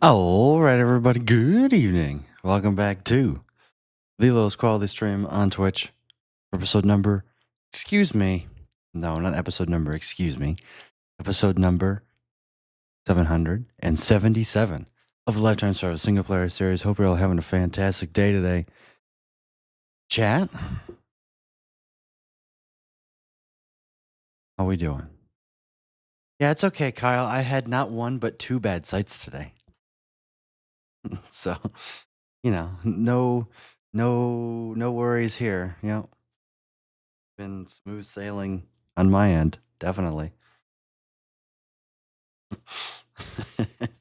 All right, everybody. Good evening. Welcome back to Lilo's Quality Stream on Twitch. Episode number, excuse me. No, not episode number, excuse me. Episode number 777 of the Lifetime Service single player series. Hope you're all having a fantastic day today. Chat, how we doing? Yeah, it's okay, Kyle. I had not one but two bad sites today. So, no worries here. Been smooth sailing on my end, definitely.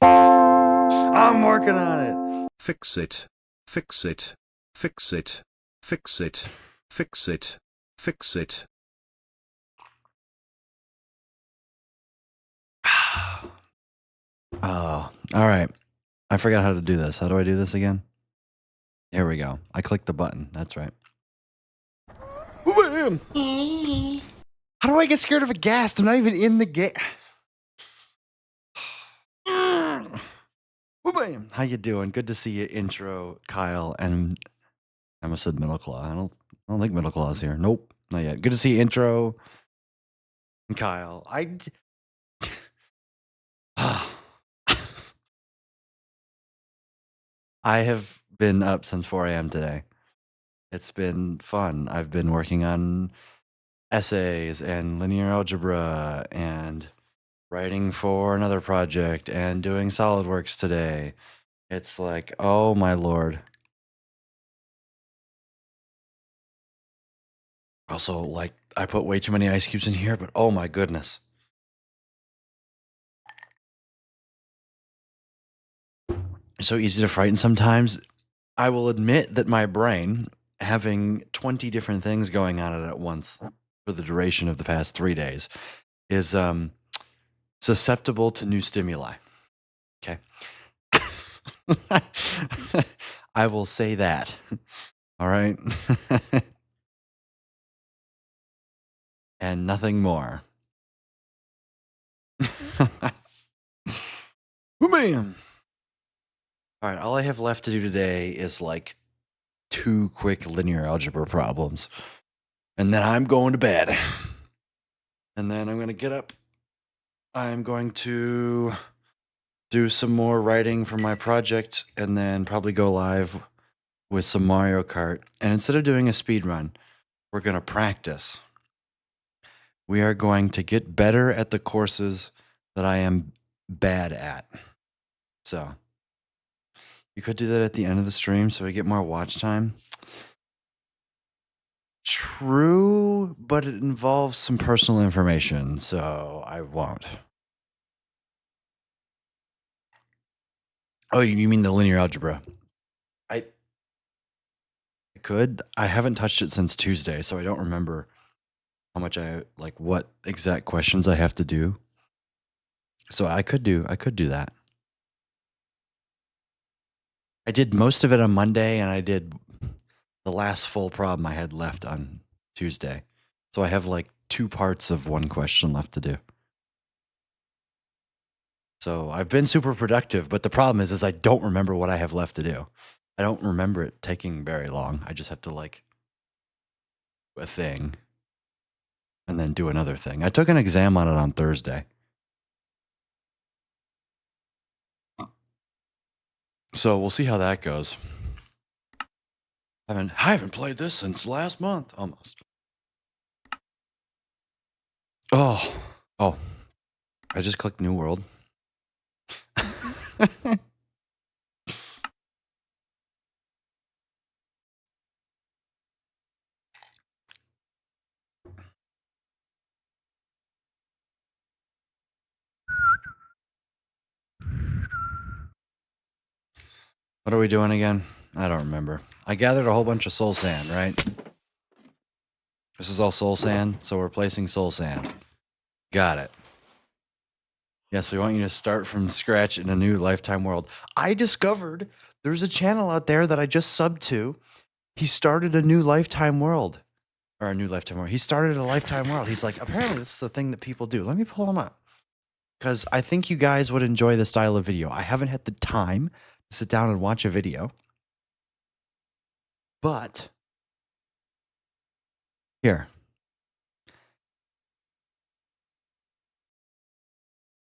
I'm working on it. Fix it. Fix it. Fix it. Fix it. Fix it. Fix it. Oh, all right. I forgot how to do this. How do I do this again? Here we go. I clicked the button. That's right. Bam! How do I get scared of a ghast? I'm not even in the game. Bam! How you doing? Good to see you, intro, Kyle, and I almost said middle claw. I don't like middle claws here. Nope, not yet. Good to see you, intro, and Kyle. I have been up since 4 a.m. today. It's been fun. I've been working on essays and linear algebra and writing for another project and doing SolidWorks today. It's like, oh my lord. Also, like, I put way too many ice cubes in here, but oh my goodness. It's so easy to frighten sometimes. I will admit that my brain, having 20 different things going on at once for the duration of the past 3 days, is susceptible to new stimuli. Okay. I will say that. All right. And nothing more. Man. All right. All I have left to do today is like 2 quick linear algebra problems. And then I'm going to bed. And then I'm going to get up. I'm going to do some more writing for my project and then probably go live with some Mario Kart. And instead of doing a speed run, we're going to practice. We are going to get better at the courses that I am bad at. So you could do that at the end of the stream so we get more watch time. True, but it involves some personal information, so I won't. Oh, you mean the linear algebra? I could. I haven't touched it since Tuesday, so I don't remember how much what exact questions I have to do. So I could do that. I did most of it on Monday, and I did the last full problem I had left on Tuesday. So I have like 2 parts of one question left to do. So I've been super productive, but the problem is I don't remember what I have left to do. I don't remember it taking very long. I just have to like do a thing and then do another thing. I took an exam on it on Thursday. So we'll see how that goes. I haven't played this since last month, almost. Oh, I just clicked New World. What are we doing again? I don't remember. I gathered a whole bunch of soul sand, right? This is all soul sand, so we're placing soul sand. Got it. Yes, we want you to start from scratch in a new lifetime world. I discovered there's a channel out there that I just subbed to. He started a new lifetime world. Or a new lifetime world. He started a lifetime world. He's like, apparently this is a thing that people do. Let me pull him up. because I think you guys would enjoy the style of video. I haven't had the time to sit down and watch a video, but here,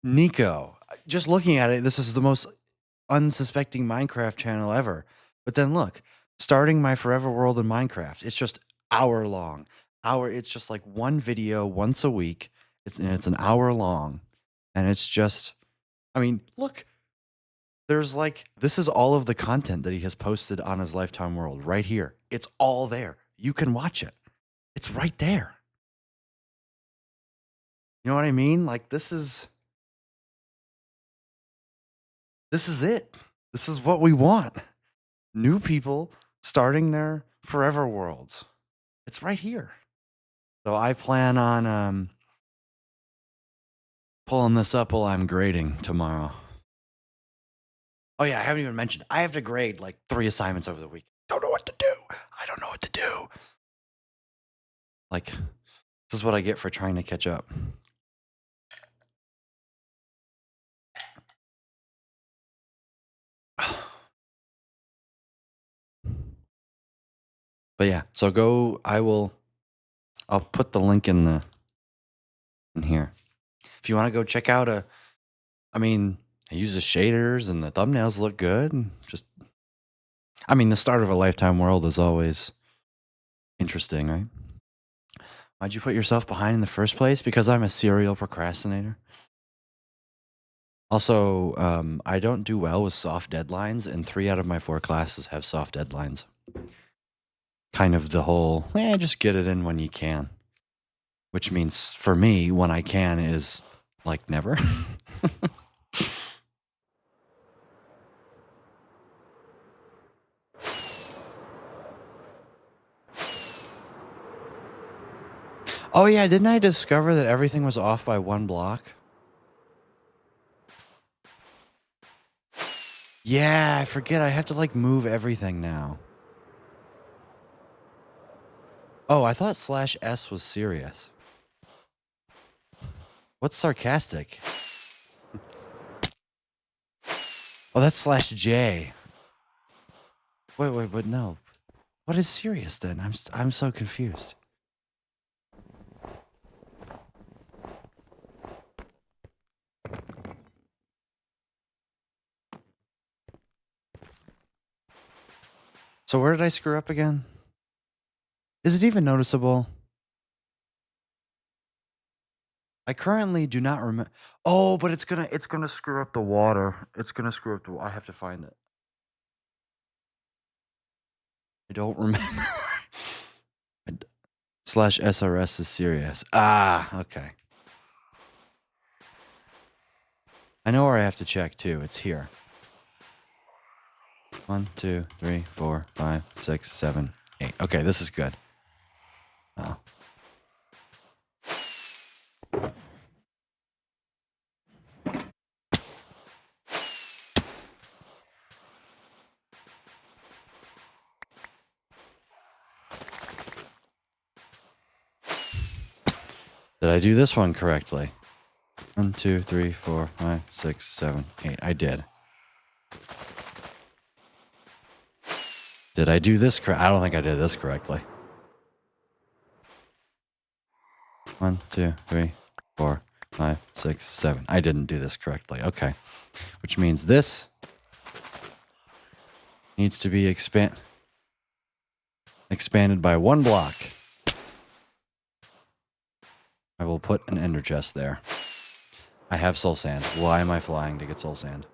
Nico. Just looking at it, this is the most unsuspecting Minecraft channel ever. But then look, starting my forever world in Minecraft. It's just hour long. It's just like one video once a week. It's an hour long, and it's just. I mean, look. There's like this is all of the content that he has posted on his Lifetime World right here. It's all there. You can watch it. It's right there. You know what I mean? Like this is it. This is what we want. New people starting their forever worlds. It's right here. So I plan on pulling this up while I'm grading tomorrow. Oh yeah, I haven't even mentioned. I have to grade like 3 assignments over the week. Don't know what to do. I don't know what to do. Like this is what I get for trying to catch up. But yeah, so I'll put the link in here. If you want to go check out I use the shaders and the thumbnails look good. And the start of a Lifetime World is always interesting, right? Why'd you put yourself behind in the first place? Because I'm a serial procrastinator. Also, I don't do well with soft deadlines, and 3 out of my 4 classes have soft deadlines. Kind of the whole, just get it in when you can. Which means for me, when I can is like never. Oh yeah, didn't I discover that everything was off by 1 block? Yeah, I forget. I have to like move everything now. Oh, I thought /S was serious. What's sarcastic? Oh, that's /J. Wait, but no. What is serious then? I'm so confused. So where did I screw up again? Is it even noticeable? I currently do not remember. Oh, but it's gonna screw up the water. It's gonna screw up I have to find it. I don't remember. /SRS is serious. Ah, okay. I know where I have to check too. It's here. 1, 2, 3, 4, 5, 6, 7, 8. Okay, this is good. Oh. Did I do this one correctly? 1, 2, 3, 4, 5, 6, 7, 8. I did. Did I do this correct? I don't think I did this correctly. 1, 2, 3, 4, 5, 6, 7. I didn't do this correctly. Okay. Which means this needs to be expanded by 1 block. I will put an ender chest there. I have soul sand. Why am I flying to get soul sand?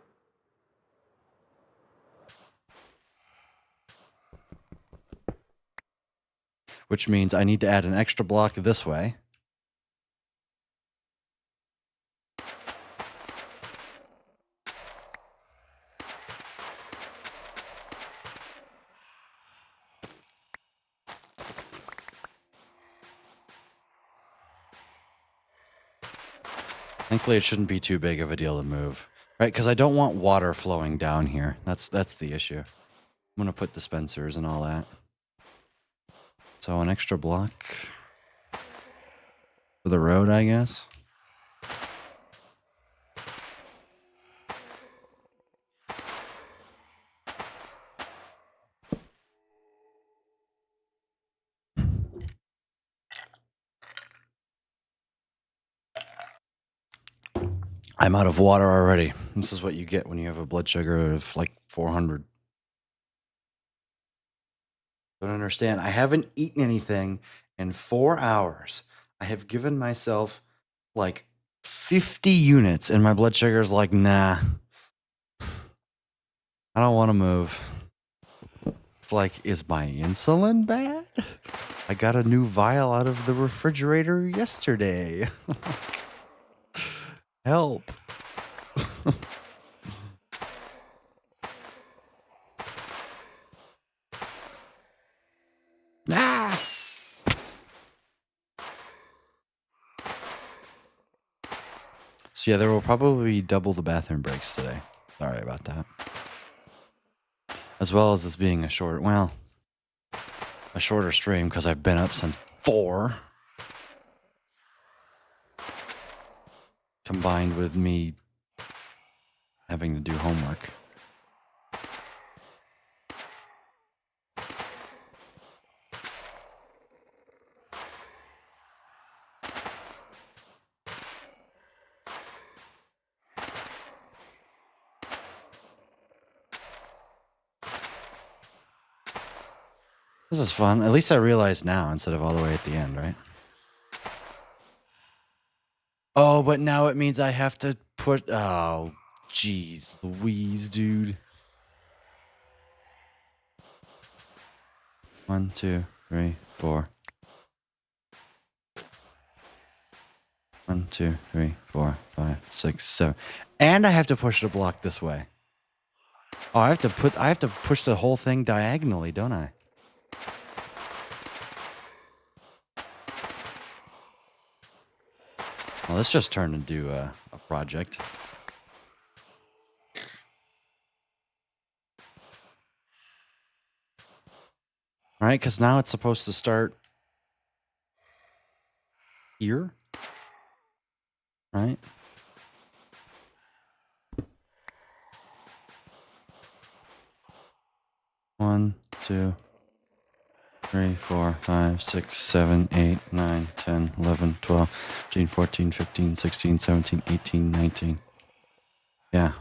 Which means I need to add an extra block this way. Thankfully, it shouldn't be too big of a deal to move, right? Because I don't want water flowing down here. That's the issue. I'm going to put dispensers and all that. So an extra block for the road, I guess. I'm out of water already. This is what you get when you have a blood sugar of like 400. Don't understand. I haven't eaten anything in 4 hours. I have given myself like 50 units, and my blood sugar is like, nah, I don't want to move. It's like, is my insulin bad? I got a new vial out of the refrigerator yesterday. Help. Ah! So yeah, there will probably be double the bathroom breaks today. Sorry about that. As well as this being a shorter stream because I've been up since 4. Combined with me having to do homework. This is fun. At least I realize now instead of all the way at the end, right? Oh, but now it means I have to put... Oh, jeez Louise, dude. 1, 2, 3, 4. 1, 2, 3, 4, 5, 6, 7. And I have to push the block this way. Oh, I have to push the whole thing diagonally, don't I? Well, this just turned into a project. All right, because now it's supposed to start here, right? One, 2, 3, 4, 5, 6, 7, 8, 9, 10, 11, 12, 13, 14, 15, 16, 17, 18, 19. Yeah.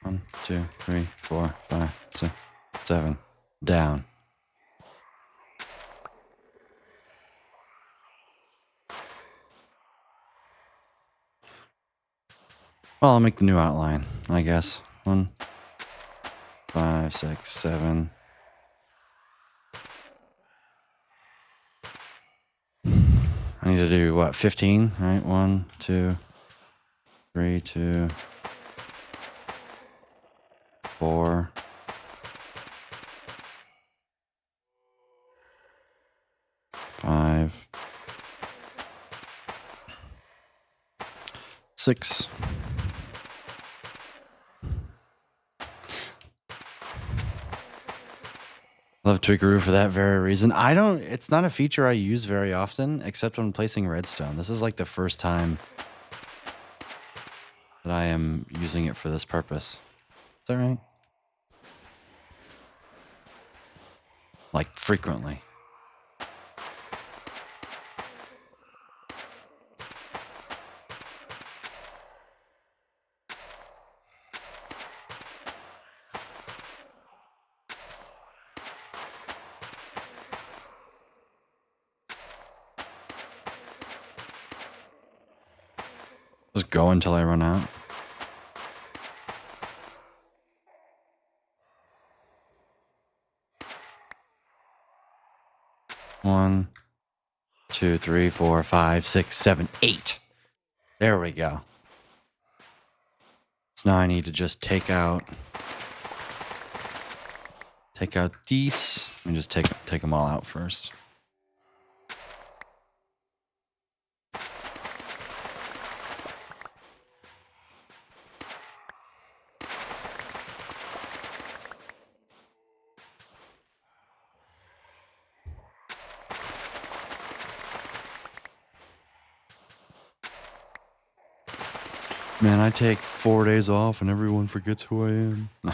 1, 2, 3, 4, 5, 6, 7. Down. Well, I'll make the new outline, I guess. 1, 5, 6, 7. I need to do what? 15, right? 1, 2, 3, 2, 4. 5, 6. Love Tweakaroo for that very reason. It's not a feature I use very often, except when placing redstone. This is like the first time that I am using it for this purpose. Is that right? Like, frequently. Just go until I run out. One, 2, 3, 4, 5, 6, 7, 8. There we go. So now I need to just take out these and just take them all out first. Man, I take 4 days off and everyone forgets who I am. No.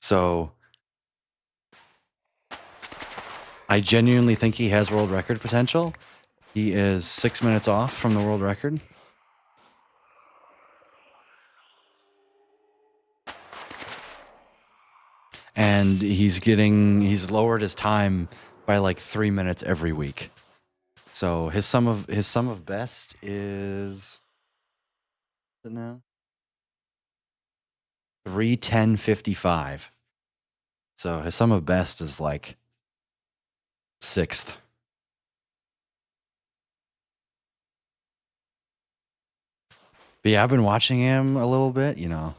So I genuinely think he has world record potential. He is 6 minutes off from the world record. And he's lowered his time by like 3 minutes every week. So his sum of best is now 3:10:55. So his sum of best is like 6th. But yeah, I've been watching him a little bit, you know.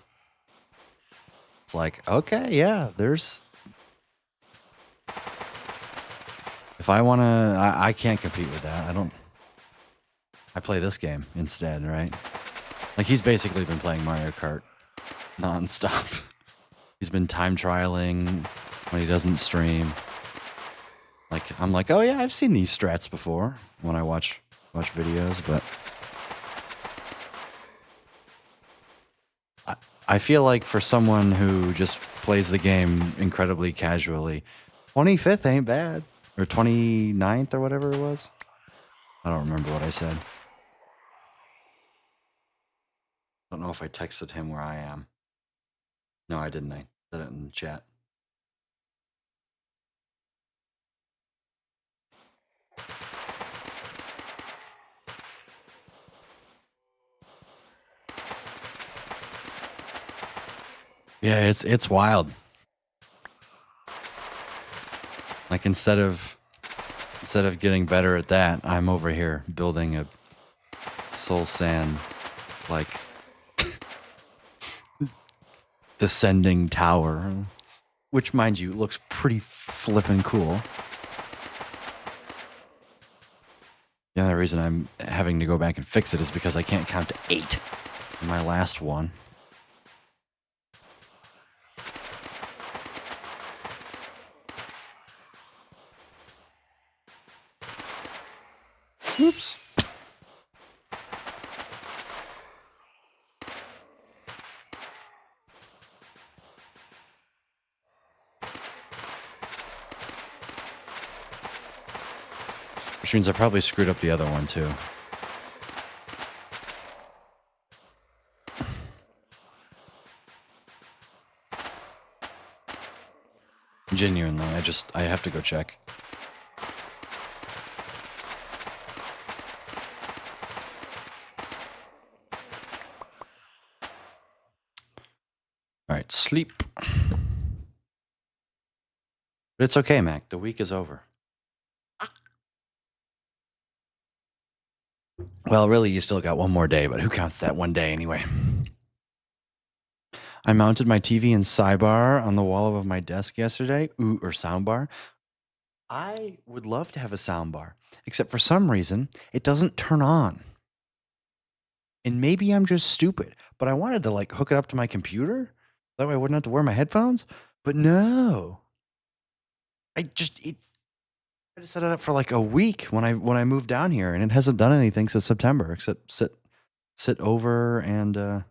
It's like, okay, yeah, there's if I want to I can't compete with that. I play this game instead, right? Like he's basically been playing Mario Kart nonstop. He's been time trialing when he doesn't stream. Like I'm like, oh yeah, I've seen these strats before when I watch videos, but I feel like for someone who just plays the game incredibly casually, 25th ain't bad. Or 29th or whatever it was. I don't remember what I said. I don't know if I texted him where I am. No, I didn't. I said it in chat. Yeah, it's wild. Like instead of getting better at that, I'm over here building a soul sand like descending tower, which mind you looks pretty flippin' cool. The only reason I'm having to go back and fix it is because I can't count to 8 in my last one. Oops. Which means I probably screwed up the other one too. Genuinely, I have to go check. All right, sleep. But it's okay, Mac. The week is over. Well, really, you still got one more day, but who counts that one day anyway? I mounted my TV and sidebar on the wall of my desk yesterday. Ooh, or soundbar. I would love to have a soundbar, except for some reason, it doesn't turn on. And maybe I'm just stupid, but I wanted to like hook it up to my computer. That way I wouldn't have to wear my headphones. But no. I just set it up for like a week when I moved down here, and it hasn't done anything since September except sit over and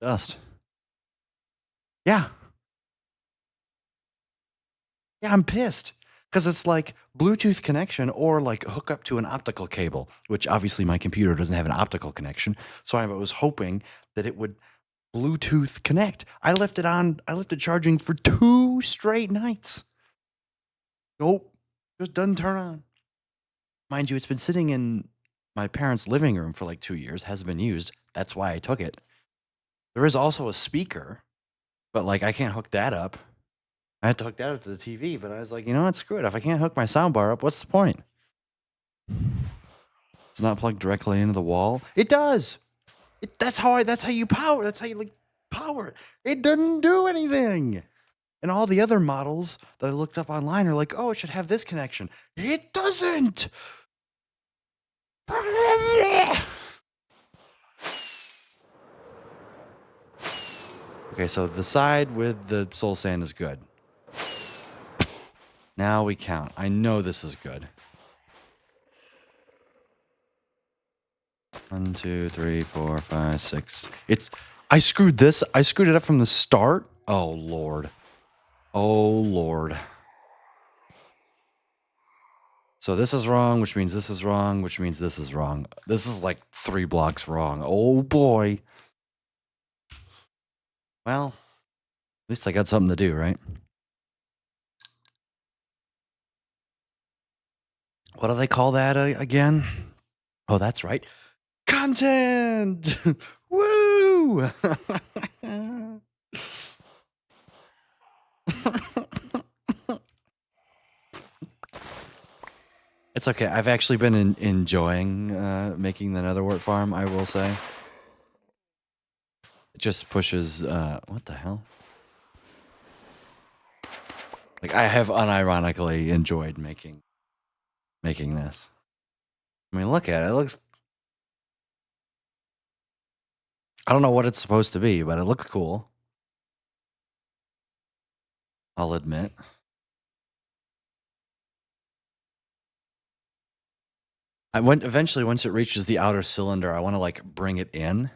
dust. Yeah. Yeah, I'm pissed because it's like Bluetooth connection or like hook up to an optical cable, which obviously my computer doesn't have an optical connection. So I was hoping that it would Bluetooth connect. I left it charging for 2 straight nights. Nope, just doesn't turn on. Mind you, it's been sitting in my parents' living room for like 2 years, hasn't been used. That's why I took it. There is also a speaker, but like I can't hook that up. I had to hook that up to the TV, but I was like, you know what? Screw it. If I can't hook my soundbar up, what's the point? It's not plugged directly into the wall. It does. That's how you power. That's how you like power it. It doesn't do anything. And all the other models that I looked up online are like, oh, it should have this connection. It doesn't. Okay, so the side with the soul sand is good. Now we count. I know this is good. 1, 2, 3, 4, 5, 6. I screwed this. I screwed it up from the start. Oh, Lord. Oh, Lord. So this is wrong, which means this is wrong, which means this is wrong. This is like 3 blocks wrong. Oh, boy. Well, at least I got something to do, right? What do they call that again? Oh, that's right. Content! Woo! It's okay. I've actually been enjoying making the Netherwart farm, I will say. It just pushes... what the hell? Like, I have unironically enjoyed making this. I mean, look at it. It looks... I don't know what it's supposed to be, but it looks cool. I'll admit. Eventually, once it reaches the outer cylinder, I want to, like, bring it in.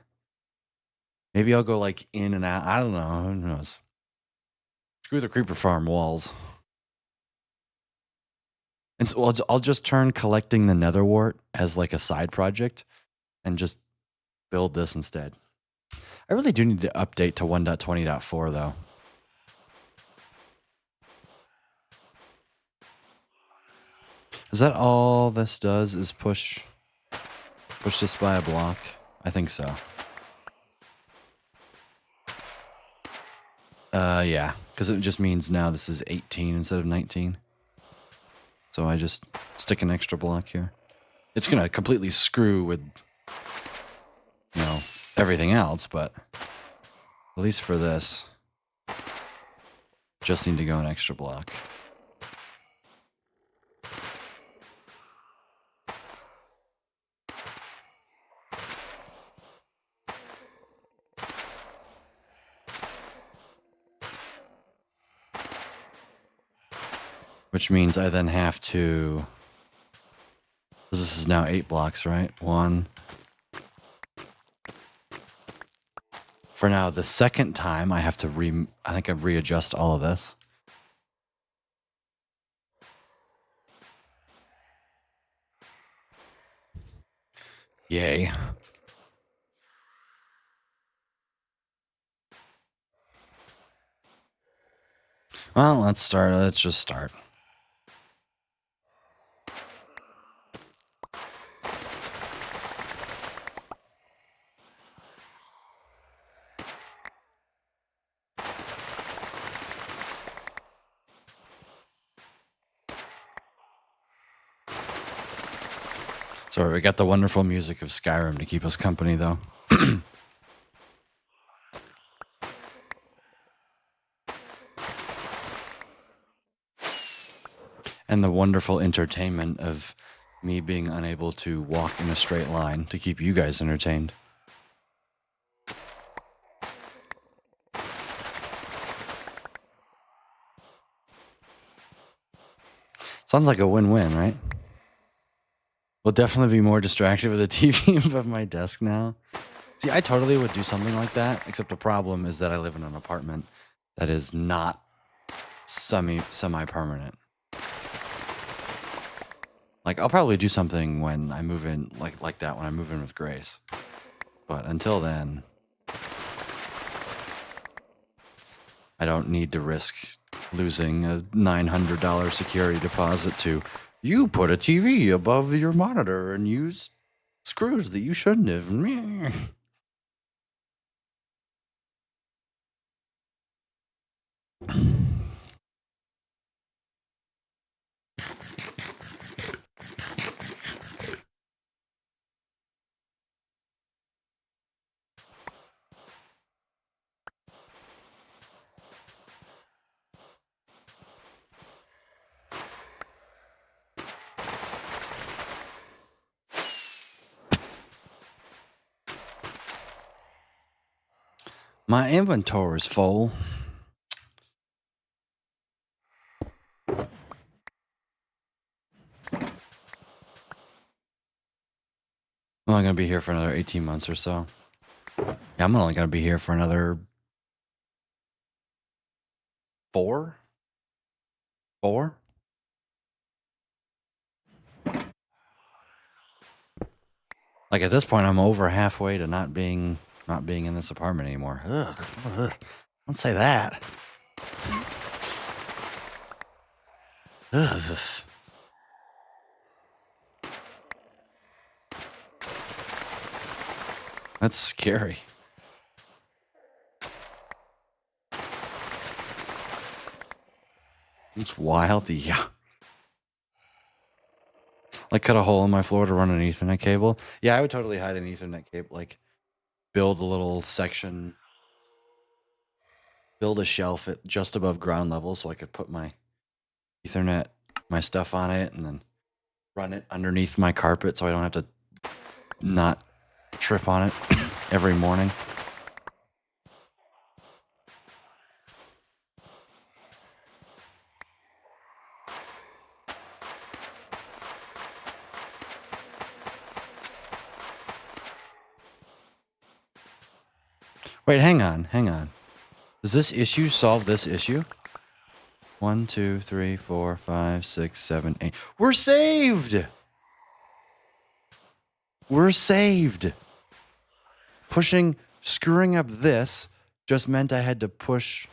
Maybe I'll go, like, in and out. I don't know. Who knows? Screw the creeper farm walls. And so I'll just turn collecting the Netherwart as, like, a side project and just build this instead. I really do need to update to 1.20.4, though. Is that all this does is push this by a block? I think so. Yeah, because it just means now this is 18 instead of 19. So I just stick an extra block here. It's going to completely screw with, you know, everything else, but at least for this, just need to go an extra block. Which means I then have to... This is now 8 blocks, right? 1. For now, the second time, I have to I think I readjust all of this. Yay. Well, let's start. Let's just start. Sorry, we got the wonderful music of Skyrim to keep us company, though. And the wonderful entertainment of me being unable to walk in a straight line to keep you guys entertained. Sounds like a win-win, right? We'll definitely be more distracted with a TV above my desk now. See, I totally would do something like that, except the problem is that I live in an apartment that is not semi-permanent. Like, I'll probably do something when I move in, like that, when I move in with Grace. But until then, I don't need to risk losing a $900 security deposit to, you put a TV above your monitor and use screws that you shouldn't have. My inventory is full. I'm not going to be here for another 18 months or so. Yeah, I'm only gonna be here for another 4. Like at this point, I'm over halfway to not being in this apartment anymore. Ugh. Don't say that. Ugh. That's scary. It's wild. Yeah. Like cut a hole in my floor to run an Ethernet cable. Yeah, I would totally hide an Ethernet cable. Like build a little section, build a shelf at just above ground level so I could put my Ethernet, my stuff on it, and then run it underneath my carpet so I don't have to not trip on it every morning. Wait, hang on. Does this issue solve this issue? 1, 2, 3, 4, 5, 6, 7, 8. We're saved! Screwing up this just meant I had to push.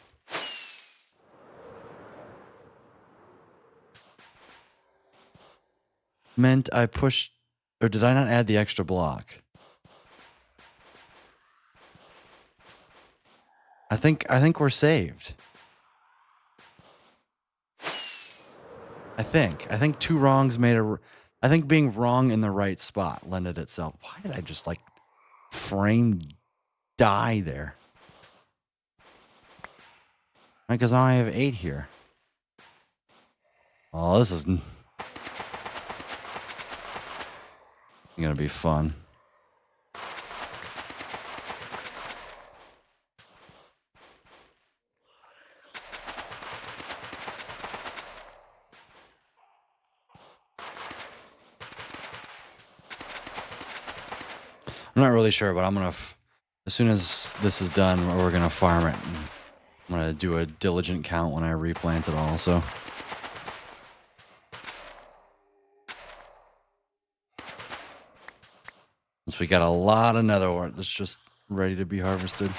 Meant I pushed, or did I not add the extra block? I think we're saved. I think two wrongs made a. I think being wrong in the right spot lended itself. Why did I just like frame die there? Because now I have 8 here. Oh, this is gonna be fun. I'm not really sure, but I'm gonna. As soon as this is done, we're gonna farm it. I'm gonna do a diligent count when I replant it all. So. Since we got a lot of netherwart that's just ready to be harvested.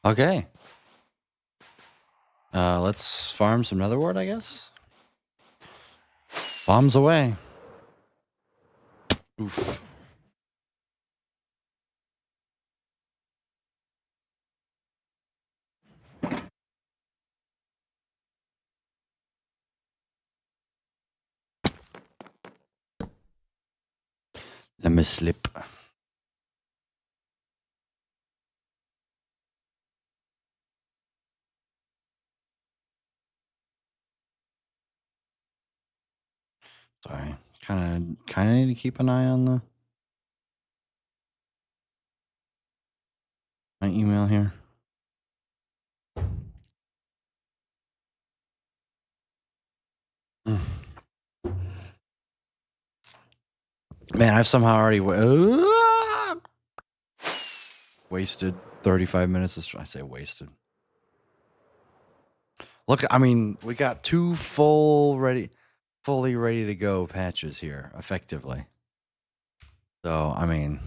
Okay. Let's farm some netherwart, I guess. Bombs away. Oof. Let me slip. Sorry. Kind of need to keep an eye on my email here. Man, I've somehow already wasted 35 minutes. I say wasted. Look, I mean, we got 2 fully ready to go patches here, effectively. So, I mean,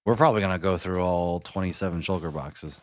we're probably going to go through all 27 shulker boxes.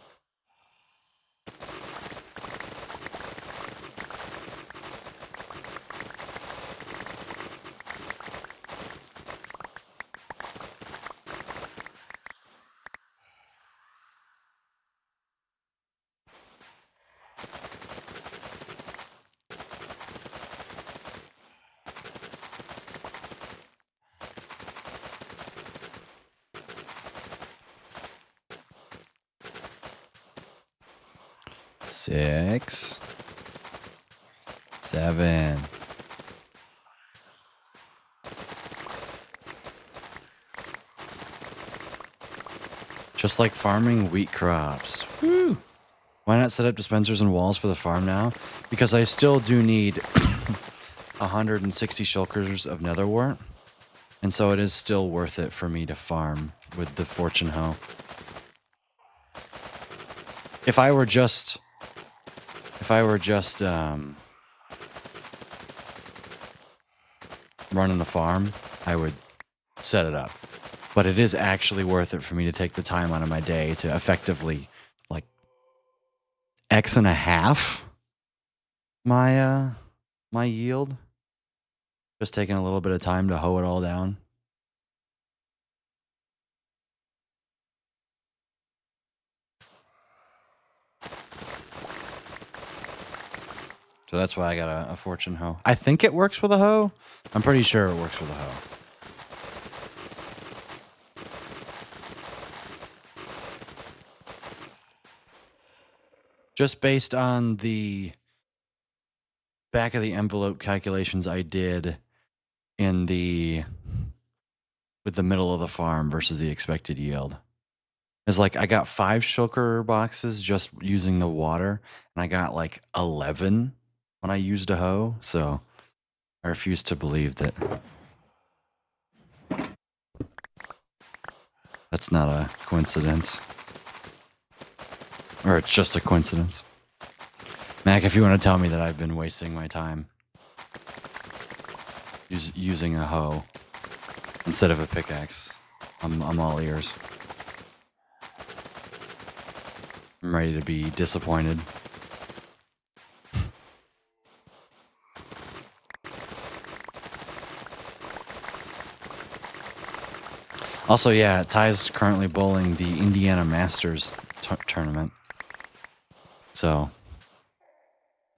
6, 7. Just like farming wheat crops. Woo! Why not set up dispensers and walls for the farm now? Because I still do need 160 shulkers of Netherwart. And so it is still worth it for me to farm with the fortune hoe. If I were just running the farm, I would set it up. But it is actually worth it for me to take the time out of my day to effectively, like, X and a half my my yield. Just taking a little bit of time to hoe it all down. So that's why I got a fortune hoe. I think it works with a hoe. I'm pretty sure it works with a hoe. Just based on the back of the envelope calculations I did in with the middle of the farm versus the expected yield. It's like I got 5 shulker boxes just using the water, and I got like 11 when I used a hoe. So I refuse to believe that that's not a coincidence. Or it's just a coincidence. Mac, if you want to tell me that I've been wasting my time using a hoe instead of a pickaxe, I'm all ears. I'm ready to be disappointed. Also, yeah, Ty's currently bowling the Indiana Masters tournament. So,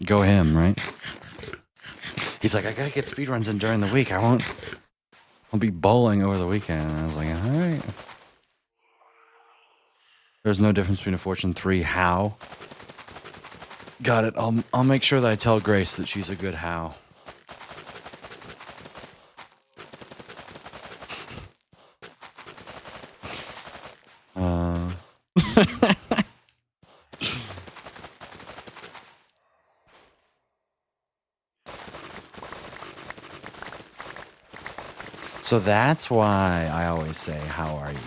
go him, right? He's like, I gotta get speedruns in during the week. I'll be bowling over the weekend. And I was like, all right. There's no difference between a Fortune 3 how. Got it. I'll make sure that I tell Grace that she's a good how. So that's why I always say, how are you?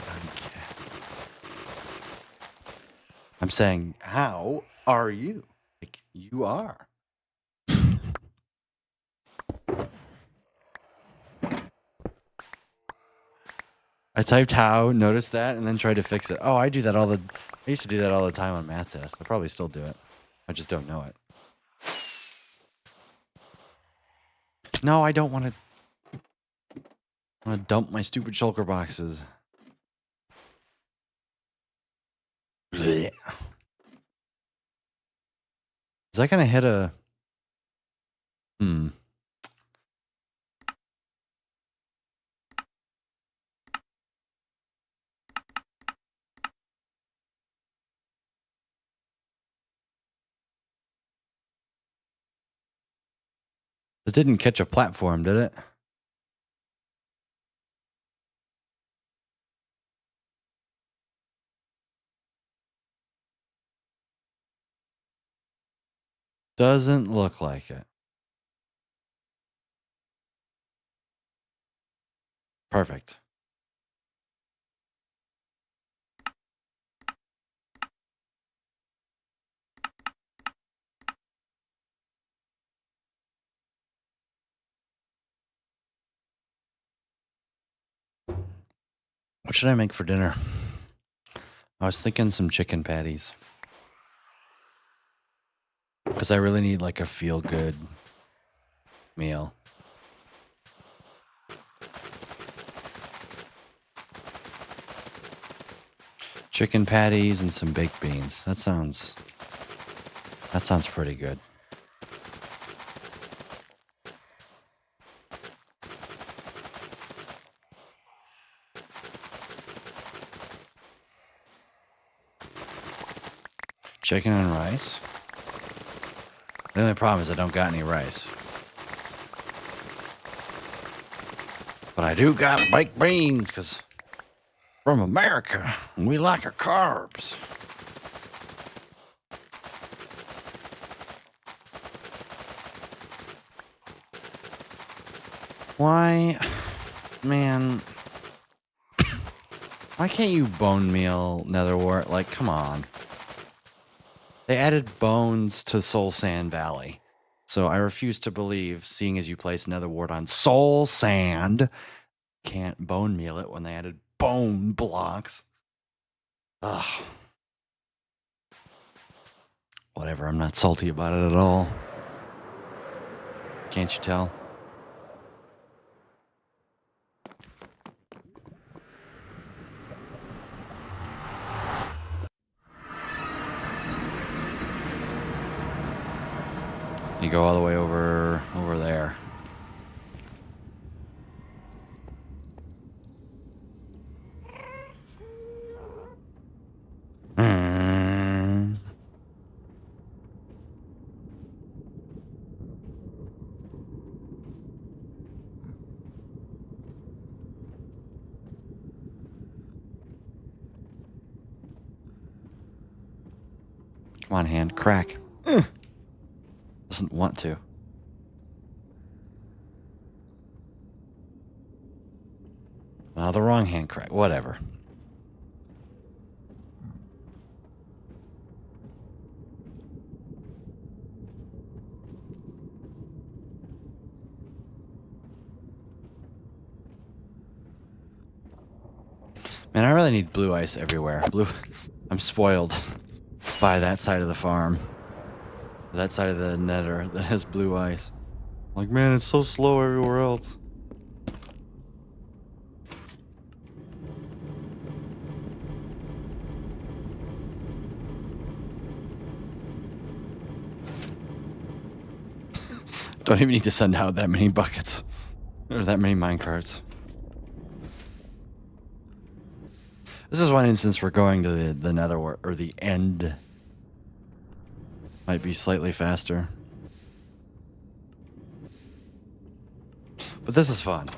I'm saying, how are you? Like, you are. I typed how, noticed that, and then tried to fix it. Oh, I used to do that all the time on math tests. I probably still do it. I just don't know it. No, I don't want to dump my stupid shulker boxes. Blech. Is that gonna hit a... It didn't catch a platform, did it? Doesn't look like it. Perfect. What should I make for dinner? I was thinking some chicken patties. Because I really need like a feel-good meal. Chicken patties and some baked beans. That sounds pretty good. Chicken and rice. The only problem is I don't got any rice. But I do got baked beans, because from America, we like our carbs. Why, man, why can't you bone meal Netherwart? Like, come on. They added bones to Soul Sand Valley. So I refuse to believe, seeing as you place Netherwart on Soul Sand, can't bone meal it when they added bone blocks. Ugh. Whatever, I'm not salty about it at all. Can't you tell? You go all the way over there. Come on, hand. Crack. Doesn't want to. The wrong hand crack. Whatever. Man, I really need blue ice everywhere. I'm spoiled by that side of the farm. That side of the nether that has blue ice. Like, man, it's so slow everywhere else. Don't even need to send out that many buckets. Or that many minecarts. This is one instance we're going to the Netherwart, or the end. Might be slightly faster. But this is fun.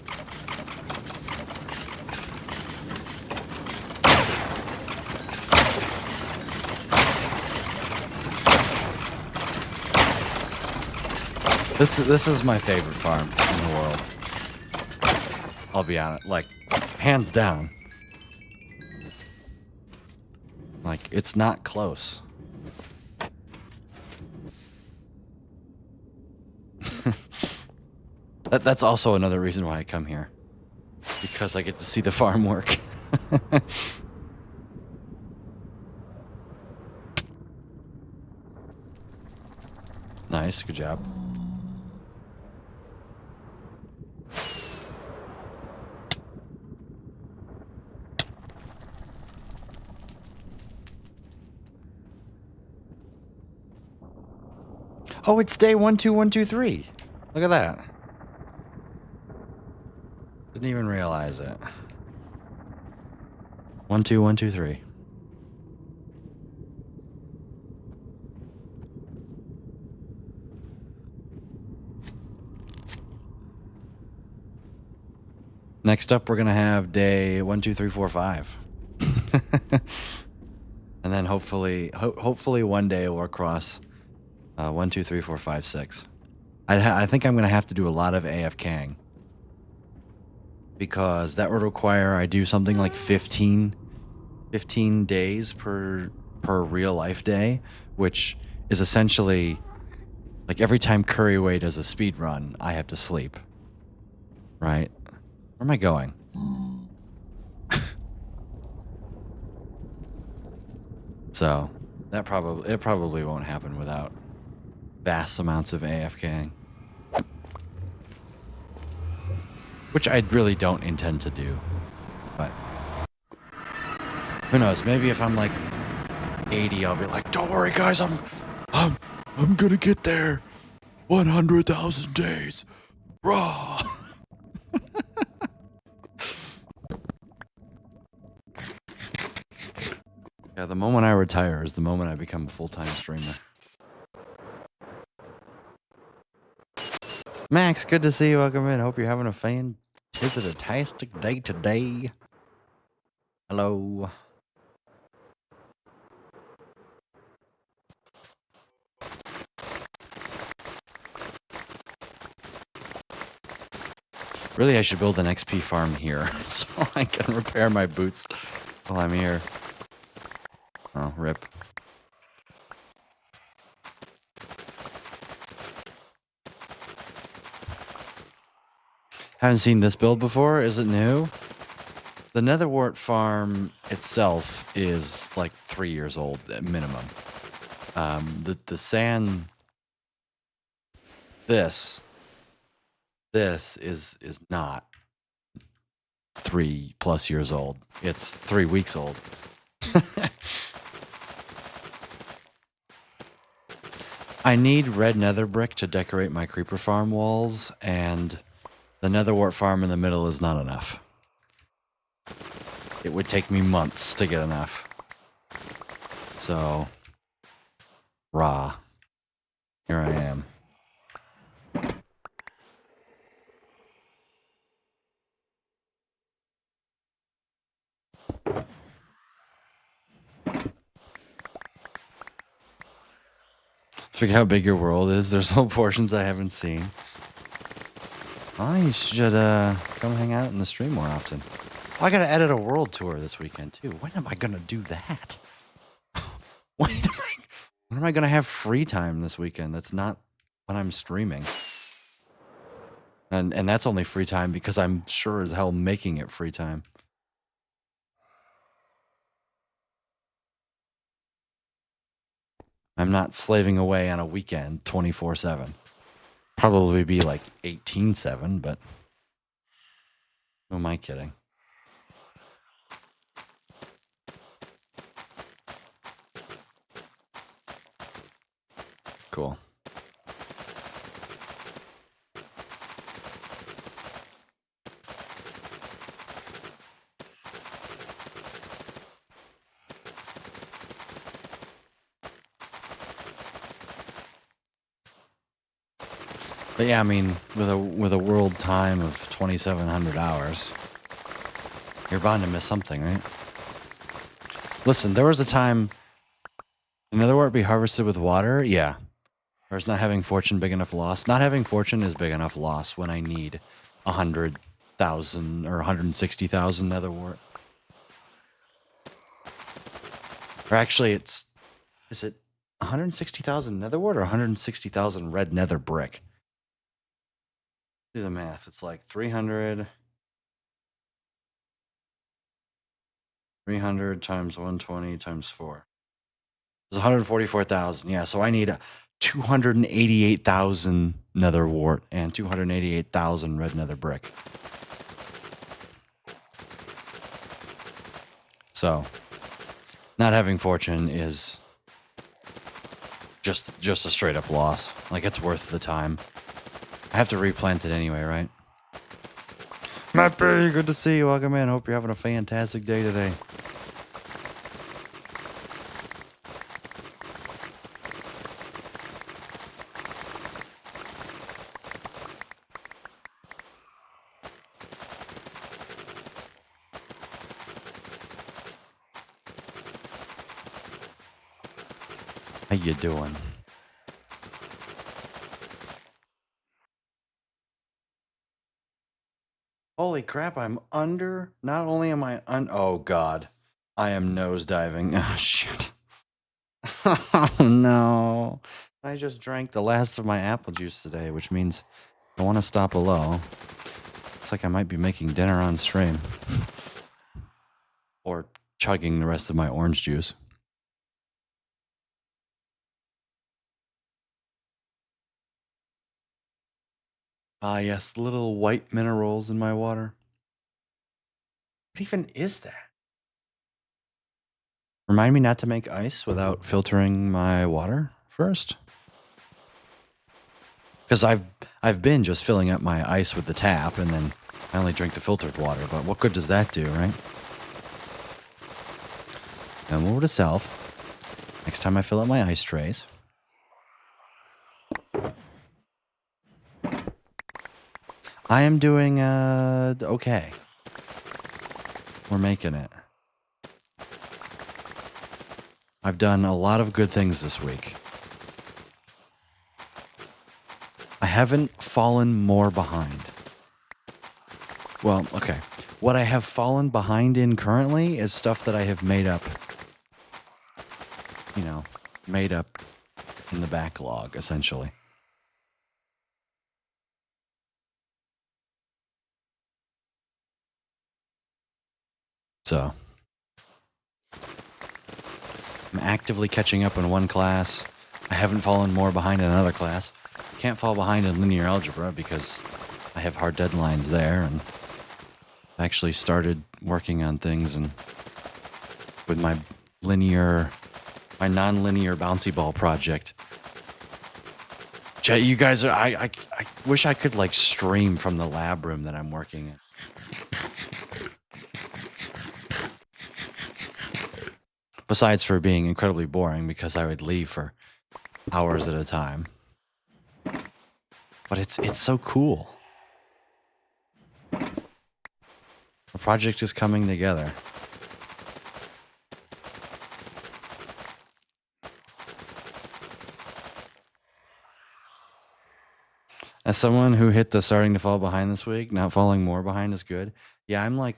This is my favorite farm in the world. I'll be honest, like, hands down. Like, it's not close. That's also another reason why I come here. Because I get to see the farm work. Nice, good job. Oh, it's day 12123. Look at that. Didn't even realize it. 12123. Next up, we're gonna have day 12345. And then hopefully one day we'll cross 1, 2, 3, 4, 5, 6. I think I'm gonna have to do a lot of AFKing, because that would require I do something like 15 days per real life day, which is essentially like every time Curryway does a speed run, I have to sleep. Right? Where am I going? So it probably won't happen without vast amounts of AFKing. Which I really don't intend to do. But who knows? Maybe if I'm like 80, I'll be like, don't worry guys, I'm gonna get there. 100,000 days. Raw. Yeah, the moment I retire is the moment I become a full-time streamer. Max, good to see you. Welcome in. Hope you're having a fantastic day today. Hello. Really, I should build an XP farm here so I can repair my boots while I'm here. Oh, rip. Haven't seen this build before. Is it new? The Netherwart farm itself is like 3 years old at minimum. The sand. This is not 3+ years old. It's 3 weeks old. I need red nether brick to decorate my creeper farm walls, and the Netherwart farm in the middle is not enough. It would take me months to get enough. So, rah. Here I am. Figure how big your world is. There's whole portions I haven't seen. Oh, you should come hang out in the stream more often. Oh, I gotta edit a world tour this weekend too. When am I gonna do that? When am I gonna have free time this weekend? That's not when I'm streaming. And that's only free time because I'm sure as hell making it free time. I'm not slaving away on a weekend 24/7. Probably be like 18/7, but who am I kidding? Cool. But yeah, I mean, with a world time of 2,700 hours, you're bound to miss something, right? Listen, there was a time Netherwart be harvested with water. Yeah. Or is not having fortune big enough loss? Not having fortune is big enough loss when I need 100,000 or 160,000 Netherwart. Or actually, is it 160,000 Netherwart or 160,000 red nether brick? Do the math. It's like 300 times 120 times 4. It's 144,000. Yeah, so I need 288,000 Netherwart and 288,000 red nether brick. So, not having fortune is just a straight up loss. Like, it's worth the time. I have to replant it anyway, right? Matt Berry, good to see you. Welcome in. Hope you're having a fantastic day today. How you doing? Holy crap, I'm under. Not only am I oh god. I am nosediving. Oh shit. Oh no. I just drank the last of my apple juice today, which means I want to stop below. Looks like I might be making dinner on stream. Or chugging the rest of my orange juice. Ah, yes, little white minerals in my water. What even is that? Remind me not to make ice without filtering my water first. Because I've been just filling up my ice with the tap, and then I only drink the filtered water. But what good does that do, right? Come over to self. Next time I fill up my ice trays. I am doing okay. We're making it. I've done a lot of good things this week. I haven't fallen more behind. Well, okay. What I have fallen behind in currently is stuff that I have made up. You know, made up in the backlog, essentially. So, I'm actively catching up in one class. I haven't fallen more behind in another class. Can't fall behind in linear algebra because I have hard deadlines there, and I actually started working on things and with my non-linear bouncy ball project. Chat, you guys are. I wish I could like stream from the lab room that I'm working in. Besides for being incredibly boring because I would leave for hours at a time. But it's so cool. The project is coming together. As someone who hit the starting to fall behind this week, not falling more behind is good. Yeah, I'm like,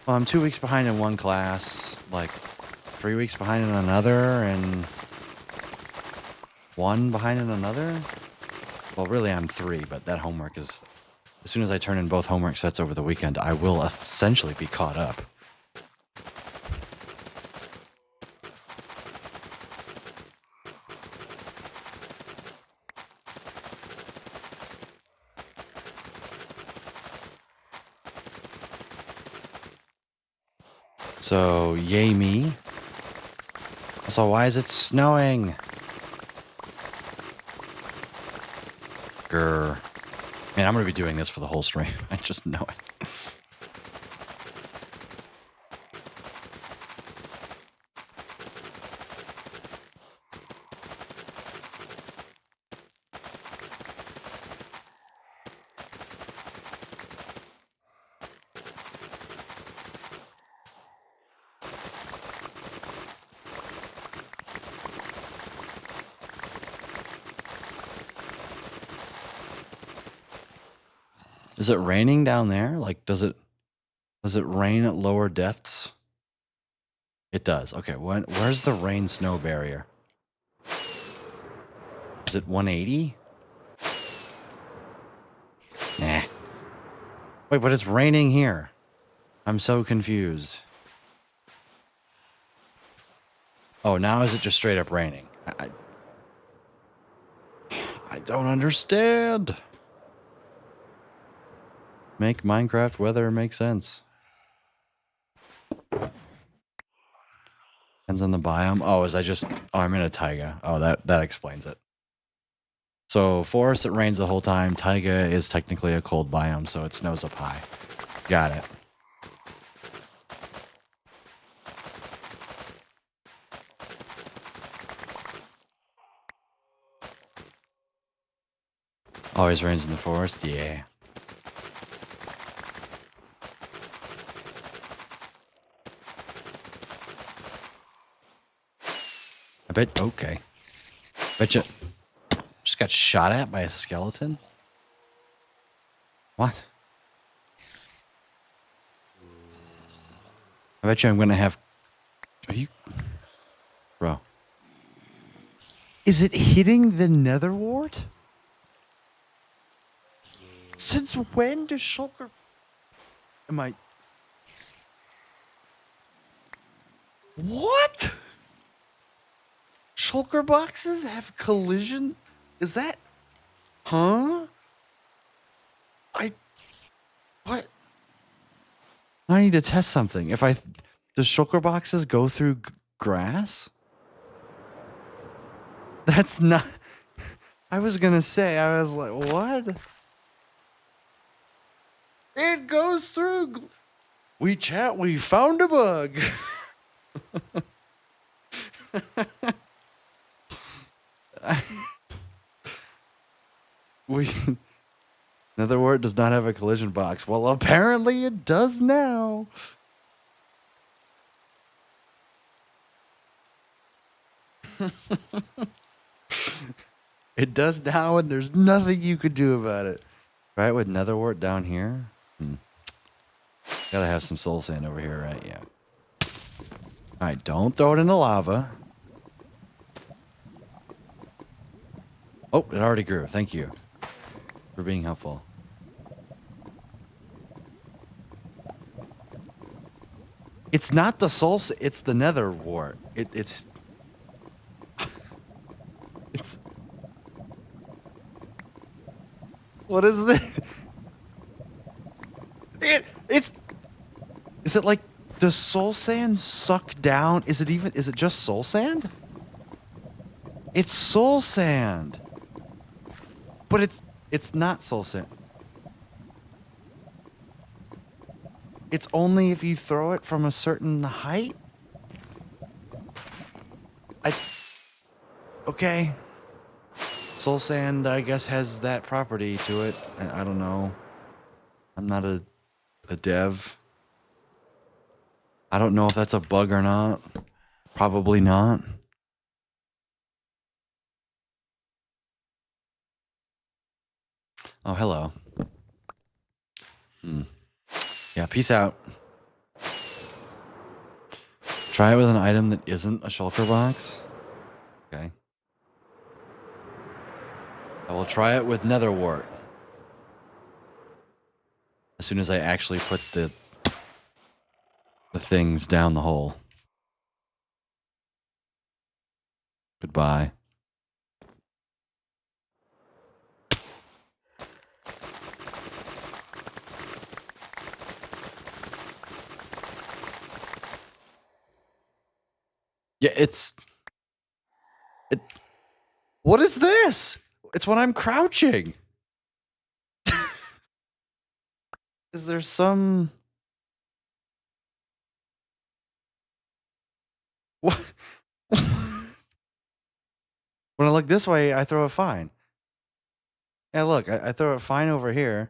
well, I'm 2 weeks behind in one class, like 3 weeks behind in another, and 1 behind in another. Well, really, I'm 3, but that homework is, as soon as I turn in both homework sets over the weekend, I will essentially be caught up. So, yay me. Also, why is it snowing? Grr. Man, I'm going to be doing this for the whole stream. I just know it. Is it raining down there? Like, does it rain at lower depths? It does. Okay, where's the rain snow barrier? Is it 180? Nah. Wait, but it's raining here. I'm so confused. Oh, now is it just straight up raining? I don't understand. Make Minecraft weather make sense. Depends on the biome. Oh, I'm in a taiga. Oh, that explains it. So forest, it rains the whole time. Taiga is technically a cold biome, so it snows up high. Got it. Always rains in the forest? Yeah. I bet, okay. Bet you just got shot at by a skeleton? What? I bet you I'm gonna have... Are you... Bro. Is it hitting the Netherwart? Since when does Shulker... Am I... What? Shulker boxes have collision? Is that... Huh? What? I need to test something. Does Shulker boxes go through grass? That's not... I was gonna say, I was like, what? It goes through... We found a bug. we Netherwart does not have a collision box. Well, apparently it does now. It does now, and there's nothing you could do about it. Right, with Netherwart down here? Gotta have some soul sand over here, right? Yeah. Alright, don't throw it in the lava. Oh, it already grew. Thank you for being helpful. It's not the soul, it's the Netherwart. It's what is this? It's is it like does soul sand suck down? Is it just soul sand? It's soul sand. But it's not soul sand. It's only if you throw it from a certain height. Okay. Soul sand, I guess, has that property to it. I don't know. I'm not a dev. I don't know if that's a bug or not. Probably not. Oh, hello. Yeah, peace out. Try it with an item that isn't a shulker box. Okay. I will try it with Netherwart. As soon as I actually put the things down the hole. Goodbye. Yeah, what is this? It's when I'm crouching. Is there some what? When I look this way, I throw it fine. Yeah, look, I throw it fine over here.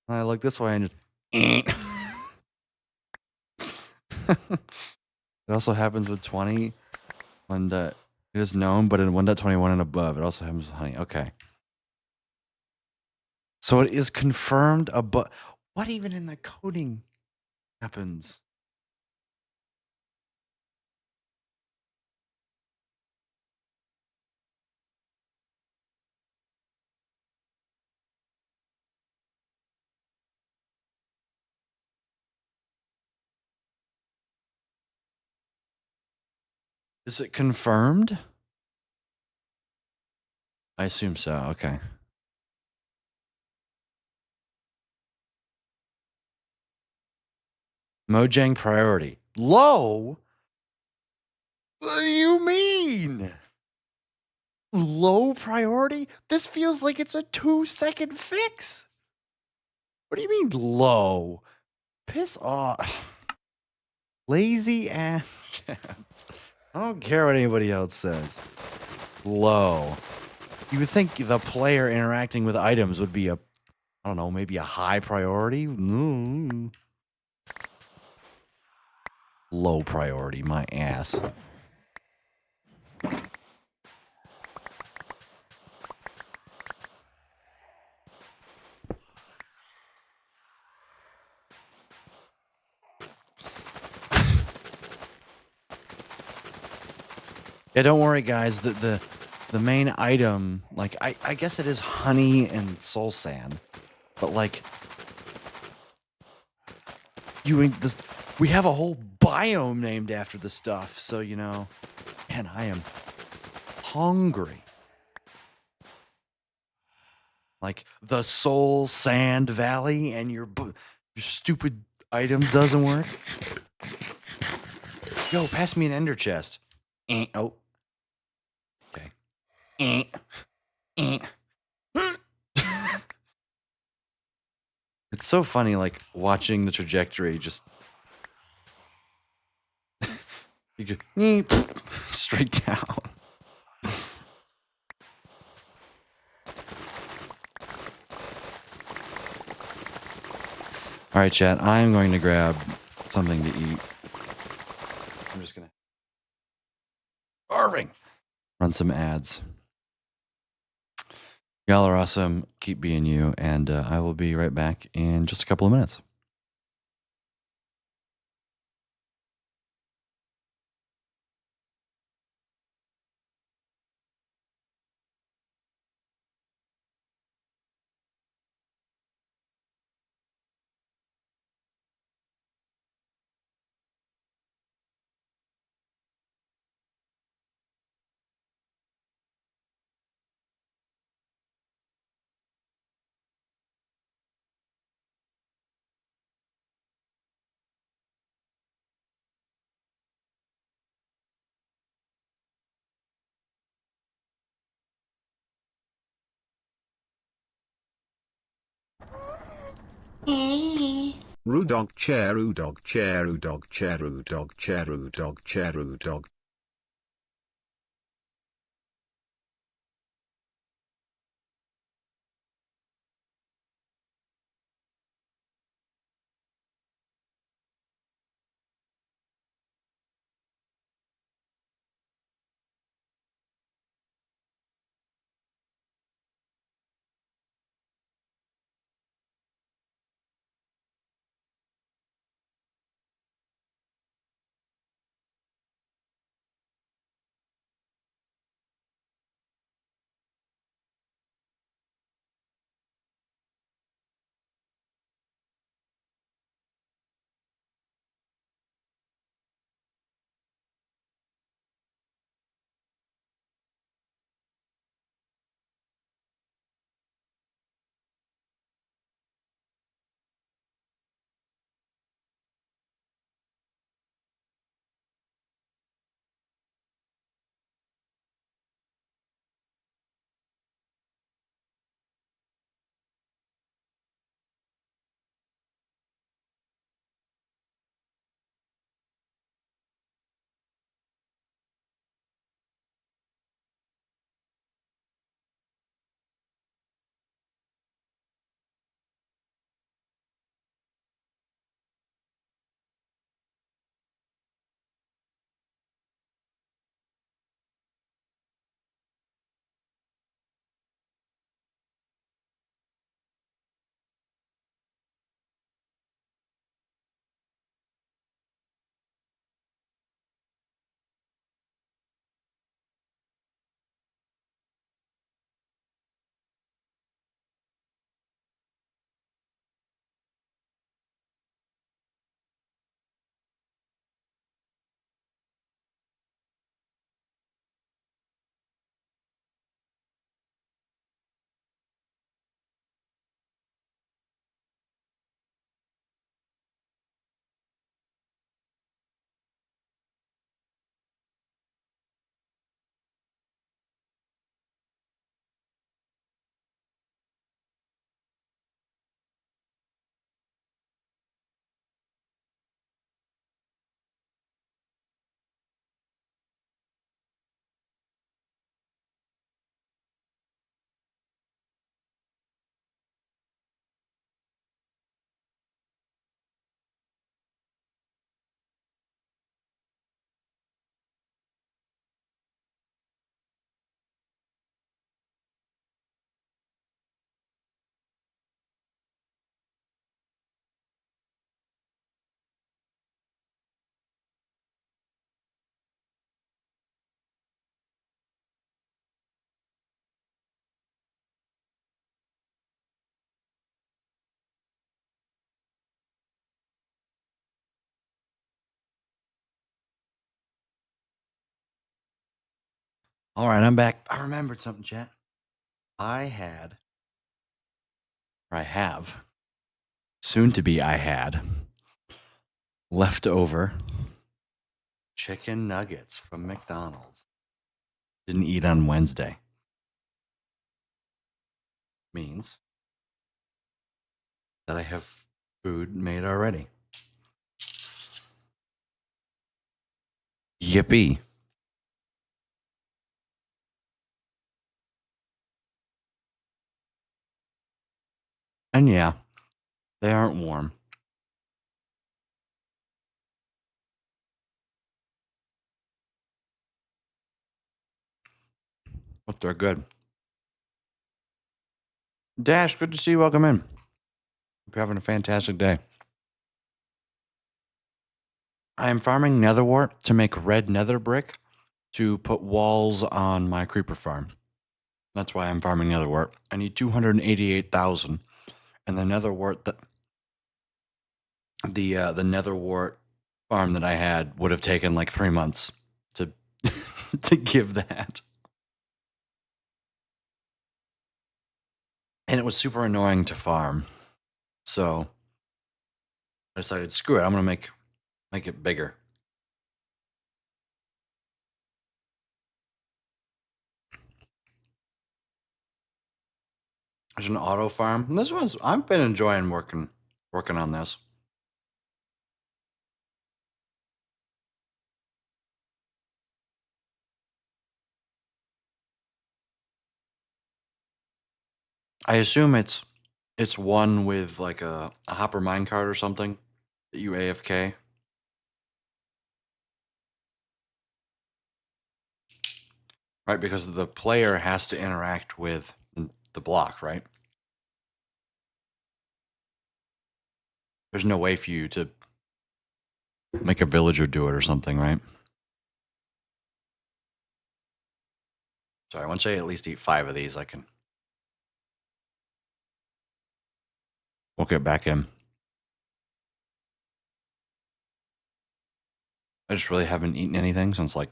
And I look this way and just it also happens with 20 when it is known, but in 1.21 and above, it also happens with honey. Okay. So it is confirmed above. What even in the coding happens? Is it confirmed? I assume so. Okay. Mojang priority. Low? What do you mean? Low priority? This feels like it's a 2-second fix. What do you mean low? Piss off. Lazy ass tabs. I don't care what anybody else says. Low. You would think the player interacting with items would be I don't know, maybe a high priority? Low priority, my ass. Yeah, don't worry, guys. The main item, like I guess it is honey and soul sand, but like we have a whole biome named after the stuff, so you know, man, I am hungry. Like the Soul Sand Valley, and your stupid items doesn't work. Yo, pass me an ender chest. Oh. Okay. It's so funny, like watching the trajectory just you go straight down. All right, chat. I'm going to grab something to eat. I'm just gonna starving. Run some ads. Y'all are awesome. Keep being you, and I will be right back in just a couple of minutes. Rudog chair, Udog chair, Udog chair, Udog chair, Udog chair, Udog. All right, I'm back. I remembered something, chat. I have, soon to be, I had leftover chicken nuggets from McDonald's. Didn't eat on Wednesday. Means that I have food made already. Yippee. And yeah, they aren't warm. but they're good. Dash, good to see you. Welcome in. Hope you're having a fantastic day. I am farming Netherwart to make red nether brick to put walls on my creeper farm. That's why I'm farming Netherwart. I need 288,000, and the Netherwart the Netherwart farm that I had would have taken like 3 months to to give that. And it was super annoying to farm. So I decided, screw it, I'm gonna make it bigger. There's an auto farm. And this one's I've been enjoying working on this. I assume it's one with like a hopper minecart or something that you AFK. Right, because the player has to interact with the block, right? There's no way for you to make a villager do it or something, right? Sorry, once I at least eat 5 of these, I can. We'll get back in. I just really haven't eaten anything since like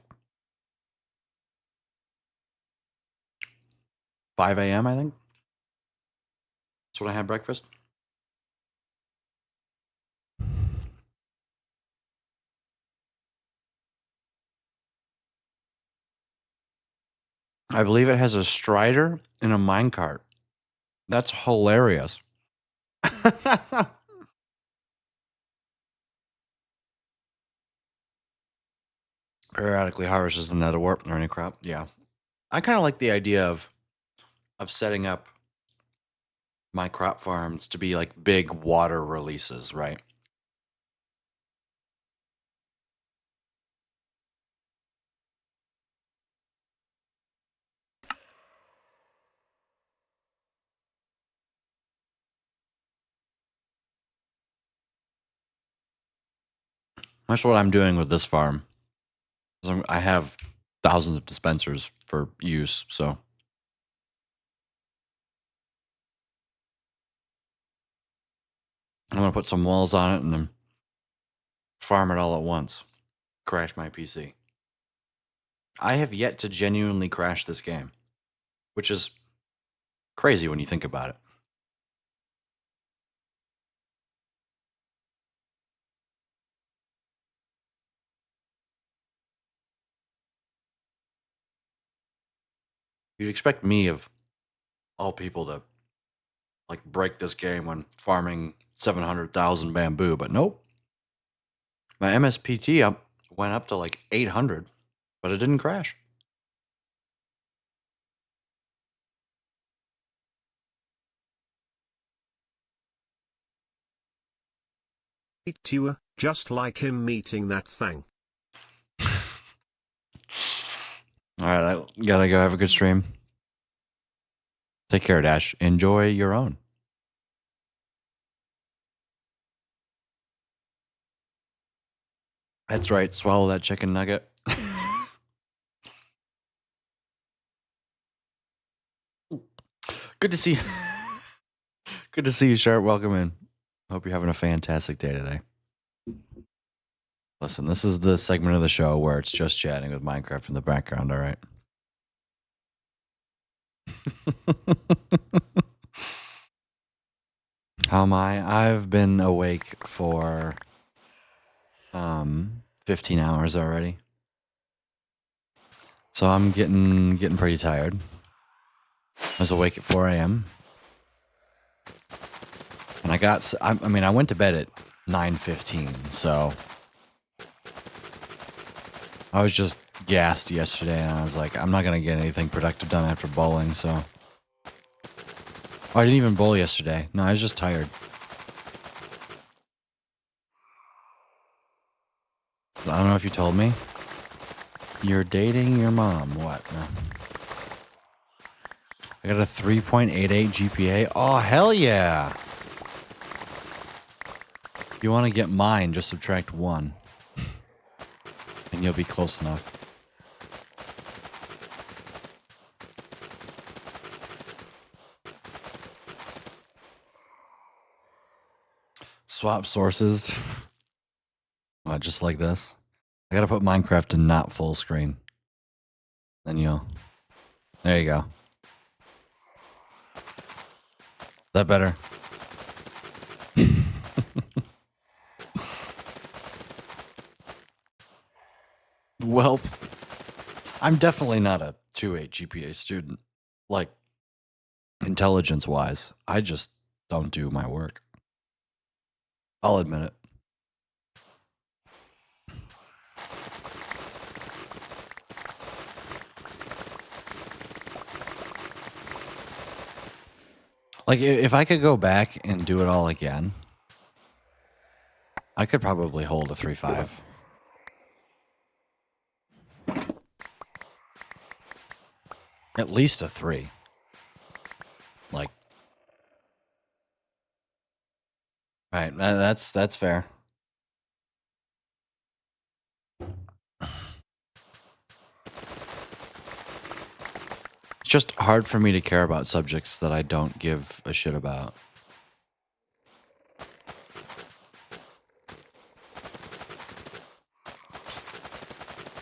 5 a.m., I think. That's when I had breakfast. I believe it has a strider and a minecart. That's hilarious. Periodically harvests the netherwort or any crop. Yeah. I kind of like the idea of setting up my crop farms to be like big water releases, right? That's what I'm doing with this farm. I have thousands of dispensers for use, so I'm gonna put some walls on it and then farm it all at once. Crash my PC. I have yet to genuinely crash this game, which is crazy when you think about it. You'd expect me, of all people, to like break this game when farming 700,000 bamboo, but nope. My MSPT went up to like 800, but it didn't crash. You, just like him meeting that thing. All right, I gotta go have a good stream. Take care, Dash. Enjoy your own. That's right. Swallow that chicken nugget. Good to see you. Good to see you, Sharp. Welcome in. Hope you're having a fantastic day today. Listen, this is the segment of the show where it's just chatting with Minecraft in the background, all right? How am I? I've been awake for 15 hours already. So I'm getting pretty tired. I was awake at 4 a.m. And I went to bed at 9:15, so I was just gassed yesterday, and I was like, I'm not gonna get anything productive done after bowling, so. Oh, I didn't even bowl yesterday. No, I was just tired. I don't know if you told me. You're dating your mom. What? No. I got a 3.88 GPA. Oh, hell yeah. If you want to get mine, just subtract 1. And you'll be close enough. Swap sources. Just like this. I gotta put Minecraft to not full screen. Then you'll... There you go. Is that better? Well, I'm definitely not a 2.8 GPA student. Like, intelligence-wise. I just don't do my work. I'll admit it. Like, if I could go back and do it all again, I could probably hold a 3.5. At least a 3. Like, right, that's fair. It's just hard for me to care about subjects that I don't give a shit about.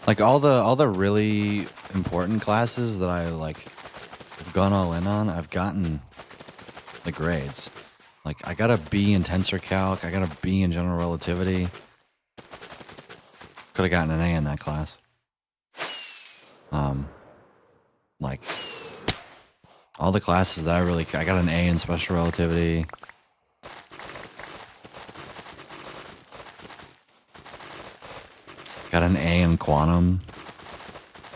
Like all the really important classes that I like have gone all in on, I've gotten the grades. Like I got a B in tensor calc, I got a B in general relativity. Could have gotten an A in that class. Like all the classes that I got an A in special relativity. Got an A in quantum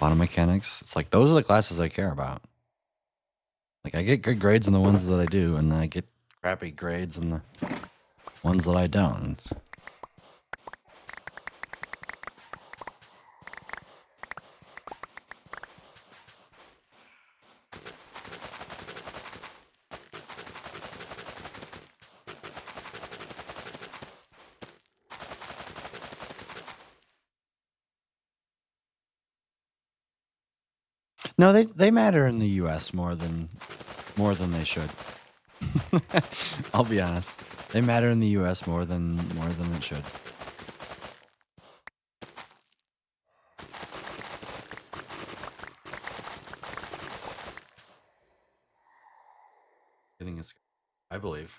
mechanics. It's like those are the classes I care about. Like I get good grades in the ones that I do, and I get crappy grades in the ones that I don't. No, they matter in the U.S. more than they should. I'll be honest. They matter in the U.S. more than it should. I believe.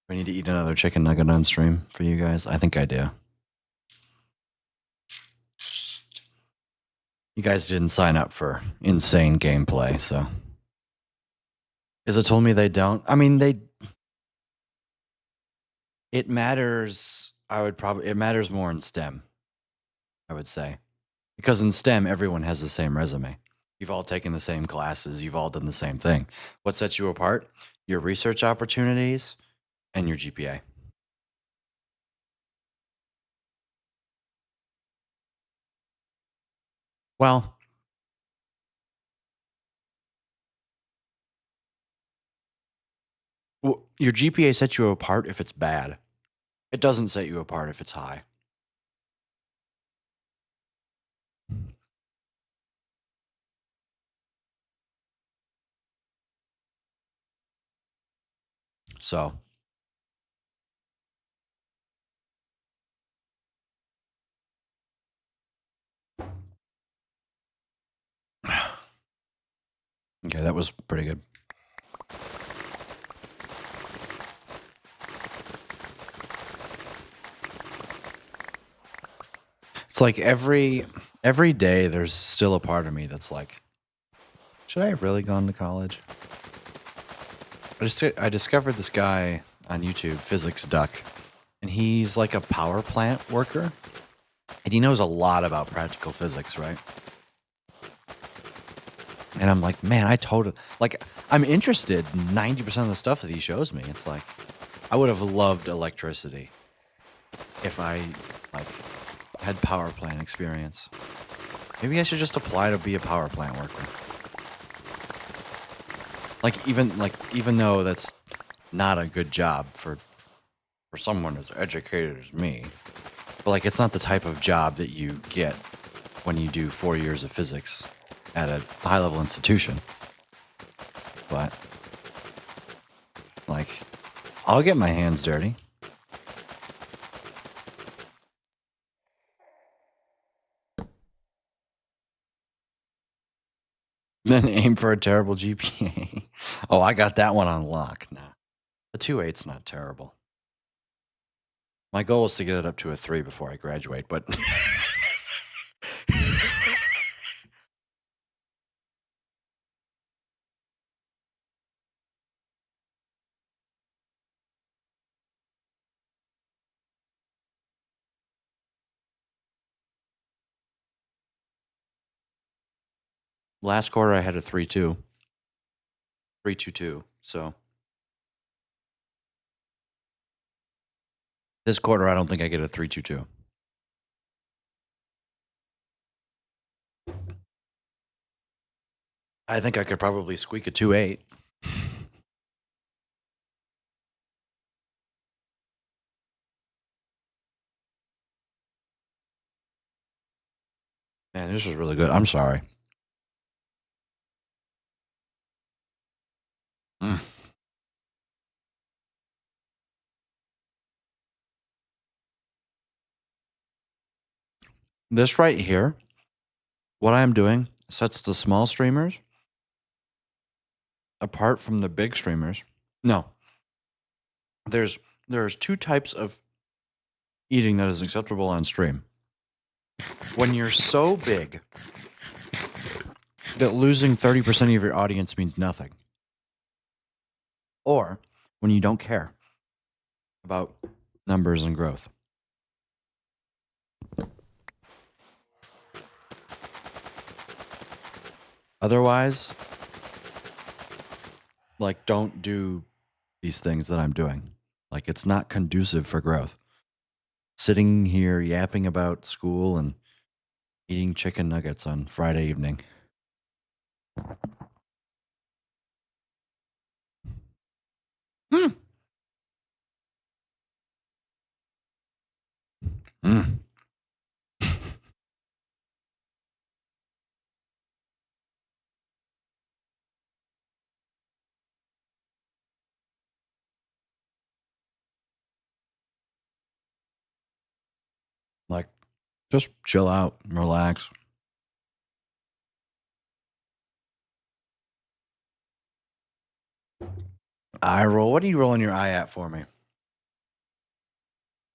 We need to eat another chicken nugget on stream for you guys. I think I do. You guys didn't sign up for insane gameplay, so. Because it told me they don't. I mean, it matters. It matters more in STEM, I would say. Because in STEM, everyone has the same resume. You've all taken the same classes. You've all done the same thing. What sets you apart? Your research opportunities and your GPA. Well, your GPA sets you apart if it's bad. It doesn't set you apart if it's high. So, okay, that was pretty good. It's like every day there's still a part of me that's like, should I have really gone to college? I discovered this guy on YouTube, Physics Duck, and he's like a power plant worker, and he knows a lot about practical physics, right? And I'm like, man, I'm interested in 90% of the stuff that he shows me. It's like, I would have loved electricity if I like had power plant experience. Maybe I should just apply to be a power plant worker. Even though that's not a good job for someone as educated as me. But like it's not the type of job that you get when you do 4 years of physics at a high level institution. But like I'll get my hands dirty. Then aim for a terrible GPA. Oh, I got that one on lock. Nah. The 2.8's not terrible. My goal is to get it up to a 3 before I graduate, but last quarter I had a 3.2. 3.22. So this quarter I don't think I get a 3.22. I think I could probably squeak a 2.8. Man, this is really good. I'm sorry. Mm. This right here, what I'm doing sets the small streamers apart from the big streamers. No. There's two types of eating that is acceptable on stream. When you're so big that losing 30% of your audience means nothing. Or when you don't care about numbers and growth. Otherwise, like, don't do these things that I'm doing. Like, it's not conducive for growth. Sitting here yapping about school and eating chicken nuggets on Friday evening. Mm. Mm. Like, just chill out, relax. Eye roll. What are you rolling your eye at for me?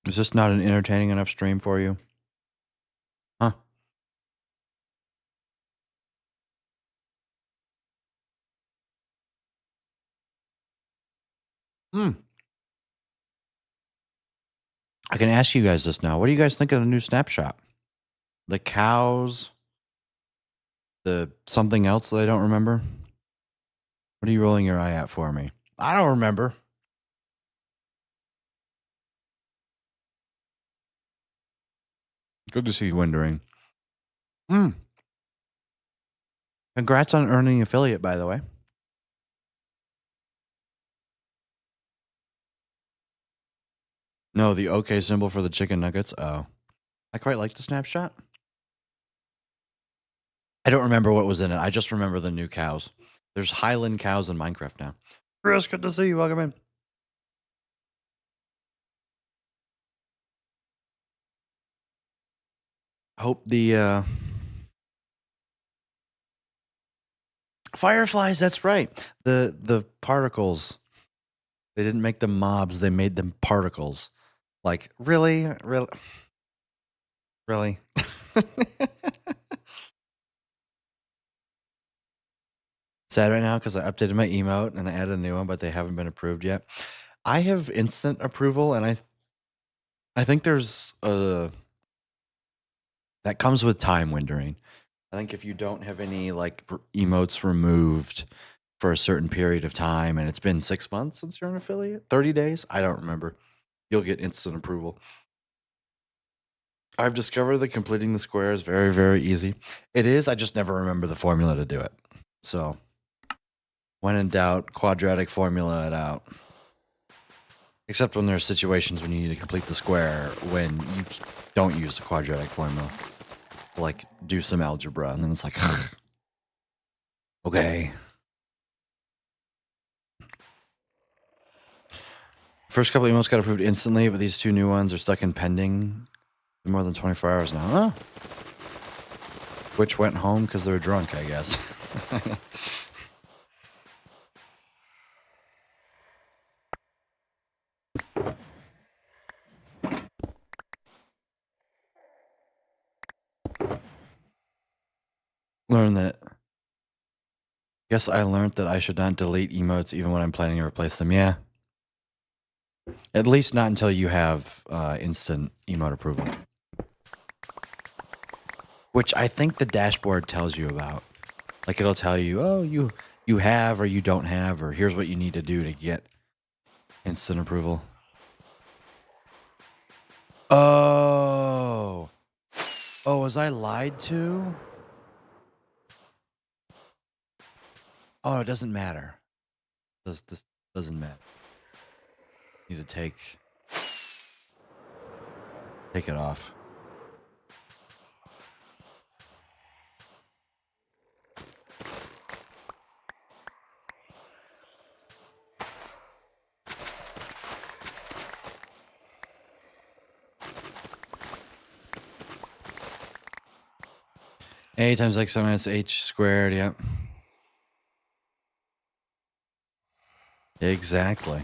Is this not an entertaining enough stream for you? Huh? Hmm. I can ask you guys this now. What do you guys think of the new snapshot? The cows, the something else that I don't remember? What are you rolling your eye at for me? I don't remember. Good to see you wondering. Hmm. Congrats on earning affiliate, by the way. No, the OK symbol for the chicken nuggets. Oh, I quite like the snapshot. I don't remember what was in it. I just remember the new cows. There's Highland cows in Minecraft now. Chris, good to see you. Welcome in. Hope the fireflies. That's right. The particles. They didn't make them mobs. They made them particles. Like really, really, really. Sad right now because I updated my emote and I added a new one, but they haven't been approved yet. I have instant approval, and I think there's that comes with time windering. I think if you don't have any like emotes removed for a certain period of time, and it's been 6 months since you're an affiliate, 30 days, I don't remember, you'll get instant approval. I've discovered that completing the square is very, very easy. It is. I just never remember the formula to do it. So, when in doubt, quadratic formula it out. Except when there's situations when you need to complete the square when you don't use the quadratic formula. Like, do some algebra, and then it's like, okay. First couple emails got approved instantly, but these two new ones are stuck in pending for more than 24 hours now. Huh? Which went home because they're drunk, I guess. Learn that. Guess I learned that I should not delete emotes even when I'm planning to replace them. Yeah. At least not until you have instant emote approval. Which I think the dashboard tells you about. Like it'll tell you, oh, you have or you don't have, or here's what you need to do to get instant approval. Oh. Oh, was I lied to? Oh, it doesn't matter. This doesn't matter. Need to take it off. A times x minus h squared, yep. Exactly.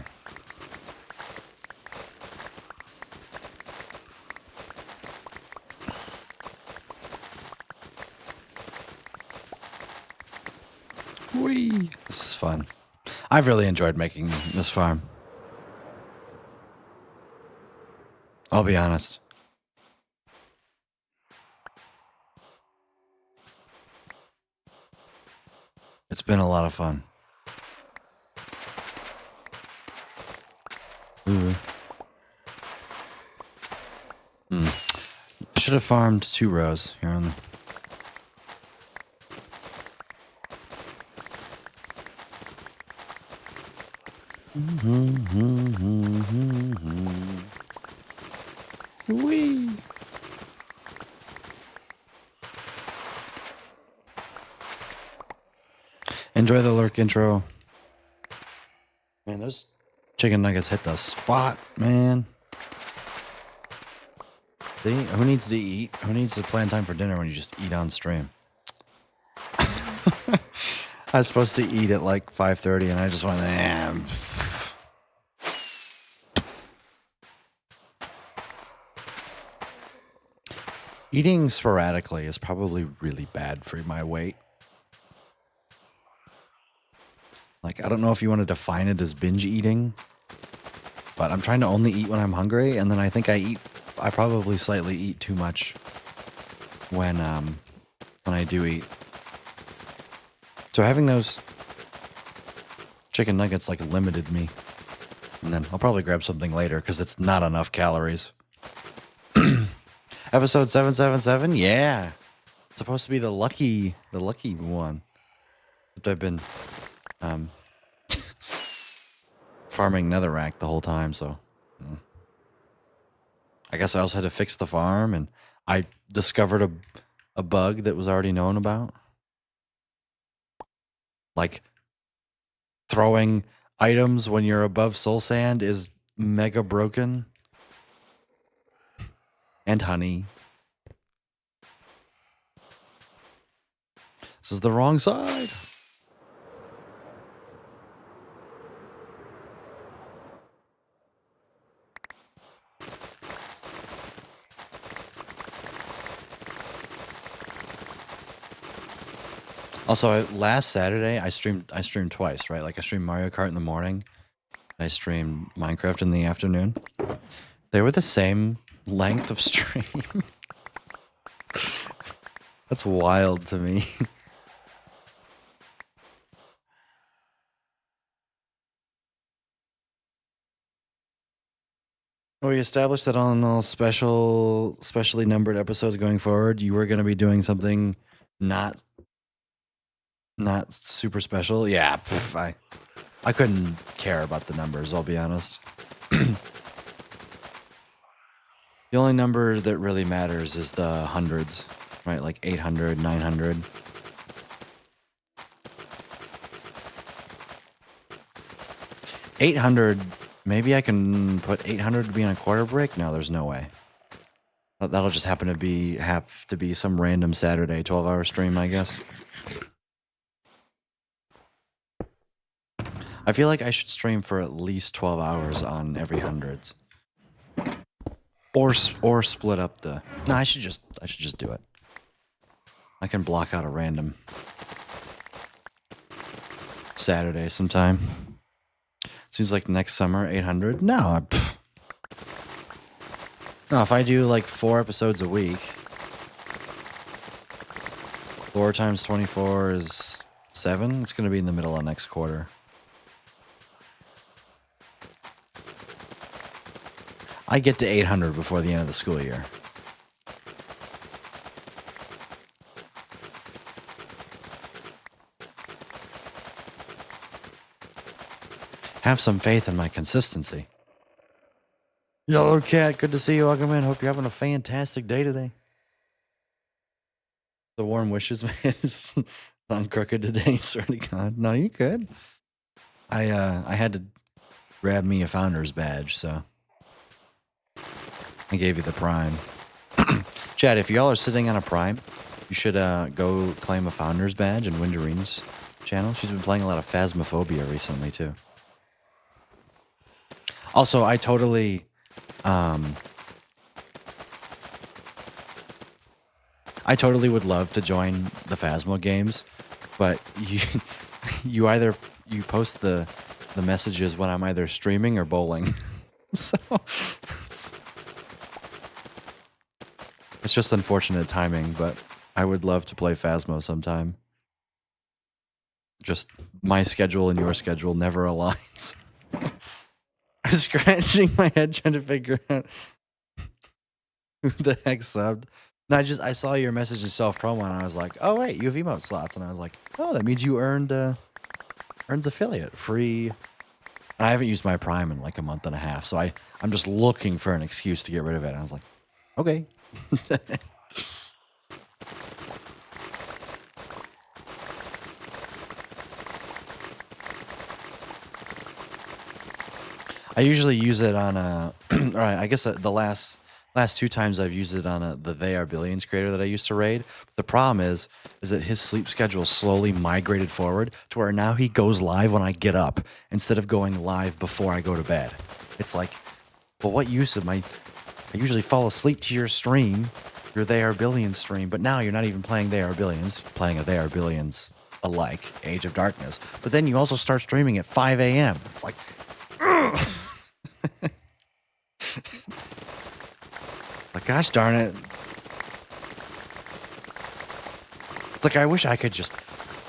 Whee! This is fun. I've really enjoyed making this farm. I'll be honest. It's been a lot of fun. Ooh. Should have farmed 2 rows here on the... Whee! Enjoy the lurk intro. Man, those chicken nuggets hit the spot, man. Who needs to eat? Who needs to plan time for dinner when you just eat on stream? I was supposed to eat at like 5:30 and I just went, Eating sporadically is probably really bad for my weight. Like, I don't know if you want to define it as binge eating, but I'm trying to only eat when I'm hungry, and then I think I probably slightly eat too much when I do eat. So having those chicken nuggets like limited me. And then I'll probably grab something later because it's not enough calories. Episode 777, yeah. It's supposed to be the lucky one. But I've been farming Netherrack the whole time, so I guess I also had to fix the farm, and I discovered a bug that was already known about. Like throwing items when you're above soul sand is mega broken. And honey. This is the wrong side. Also, last Saturday I streamed twice, right? Like I streamed Mario Kart in the morning, and I streamed Minecraft in the afternoon. They were the same length of stream. That's wild to me. We established that on all specially numbered episodes going forward, you were going to be doing something not super special. Yeah, I couldn't care about the numbers. I'll be honest. The only number that really matters is the hundreds, right? Like 800, 900. 800, maybe I can put 800 to be on a quarter break? No, there's no way. That'll just have to be some random Saturday 12-hour stream, I guess. I feel like I should stream for at least 12 hours on every hundreds. Or split up the... No, I should just do it. I can block out a random Saturday sometime. Seems like next summer, 800. No, no, if I do like 4 episodes a week, 4 times 24 is 7. It's going to be in the middle of next quarter. I get to 800 before the end of the school year. Have some faith in my consistency. Yellow Cat, good to see you. Welcome in. Hope you're having a fantastic day today. The warm wishes, man, is on crooked today. Swear to God. No, you could. I had to grab me a founder's badge, so I gave you the prime. Chad, if y'all are sitting on a prime, you should go claim a founder's badge in Windareen's channel. She's been playing a lot of Phasmophobia recently too. Also, I totally would love to join the Phasmo games, but you post the messages when I'm either streaming or bowling. So it's just unfortunate timing, but I would love to play Phasmo sometime. Just my schedule and your schedule never aligns. I'm scratching my head trying to figure out who the heck subbed. No, I saw your message in self promo and I was like, oh wait, you have emote slots, and I was like, oh, that means you earns affiliate free. And I haven't used my Prime in like a month and a half, so I'm just looking for an excuse to get rid of it. And I was like, okay. I usually use it on all right, I guess the last 2 times I've used it on the They Are Billions creator that I used to raid. The problem is that his sleep schedule slowly migrated forward to where now he goes live when I get up instead of going live before I go to bed. It's like, well, what use am I usually fall asleep to your stream, your They Are Billions stream, but now you're not even playing They Are Billions, playing a They Are Billions alike, Age of Darkness. But then you also start streaming at 5 a.m. It's like, like, gosh darn it. It's like, I wish I could just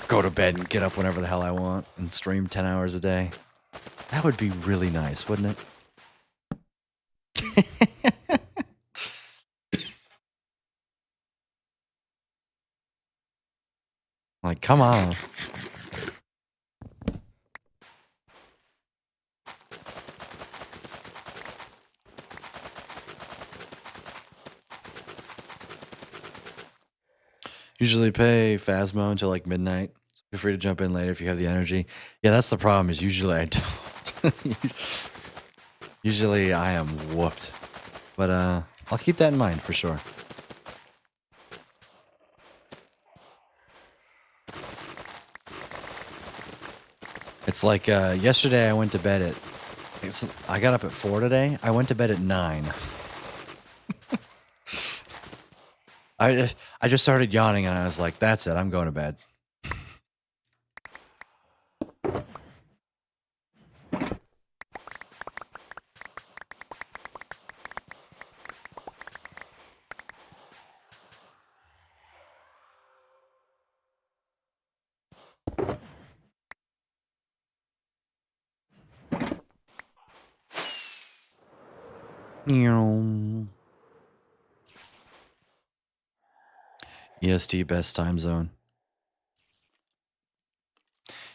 go to bed and get up whenever the hell I want and stream 10 hours a day. That would be really nice, wouldn't it? Like, come on. Usually pay Phasmo until like midnight. Feel free to jump in later if you have the energy. Yeah, that's the problem, is usually I don't. Usually I am whooped. But I'll keep that in mind for sure. It's like yesterday I went to bed I got up at 4 today. I went to bed at 9. I just started yawning and I was like, that's it, I'm going to bed. EST best time zone.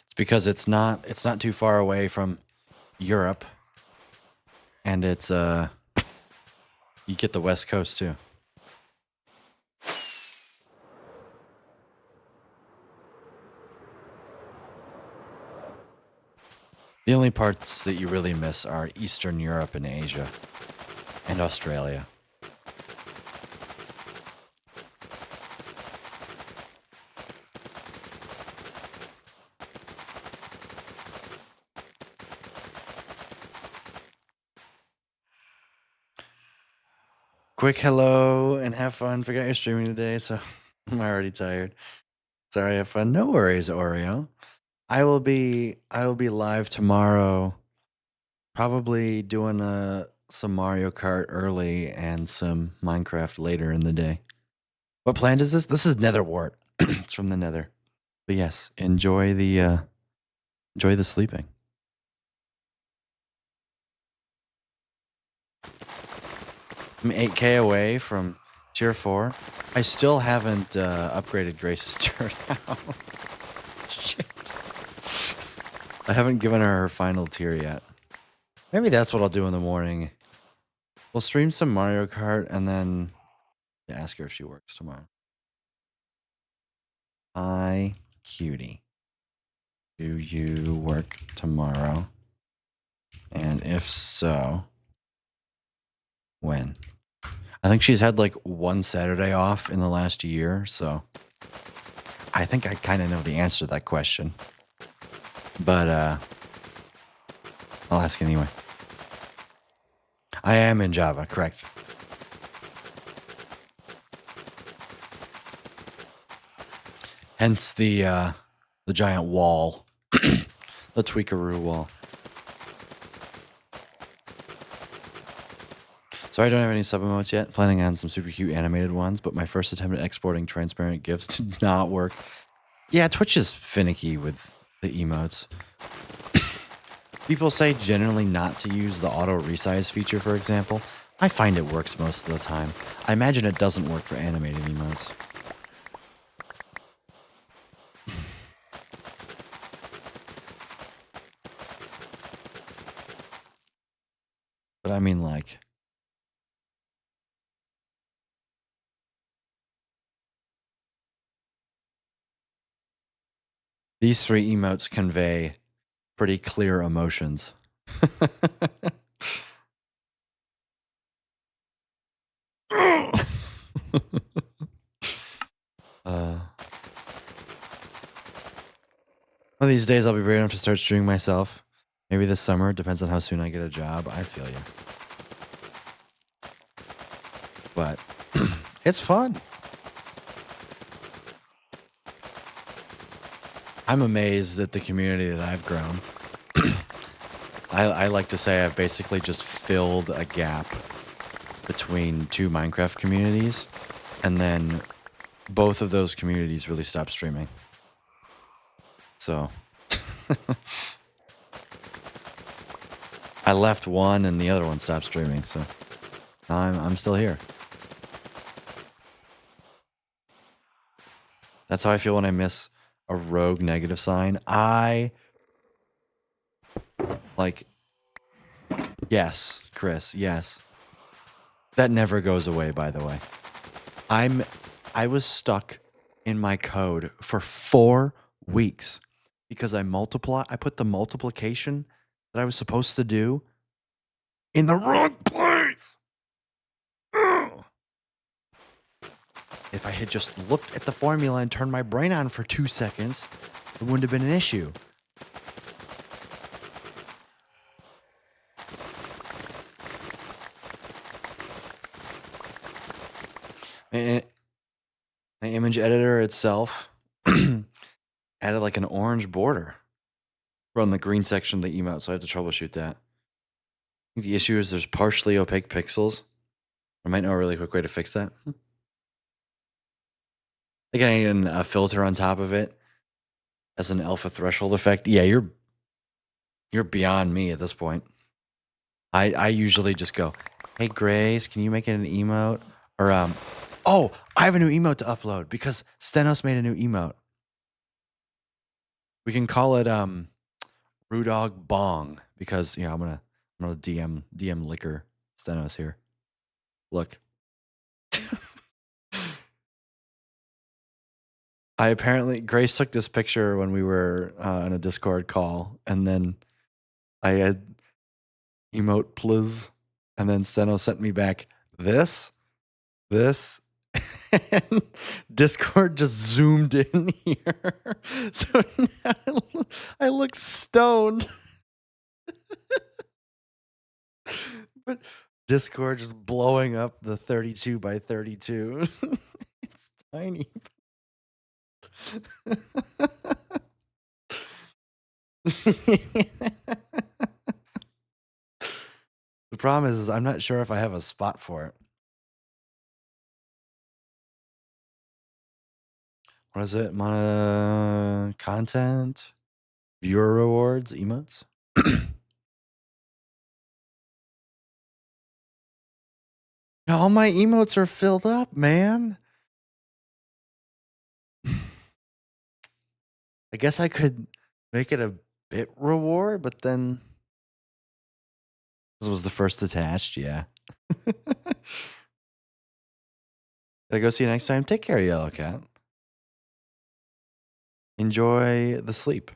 It's because it's not too far away from Europe, and it's you get the West Coast too. The only parts that you really miss are Eastern Europe and Asia and Australia. Quick hello and have fun. Forgot you're streaming today, so I'm already tired. Sorry, have fun. No worries, Oreo. I will be live tomorrow, probably doing some Mario Kart early and some Minecraft later in the day. What planet is this? This is Netherwart. It's from the Nether. But yes, enjoy the sleeping. I'm 8K away from tier 4. I still haven't upgraded Grace's third house. Shit. I haven't given her final tier yet. Maybe that's what I'll do in the morning. We'll stream some Mario Kart and then ask her if she works tomorrow. Hi, cutie. Do you work tomorrow? And if so, when? I think she's had like one Saturday off in the last year, so I think I kind of know the answer to that question. But I'll ask anyway. I am in Java, correct. Hence the giant wall. The tweakaroo wall. So I don't have any sub emotes yet. Planning on some super cute animated ones, but my first attempt at exporting transparent GIFs did not work. Yeah, Twitch is finicky with the emotes. People say generally not to use the auto resize feature, for example. I find it works most of the time. I imagine it doesn't work for animated emotes. But I mean, like, these three emotes convey pretty clear emotions. One of these days I'll be brave enough to start streaming myself. Maybe this summer. Depends on how soon I get a job. I feel you. But it's fun. I'm amazed at the community that I've grown. I like to say I've basically just filled a gap between two Minecraft communities, and then both of those communities really stopped streaming. So I left one and the other one stopped streaming, so now I'm still here. That's how I feel when I miss a rogue negative sign. Yes, Chris, yes. That never goes away, by the way. I was stuck in my code for 4 weeks because I put the multiplication that I was supposed to do in the wrong place. Ugh. If I had just looked at the formula and turned my brain on for 2 seconds, it wouldn't have been an issue. And the image editor itself added like an orange border from the green section of the emote, so I had to troubleshoot that. I think the issue is there's partially opaque pixels. I might know a really quick way to fix that. Like I need a filter on top of it as an alpha threshold effect. Yeah, you're beyond me at this point. I usually just go Hey Grace, can you make it an emote? Or oh, I have a new emote to upload because Stenos made a new emote. We can call it Rudog Bong because I'm gonna DM liquor Stenos here. Look. Grace took this picture when we were in a Discord call, and then I had emote please, and then Steno sent me back this, and Discord just zoomed in here, so now I look stoned. But Discord just blowing up the 32 by 32. It's tiny. The problem is I'm not sure if I have a spot for it. What is it? Mono content, viewer rewards, emotes. Now, all my emotes are filled up, man. I guess I could make it a bit reward, but then this was the first attached. Yeah. I go see you next time. Take care, Yellow Cat. Enjoy the sleep.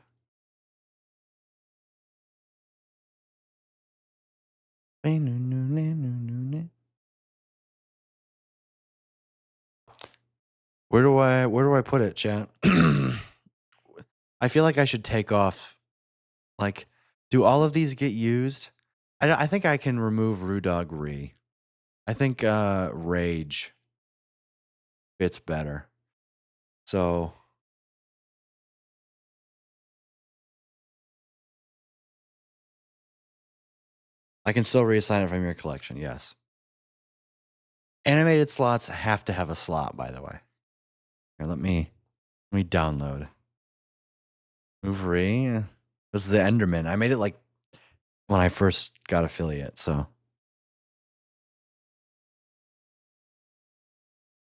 Where do I put it, chat? I feel like I should take off. Like, do all of these get used? I think I can remove Rudog Re. I think Rage fits better. So I can still reassign it from your collection, yes. Animated slots have to have a slot, by the way. Here, let me download. Move Re. This is the Enderman. I made it like when I first got affiliate, so.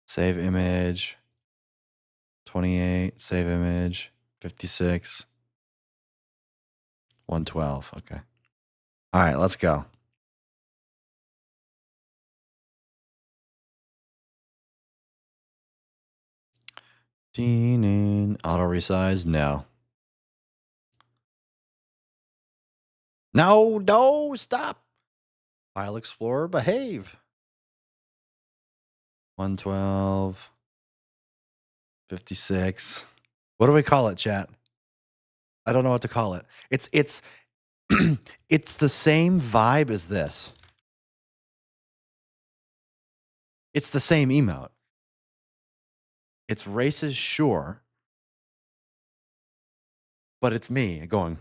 Save image. 28, save image. 56. 112. Okay. All right, let's go. In auto resize? No. No, stop. File Explorer, behave. 112. 56. What do we call it, chat? I don't know what to call it. It's it's the same vibe as this. It's the same emote. It's races sure, but it's me going,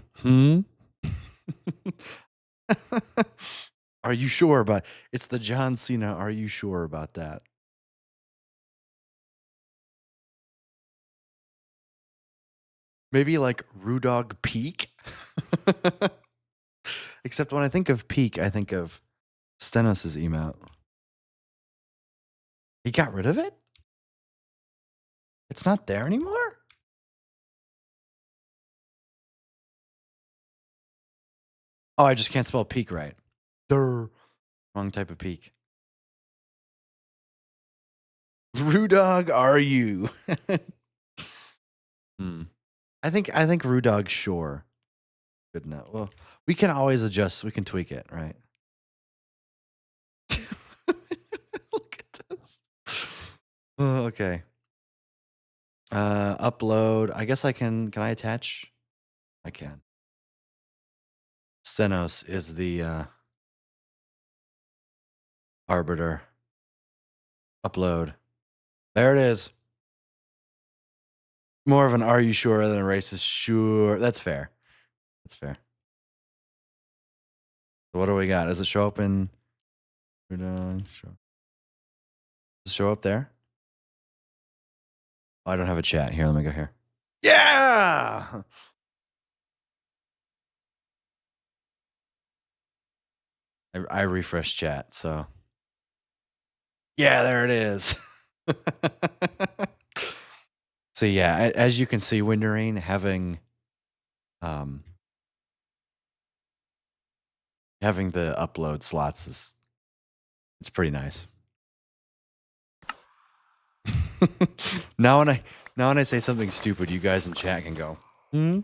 Are you sure about it's the John Cena, are you sure about that? Maybe like Rudog Peak. Except when I think of Peak, I think of Stenos' emote. He got rid of it? It's not there anymore? Oh, I just can't spell peak right. Durr. Wrong type of peak. Rudog, are you? I think Rudog sure. Good enough. Well, we can always adjust. We can tweak it, right? Look at this. Oh, okay. Upload. I guess I can. Can I attach? I can. Stenos is the arbiter. Upload. There it is. More of an are you sure than a racist sure. That's fair. That's fair. So what do we got? Does it show up in? Does it show up there? Oh, I don't have a chat. Here, let me go here. Yeah! I refreshed chat, so Yeah, there it is. So yeah, as you can see, Windering um having the upload slots is it's pretty nice. now when I now when I say something stupid, you guys in chat can go, hmm?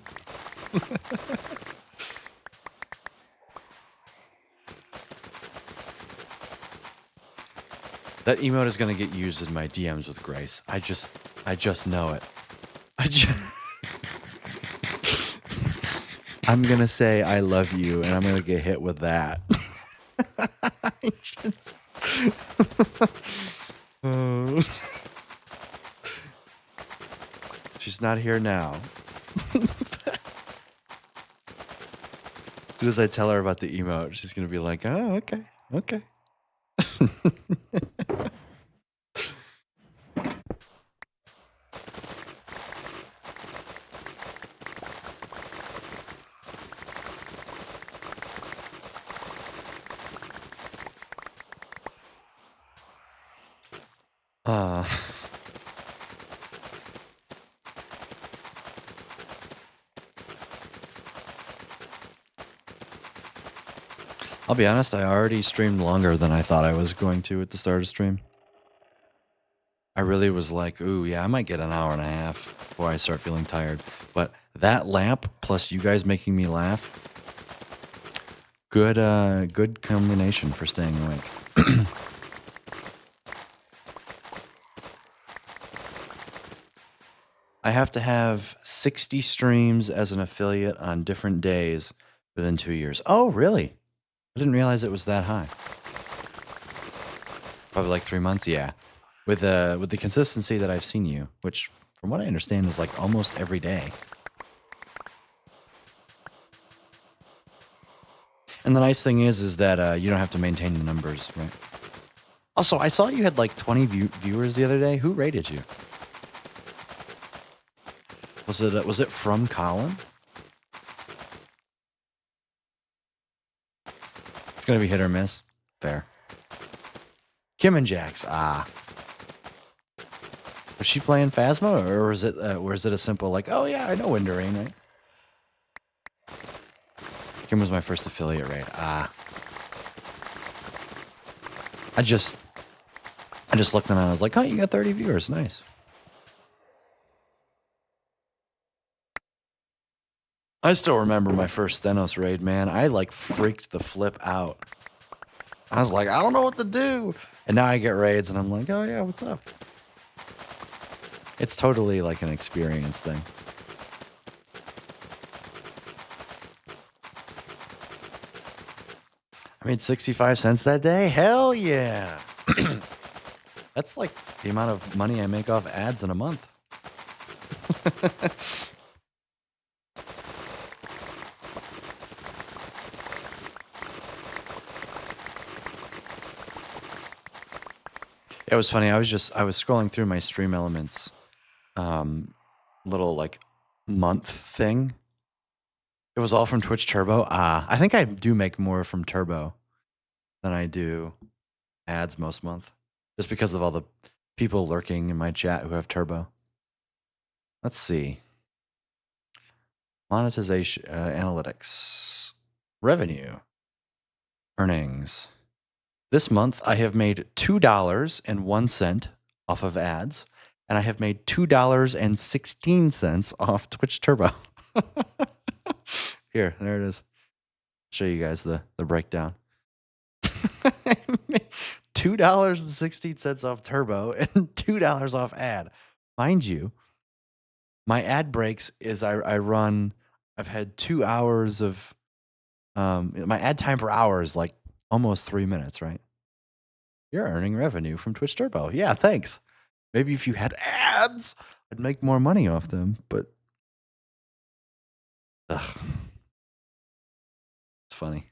That emote is gonna get used in my DMs with Grace. I just know it. I'm gonna say I love you, and I'm gonna get hit with that. I just... Oh. She's not here now. As soon as I tell her about the emote, she's gonna be like, "Oh, okay, okay." Uh, I'll be honest, I already streamed longer than I thought I was going to at the start of stream. I really was like, ooh, yeah, I might get an hour and a half before I start feeling tired. But that lamp plus you guys making me laugh, good combination for staying awake. I have to have 60 streams as an affiliate on different days within 2 years. Oh, really? I didn't realize it was that high. Probably like 3 months, yeah. With the consistency that I've seen you, which from what I understand is like almost every day. And the nice thing is that you don't have to maintain the numbers, right? Also, I saw you had like 20 viewers the other day. Who rated you? Was it from Colin? It's gonna be hit or miss. Fair. Kim and Jax. Ah. Was she playing Phasma, or was it a simple like, oh yeah, I know Windering, right? Kim was my first affiliate raid. Ah. I just looked and I was like, oh, you got 30 viewers. Nice. I still remember my first Stenos raid, man. I like freaked the flip out. I was like, I don't know what to do. And now I get raids and I'm like, oh yeah, what's up? It's totally like an experience thing. I made 65 cents that day? Hell yeah. That's like the amount of money I make off ads in a month. It was funny. I was scrolling through my Stream Elements little like month thing. It was all from Twitch Turbo. I think I do make more from Turbo than I do ads most month, just because of all the people lurking in my chat who have Turbo. Let's see. Monetization, analytics, revenue, earnings. This month I have made $2.01 off of ads, and I have made $2.16 off Twitch Turbo. Here, there it is. Show you guys the breakdown. $2.16 off Turbo and $2 off ad. Mind you, my ad breaks is I've had 2 hours of my ad time per hour is like almost 3 minutes, right? You're earning revenue from Twitch Turbo. Yeah, thanks. Maybe if you had ads, I'd make more money off them, but ugh. It's funny.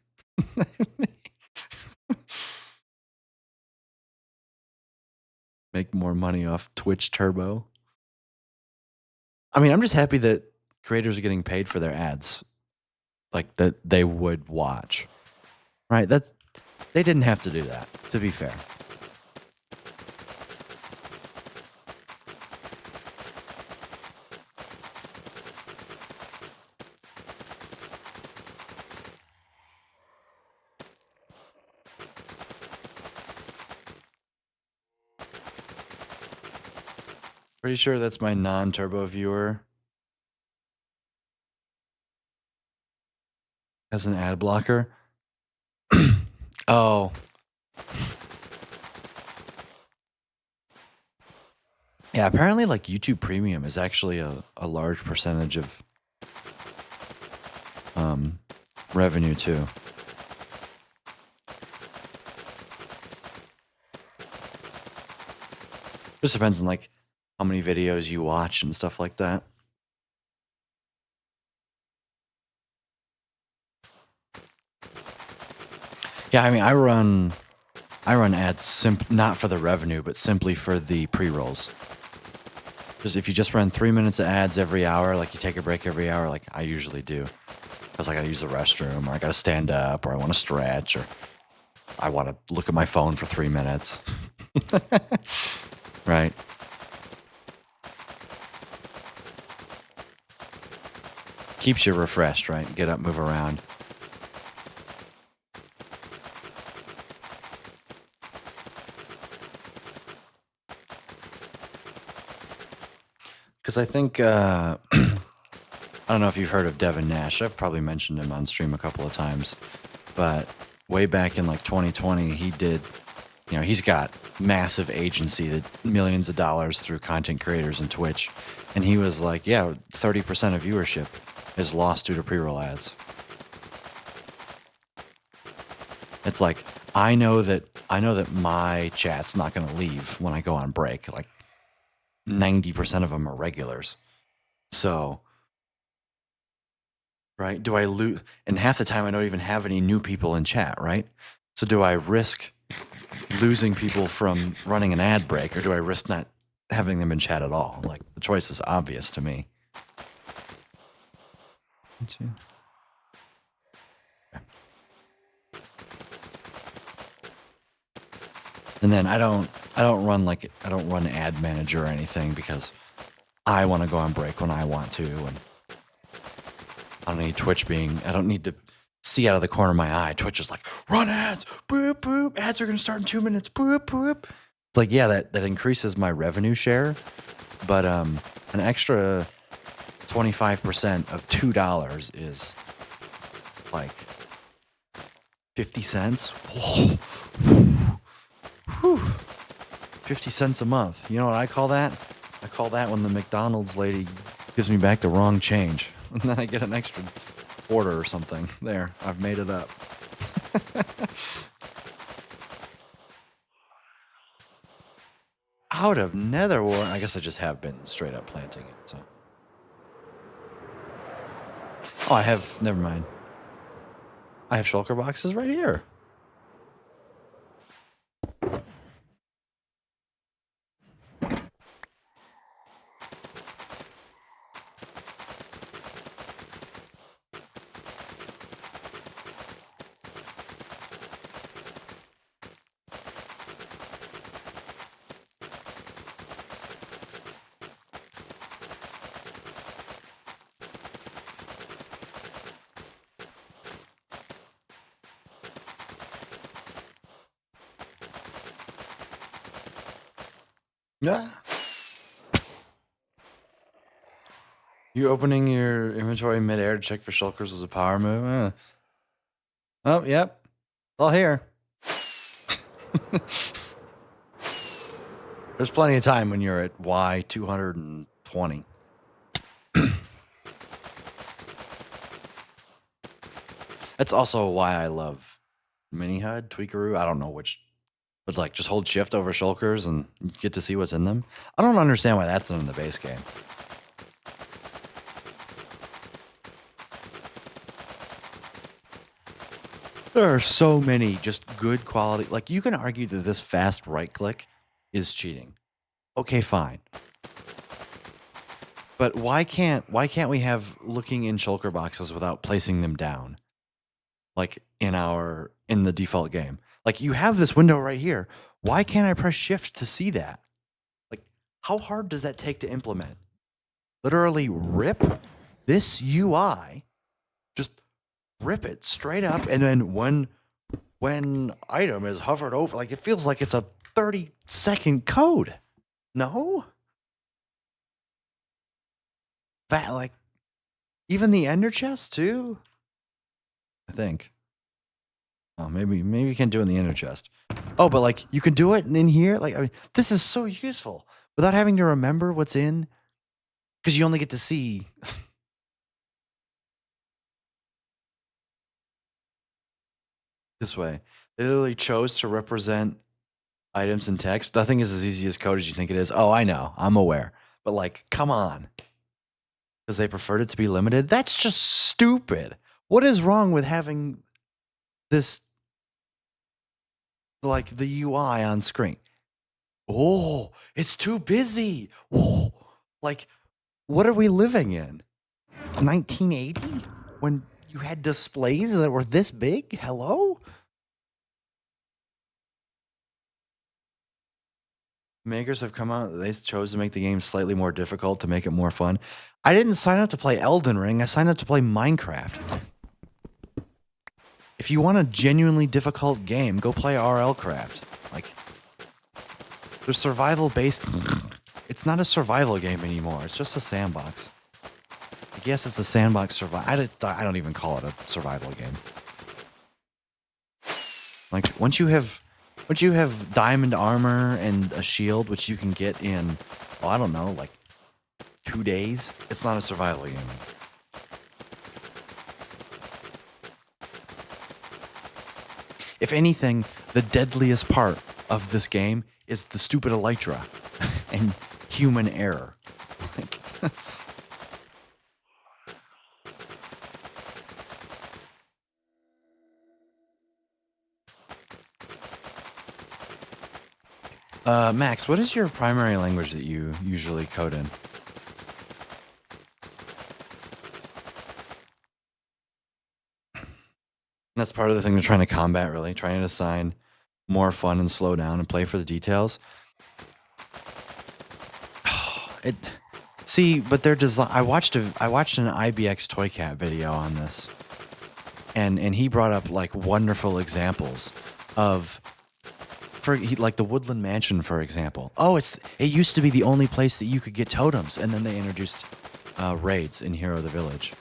Make more money off Twitch Turbo. I mean, I'm just happy that creators are getting paid for their ads. Like that they would watch. Right? They didn't have to do that, to be fair. Pretty sure that's my non-turbo viewer as an ad blocker. Oh. Yeah, apparently like YouTube Premium is actually a large percentage of revenue too. Just depends on like how many videos you watch and stuff like that. Yeah, I mean, I run ads not for the revenue, but simply for the pre-rolls. Because if you just run 3 minutes of ads every hour, like you take a break every hour, like I usually do, because I got to use the restroom, or I got to stand up, or I want to stretch, or I want to look at my phone for 3 minutes. Right. Keeps you refreshed, right? Get up, move around. Because I think, I don't know if you've heard of Devin Nash. I've probably mentioned him on stream a couple of times. But way back in like 2020, he did, he's got massive agency, that millions of dollars through content creators and Twitch. And he was like, yeah, 30% of viewership is lost due to pre-roll ads. It's like, I know that my chat's not going to leave when I go on break. Like 90% of them are regulars. So, right? Do I lose? And half the time I don't even have any new people in chat, right? So do I risk losing people from running an ad break, or do I risk not having them in chat at all? Like the choice is obvious to me. And then I don't run ad manager or anything, because I want to go on break when I want to, and I don't need Twitch I don't need to see out of the corner of my eye. Twitch is like, run ads, boop, boop, ads are going to start in 2 minutes, boop, boop. It's like, yeah, that increases my revenue share, but an extra 25% of $2 is like 50 cents. Whoa. 50 cents a month. You know what I call that? I call that when the McDonald's lady gives me back the wrong change. And then I get an extra order or something. There, I've made it up. Out of Netherwart. I guess I just have been straight up planting it, so. Oh, never mind. I have shulker boxes right here. Yeah. You opening your inventory midair to check for shulkers was a power move? Oh, yep. It's all here. There's plenty of time when you're at Y220. That's also why I love Mini HUD, Tweakaroo. I don't know which, but like just hold shift over shulkers and you get to see what's in them. I don't understand why that's not in the base game. There are so many just good quality. Like you can argue that this fast right click is cheating. Okay, fine. But why can't we have looking in shulker boxes without placing them down? Like in the default game. Like you have this window right here. Why can't I press shift to see that? Like how hard does that take to implement? Literally rip this UI, just rip it straight up, and then when item is hovered over, like it feels like it's a 30-second code. No? like even the ender chest too. I think. Oh, maybe you can do it in the ender chest. Oh, but like you can do it in here. Like I mean, this is so useful without having to remember what's in, because you only get to see. This way, they literally chose to represent items in text. Nothing is as easy as code as you think it is. Oh, I know, I'm aware, but like, come on, because they preferred it to be limited. That's just stupid. What is wrong with having this, like the UI on screen? Oh, it's too busy. Oh, like, what are we living in? 1980? When you had displays that were this big? Hello? Makers have come out, they chose to make the game slightly more difficult to make it more fun. I didn't sign up to play Elden Ring, I signed up to play Minecraft. If you want a genuinely difficult game, go play RL Craft. Like, they're survival based. It's not a survival game anymore, it's just a sandbox. I guess it's a sandbox survival. I don't even call it a survival game. Like, once you have diamond armor and a shield, which you can get in, well, I don't know, like 2 days, it's not a survival game. If anything, the deadliest part of this game is the stupid elytra and human error. Like, Max, what is your primary language that you usually code in? That's part of the thing they're trying to combat, really, trying to assign more fun and slow down and play for the details. But their design. I watched an IBX Toy Cat video on this, and he brought up like wonderful examples of, like the Woodland Mansion, for example. Oh, it used to be the only place that you could get totems, and then they introduced raids in Hero of the Village,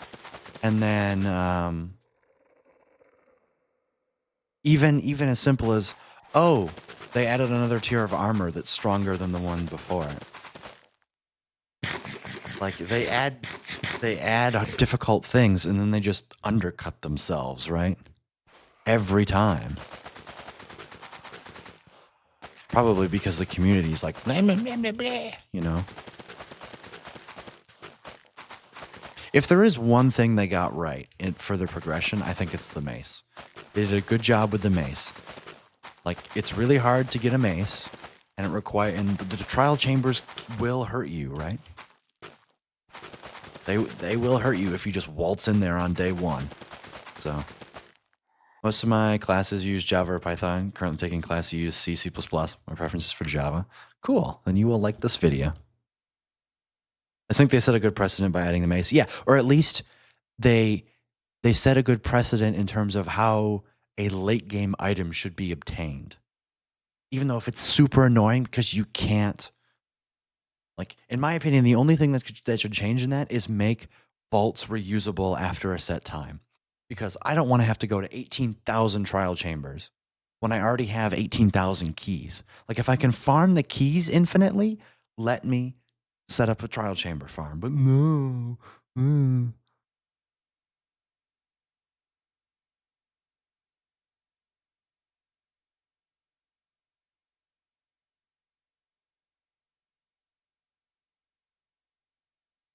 and then even as simple as, oh, they added another tier of armor that's stronger than the one before it. Like they add difficult things and then they just undercut themselves, right? Every time. Probably because the community's like, blah, blah, blah, blah, blah, you know. If there is one thing they got right in further progression, I think it's the mace. They did a good job with the mace. Like, it's really hard to get a mace, and the trial chambers will hurt you, right? They will hurt you if you just waltz in there on day one. So, most of my classes use Java or Python. Currently taking classes use C, C++. My preference is for Java. Cool. Then you will like this video. I think they set a good precedent by adding the mace. Yeah, or at least they set a good precedent in terms of how a late game item should be obtained. Even though if it's super annoying because you can't, like, in my opinion, the only thing that should change in that is make vaults reusable after a set time. Because I don't want to have to go to 18,000 trial chambers when I already have 18,000 keys. Like, if I can farm the keys infinitely, let me set up a trial chamber farm. But no.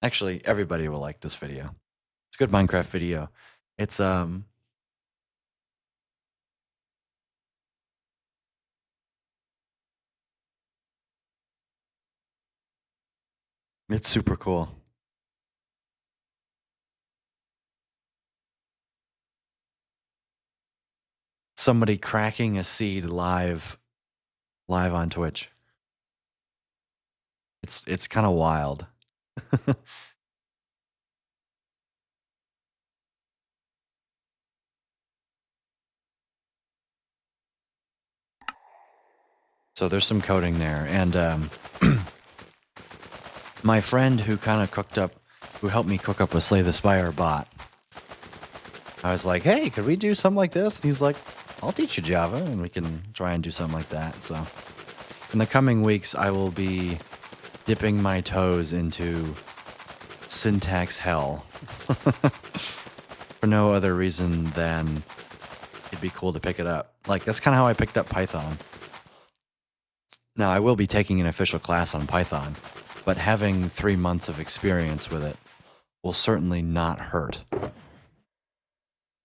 Actually, everybody will like this video. It's a good Minecraft video. It's it's super cool. Somebody cracking a seed live on Twitch. It's kind of wild. So there's some coding there, and my friend who kind of cooked up who helped me cook up a Slay the Spire bot. I was like, hey, could we do something like this? And he's like, I'll teach you Java, and we can try and do something like that. So in the coming weeks, I will be dipping my toes into syntax hell for no other reason than it'd be cool to pick it up. Like, that's kind of how I picked up Python. Now, I will be taking an official class on Python, but having 3 months of experience with it will certainly not hurt.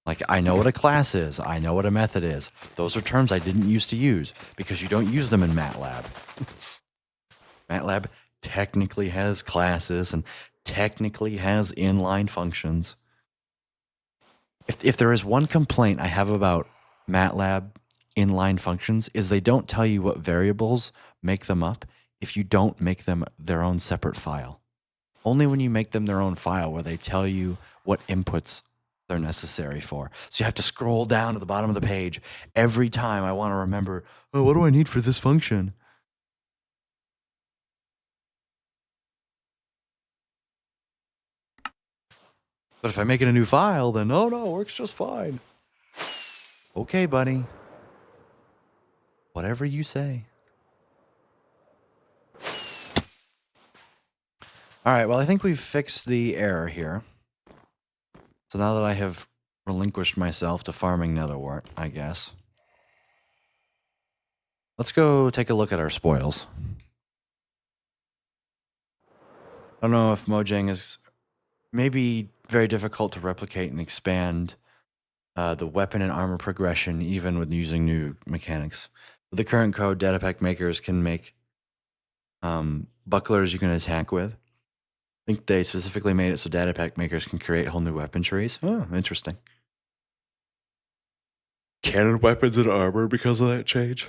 Like, I know what a class is. I know what a method is. Those are terms I didn't used to use because you don't use them in MATLAB. MATLAB technically has classes and technically has inline functions. If there is one complaint I have about MATLAB inline functions is they don't tell you what variables make them up if you don't make them their own separate file. Only when you make them their own file where they tell you what inputs they're necessary for. So you have to scroll down to the bottom of the page every time I want to remember, oh, what do I need for this function? But if I make it a new file, then no, it works just fine. Okay, buddy. Whatever you say. All right, well, I think we've fixed the error here. So now that I have relinquished myself to farming Netherwart, I guess, let's go take a look at our spoils. I don't know if Mojang is maybe very difficult to replicate and expand the weapon and armor progression, even with using new mechanics. With the current code, datapack makers can make bucklers you can attack with. I think they specifically made it so datapack makers can create whole new weapon trees. Oh, interesting. Cannon weapons and armor because of that change.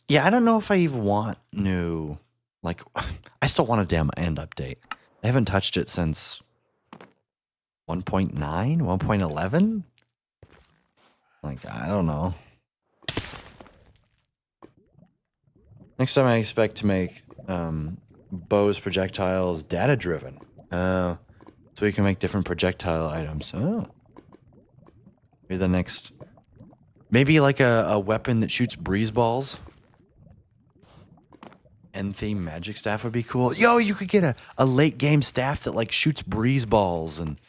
Yeah, I don't know if I even want new. Like, I still want a damn end update. I haven't touched it since 1.9, 1.11. Like, I don't know. Next time I expect to make bows projectiles data driven. So we can make different projectile items. Oh. Maybe the next. Maybe like a weapon that shoots breeze balls. End theme magic staff would be cool. Yo, you could get a late game staff that like shoots breeze balls and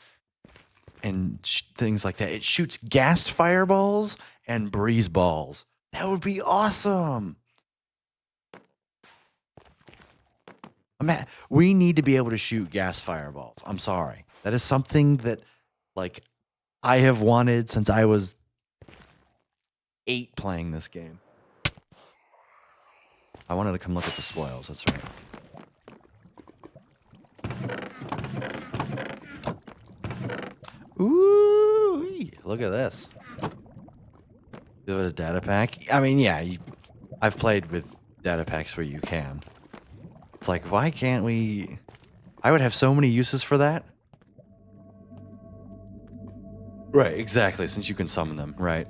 things like that. It shoots gassed fireballs and breeze balls. That would be awesome. We need to be able to shoot gas fireballs. I'm sorry. That is something that, like, I have wanted since I was 8 playing this game. I wanted to come look at the spoils. That's right. Ooh, look at this. Give it a data pack. I mean, yeah, I've played with data packs where you can. It's like, why can't we? I would have so many uses for that. Right, exactly, since you can summon them, right.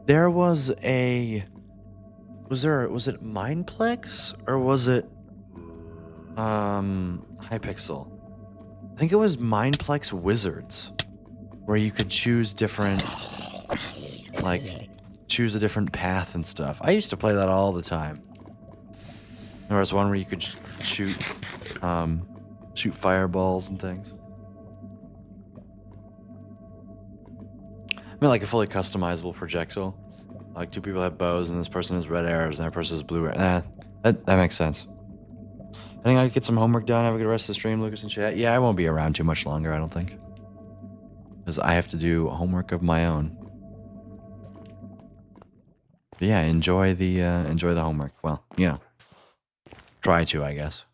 There was it Mindplex or was it Hypixel? I think it was Mindplex Wizards, where you could choose different, like, choose a different path and stuff. I used to play that all the time. There was one where you could shoot fireballs and things. I mean, like a fully customizable projectile. Like 2 people have bows and this person has red arrows and that person has blue arrows. That makes sense. I think I could get some homework done. Have a good rest of the stream, Lucas and chat. Yeah, I won't be around too much longer, I don't think. Because I have to do homework of my own. But yeah, enjoy the homework. Well, you know, try to, I guess.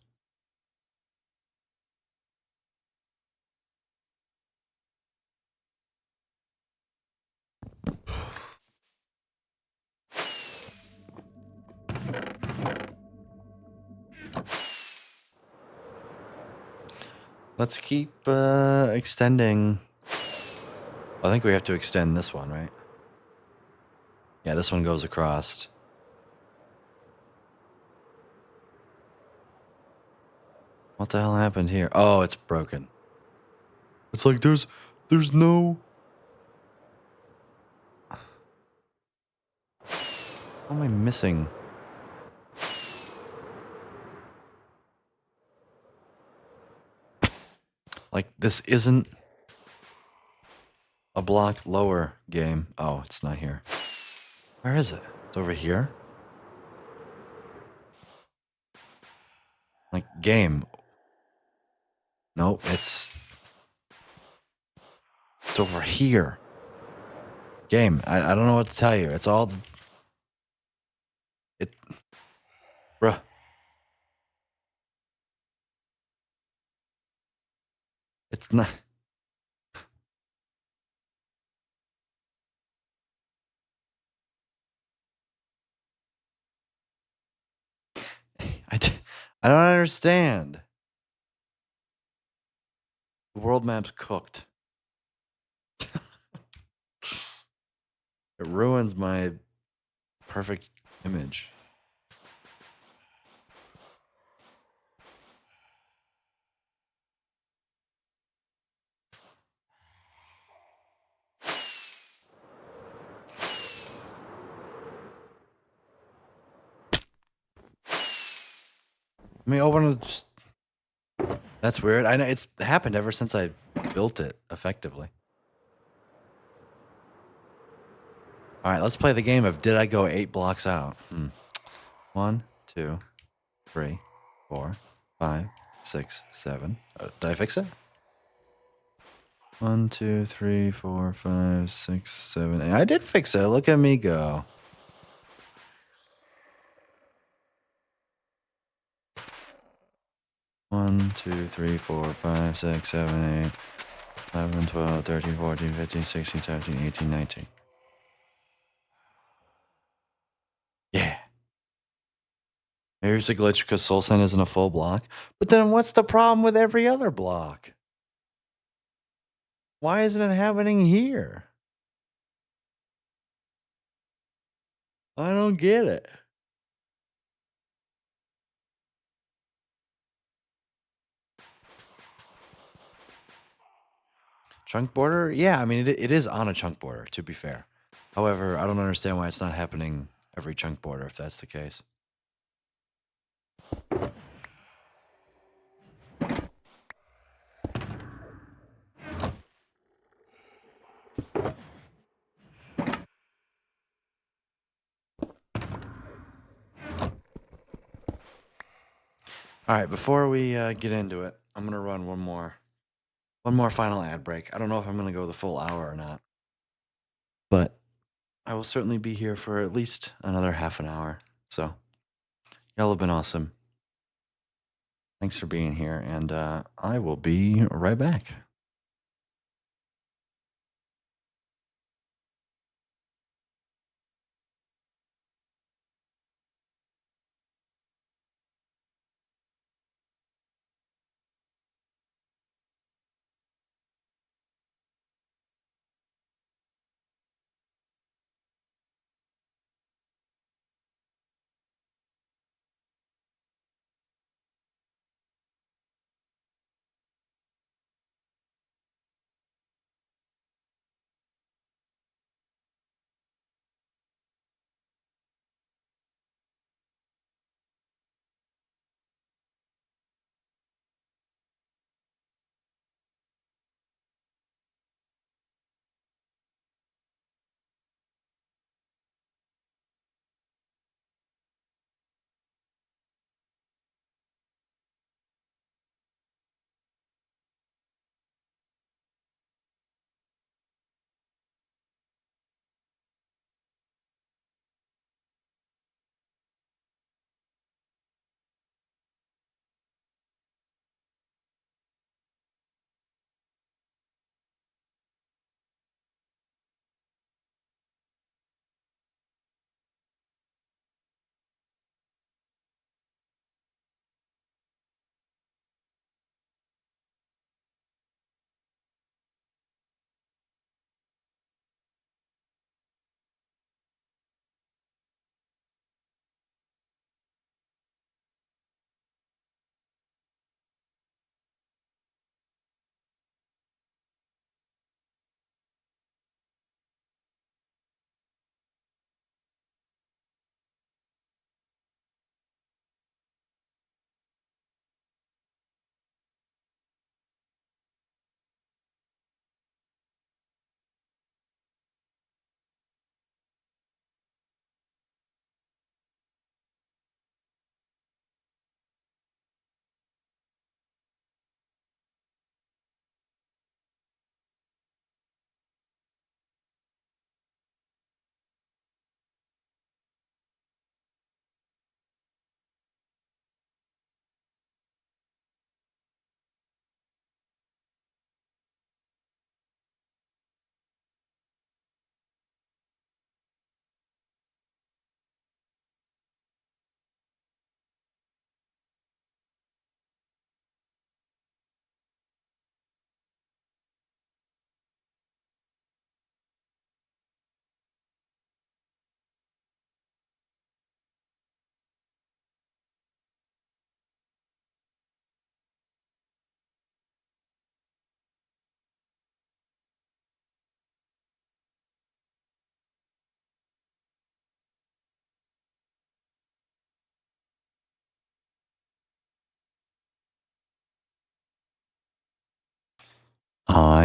Let's keep extending. I think we have to extend this one, right? Yeah, this one goes across. What the hell happened here? Oh, it's broken. It's like there's no. What am I missing? Like, this isn't a block lower game. Oh, it's not here. Where is it? It's over here? Like, game. No, it's over here. Game. I don't know what to tell you. It's all... It... Bruh. It's not... I don't understand. The world map's cooked. It ruins my perfect image. Let me open it. Just... That's weird. I know it's happened ever since I built it effectively. All right, let's play the game of did I go 8 blocks out? 1, 2, 3, 4, 5, 6, 7. Did I fix it? 1, 2, 3, 4, 5, 6, 7, 8. I did fix it. Look at me go. One, 2, 3, 4, 5, 6, 7, 8, 11, 12, 13, 14, 15, 16, 17, 18, 19. Yeah. Maybe it's a glitch because Soul Sand isn't a full block. But then what's the problem with every other block? Why isn't it happening here? I don't get it. Chunk border? Yeah, I mean, it is on a chunk border, to be fair. However, I don't understand why it's not happening every chunk border if that's the case. All right, before we get into it, I'm gonna run one more final ad break. I don't know if I'm gonna go the full hour or not, but I will certainly be here for at least another half an hour. So y'all have been awesome. Thanks for being here, and I will be right back.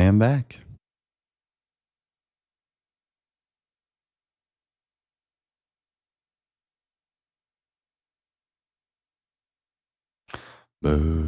am back. Boo-doo-doo.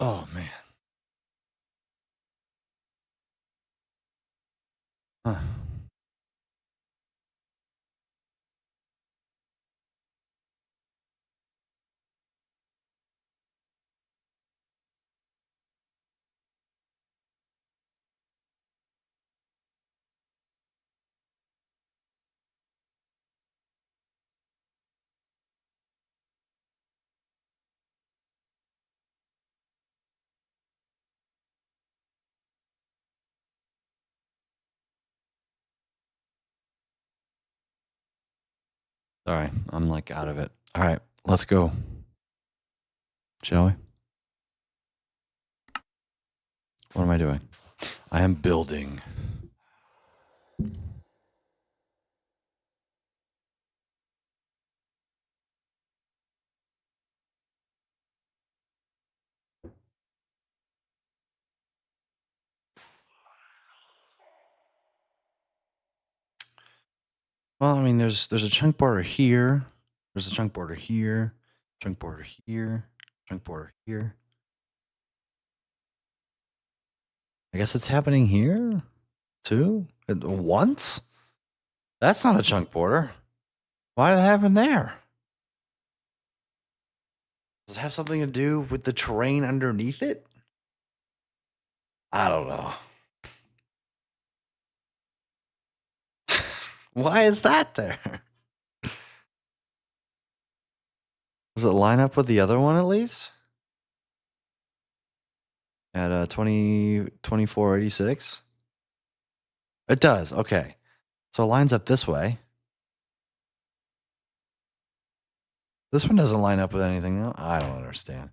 Oh man. Huh. Sorry, I'm like out of it. All right, let's go. Shall we? What am I doing? I am building. Well, I mean, there's a chunk border here. There's a chunk border here. Chunk border here. Chunk border here. I guess it's happening here too. Once? That's not a chunk border. Why did it happen there? Does it have something to do with the terrain underneath it? I don't know. Why is that there? Does it line up with the other one at least? At 2486? It does. Okay. So it lines up this way. This one doesn't line up with anything else. I don't understand.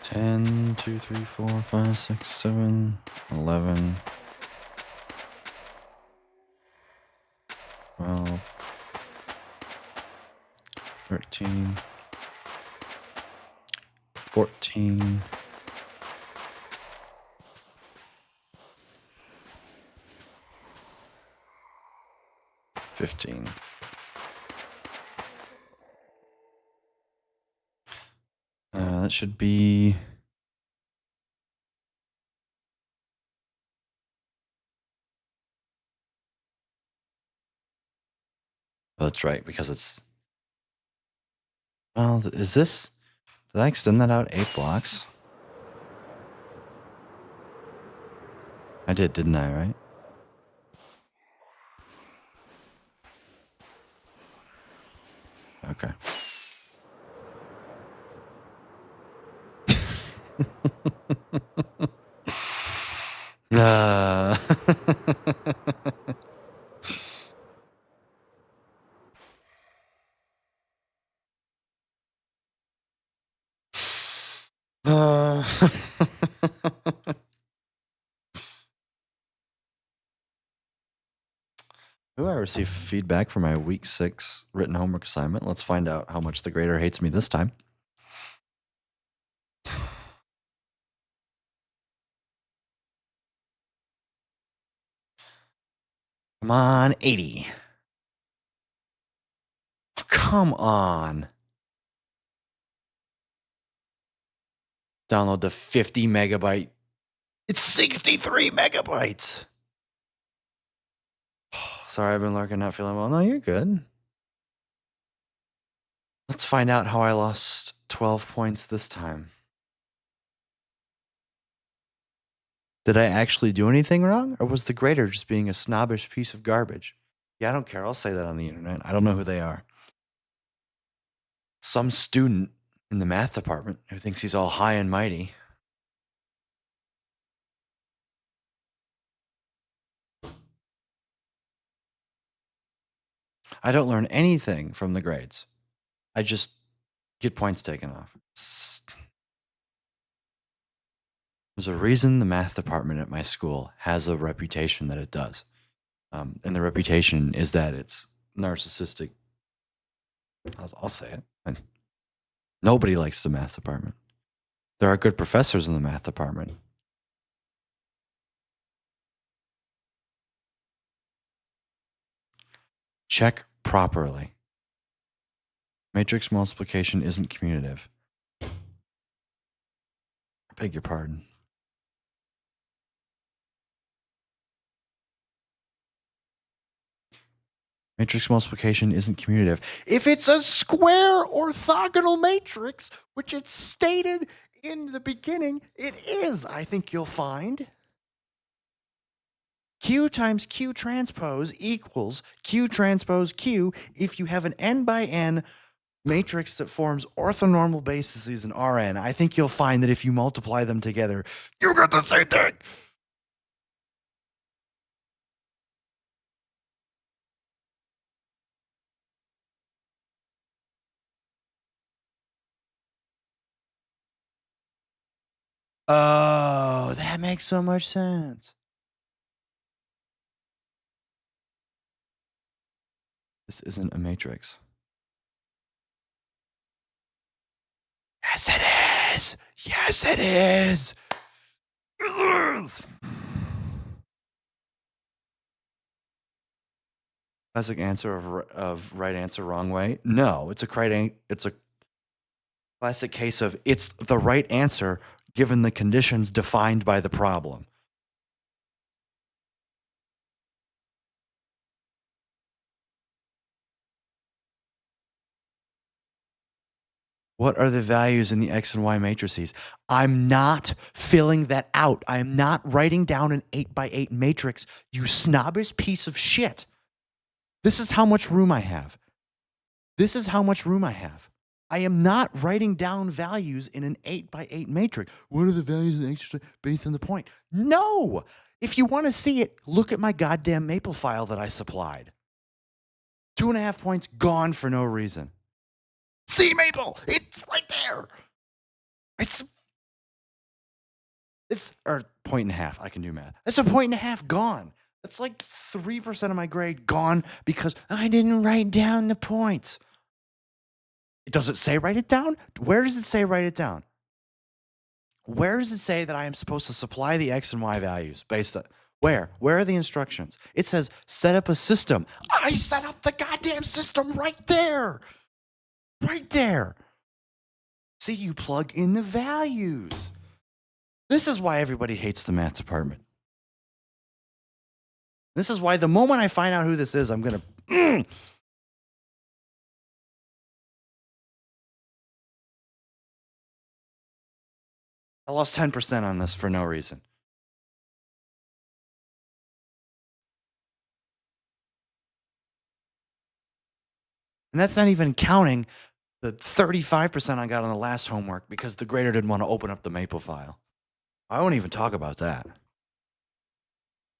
Ten, 2, 3, 4, 5, 6, 7, 11, 12, 13, 14, 15. That should be... Oh, that's right, because it's... Well, is this... Did I extend that out 8 blocks? I did, didn't I, right? Okay. uh... Ooh, I received feedback for my week 6 written homework assignment. Let's find out how much the grader hates me this time. Come on, 80. Oh, come on. Download the 50 megabyte. It's 63 megabytes. Sorry, I've been lurking, not feeling well. No, you're good. Let's find out how I lost 12 points this time. Did I actually do anything wrong, or was the grader just being a snobbish piece of garbage? Yeah, I don't care. I'll say that on the internet. I don't know who they are. Some student in the math department who thinks he's all high and mighty. I don't learn anything from the grades. I just get points taken off. There's a reason the math department at my school has a reputation that it does. And the reputation is that it's narcissistic. I'll say it. And nobody likes the math department. There are good professors in the math department. Check properly. Matrix multiplication isn't commutative. I beg your pardon. Matrix multiplication isn't commutative. If it's a square orthogonal matrix, which it's stated in the beginning, it is, I think you'll find. Q times Q transpose equals Q transpose Q if you have an n by n matrix that forms orthonormal bases in Rn. I think you'll find that if you multiply them together, you get the same thing. Oh, that makes so much sense. This isn't a matrix. Yes, it is. Yes, it is. Yes, it is. Classic answer of right answer wrong way. No, it's a classic case of it's the right answer given the conditions defined by the problem. What are the values in the X and Y matrices? I'm not filling that out. I am not writing down an 8x8 matrix, you snobbish piece of shit. This is how much room I have. This is how much room I have. I am not writing down values in an 8x8 matrix. What are the values in X based on the point? No! If you want to see it, look at my goddamn maple file that I supplied. 2.5 points gone for no reason. See maple! It's right there! It's or 1.5. I can do math. That's 1.5 gone. That's like 3% of my grade gone because I didn't write down the points. Does it say write it down? Where does it say write it down? Where does it say that I am supposed to supply the X and Y values based on where? Where are the instructions? It says set up a system. I set up the goddamn system right there. Right there. See, you plug in the values. This is why everybody hates the math department. This is why the moment I find out who this is, I'm going to. I lost 10% on this for no reason. And that's not even counting the 35% I got on the last homework because the grader didn't want to open up the maple file. I won't even talk about that.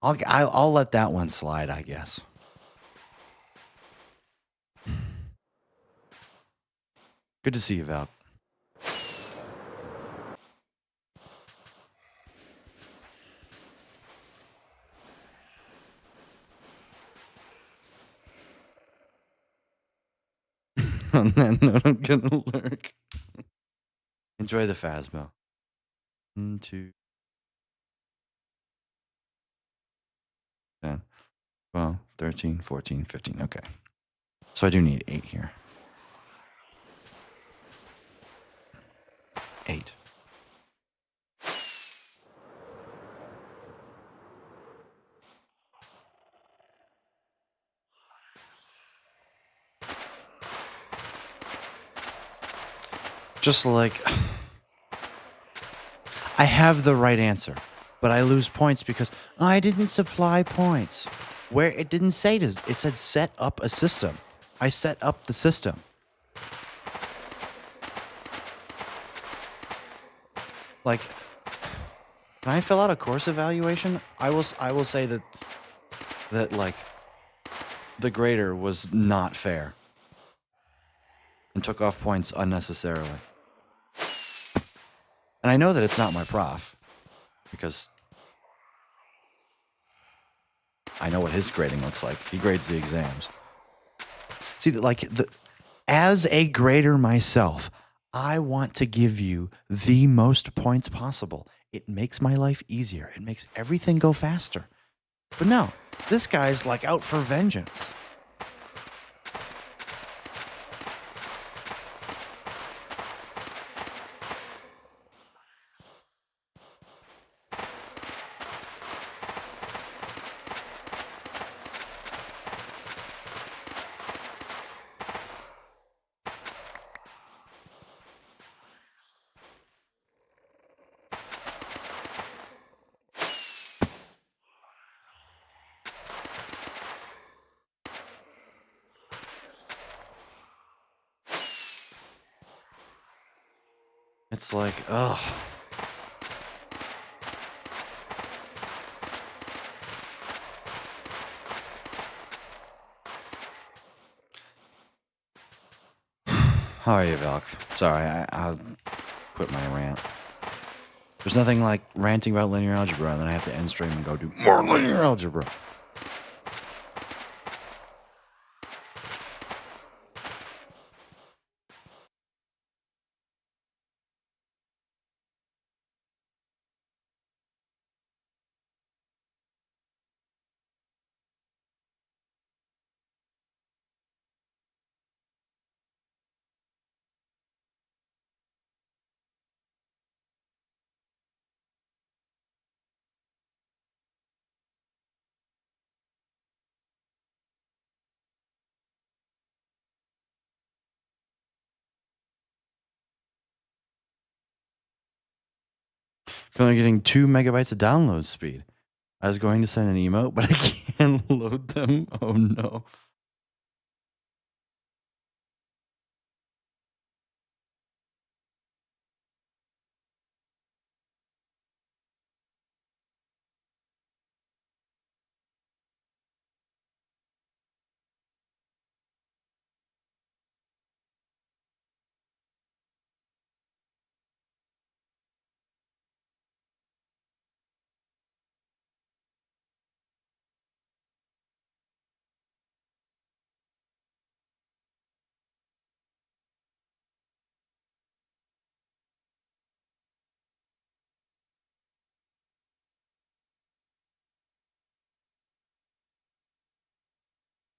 I'll let that one slide, I guess. Good to see you, Val. On that note, I'm gonna lurk. Enjoy the Phasmo. 1, 2, 10, 12, 13, 14, 15. Okay. So I do need 8 here. 8. Just like I have the right answer, but I lose points because I didn't supply points. Where it didn't say it said set up a system. I set up the system. Like, can I fill out a course evaluation? I will say that like the grader was not fair and took off points unnecessarily. And I know that it's not my prof because I know what his grading looks like. He grades the exams. See, as a grader myself, I want to give you the most points possible. It makes my life easier. It makes everything go faster. But no, this guy's like out for vengeance. It's like, ugh. How are you, Valk? Sorry, I'll quit my rant. There's nothing like ranting about linear algebra, and then I have to end stream and go do more linear algebra. Currently getting 2 megabytes of download speed. I was going to send an emote, but I can't load them. Oh no.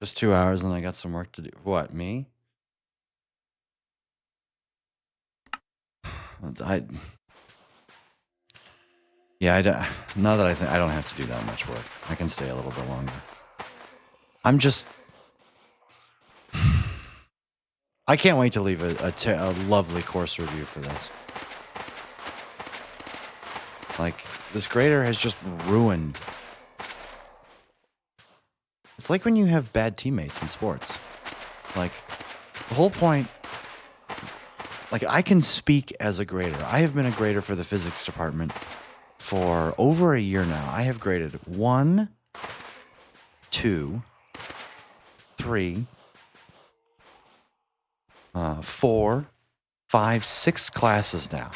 Just 2 hours and I got some work to do. What, me? I Yeah, now that I don't have to do that much work. I can stay a little bit longer. I'm just I can't wait to leave a lovely course review for this. Like, this grader has just ruined. It's like when you have bad teammates in sports. Like, the whole point, like, I can speak as a grader. I have been a grader for the physics department for over a year now. I have graded 1, 2, 3, 4, 5, 6 classes now.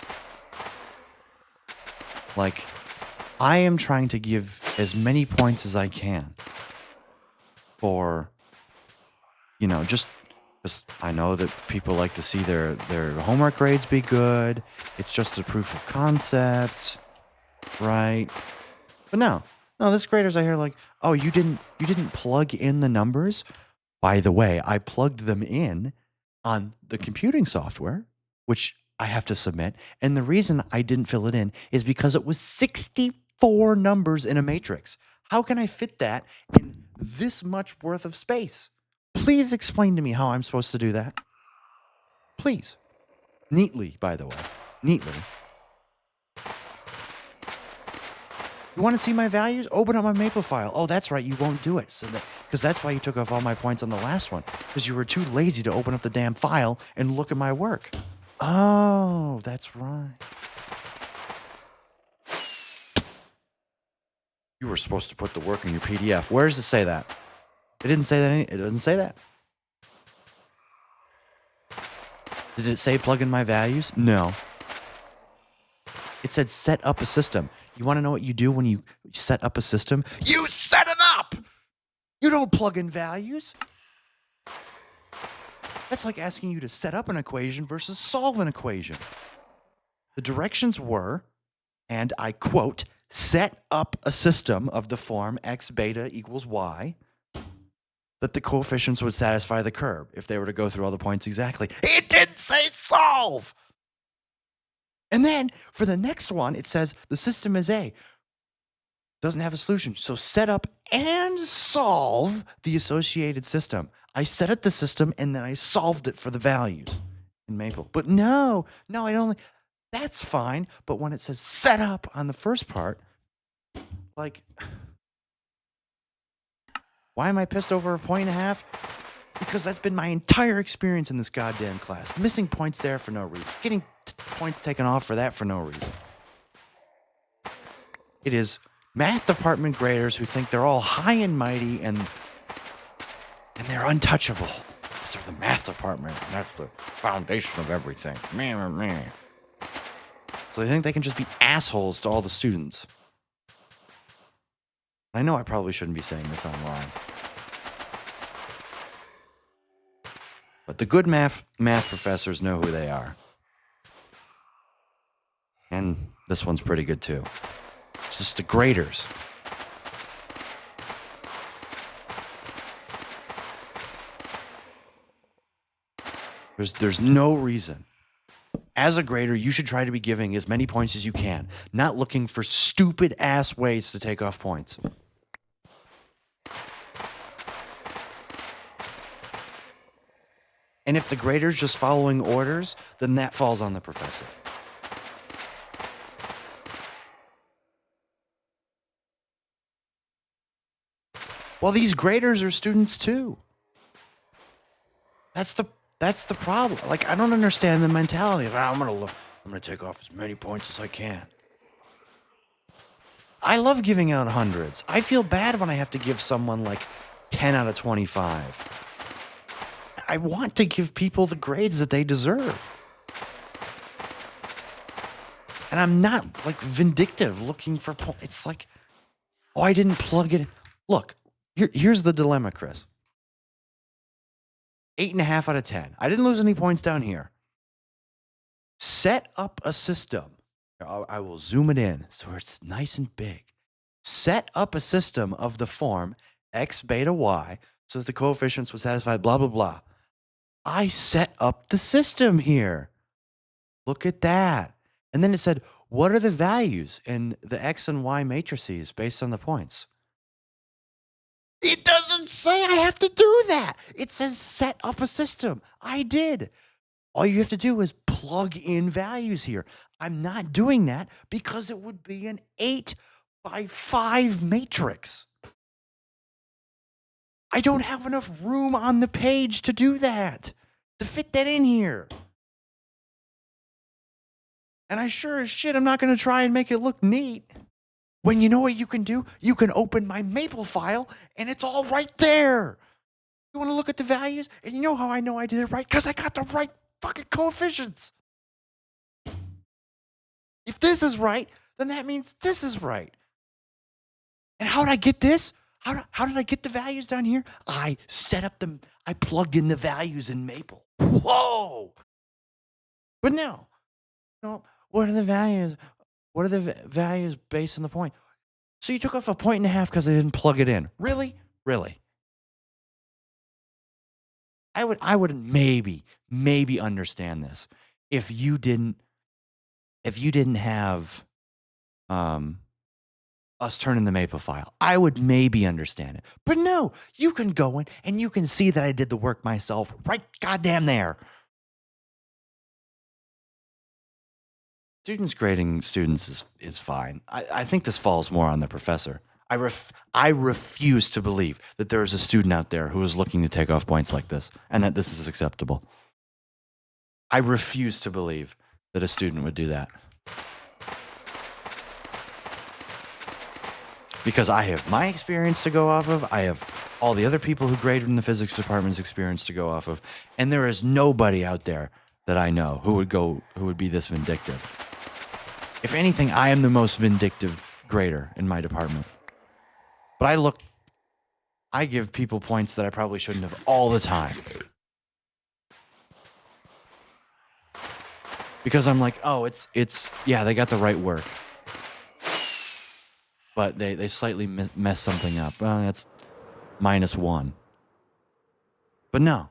Like, I am trying to give as many points as I can for, just Because I know that people like to see their homework grades be good. It's just a proof of concept, right? But no, this graders I hear like, oh, you didn't plug in the numbers. By the way, I plugged them in on the computing software, which I have to submit. And the reason I didn't fill it in is because it was 64 numbers in a matrix. How can I fit that in this much worth of space? Please explain to me how I'm supposed to do that. Please. Neatly, by the way. Neatly. You want to see my values? Open up my Maple file. Oh, that's right. You won't do it. Because that's why you took off all my points on the last one. Because you were too lazy to open up the damn file and look at my work. Oh, that's right. You were supposed to put the work in your PDF. Where does it say that? It didn't say that. It doesn't say that. Did it say plug in my values? No. It said set up a system. You want to know what you do when you set up a system? You set it up! You don't plug in values. That's like asking you to set up an equation versus solve an equation. The directions were, and I quote, set up a system of the form x beta equals y, that the coefficients would satisfy the curve if they were to go through all the points exactly. It didn't say solve! And then for the next one, it says the system is A. Doesn't have a solution. So set up and solve the associated system. I set up the system and then I solved it for the values in Maple. But no, I only, that's fine. But when it says set up on the first part, like, why am I pissed over 1.5 points? Because that's been my entire experience in this goddamn class. Missing points there for no reason. Getting points taken off for that for no reason. It is math department graders who think they're all high and mighty and they're untouchable. Because they're the math department. And that's the foundation of everything. Meh. So they think they can just be assholes to all the students. I know I probably shouldn't be saying this online. But the good math professors know who they are. And this one's pretty good too. It's just the graders. There's no reason. As a grader, you should try to be giving as many points as you can, not looking for stupid ass ways to take off points. And if the grader's just following orders, then that falls on the professor. Well, these graders are students too. That's the problem. Like, I don't understand the mentality of, I'm gonna take off as many points as I can. I love giving out hundreds. I feel bad when I have to give someone like 10 out of 25. I want to give people the grades that they deserve. And I'm not like vindictive looking for points. It's like, oh, I didn't plug it in. Look, here's the dilemma, Chris. 8.5 out of 10. I didn't lose any points down here. Set up a system. I will zoom it in so it's nice and big. Set up a system of the form x beta y so that the coefficients would satisfy blah, blah, blah. I set up the system here. Look at that. And then it said, what are the values in the x and y matrices based on the points? It doesn't say I have to do that. It says set up a system. I did. All you have to do is plug in values here. I'm not doing that because it would be an 8x5 matrix. I don't have enough room on the page to do that, to fit that in here. And I sure as shit, I'm not going to try and make it look neat. When you know what you can do? You can open my Maple file and it's all right there. You want to look at the values? And you know how I know I did it right? Because I got the right fucking coefficients. If this is right, then that means this is right. And how did I get this? How did I get the values down here? I set up them. I plugged in the values in Maple. Whoa! But no. What are the values? What are the values based on the point? So you took off a point and a half because I didn't plug it in. Really? Really? I would maybe understand this if you didn't have us turn in the Maple file. I would maybe understand it. But no, you can go in and you can see that I did the work myself right goddamn there. Students grading students is fine. I think this falls more on the professor. I refuse to believe that there is a student out there who is looking to take off points like this and that this is acceptable. I refuse to believe that a student would do that. Because I have my experience to go off of. I have all the other people who graded in the physics department's experience to go off of. And there is nobody out there that I know who would be this vindictive. If anything, I am the most vindictive grader in my department. But I give people points that I probably shouldn't have all the time. Because I'm like, oh, yeah, they got the right work. But they slightly mess something up. Well, that's -1. But no.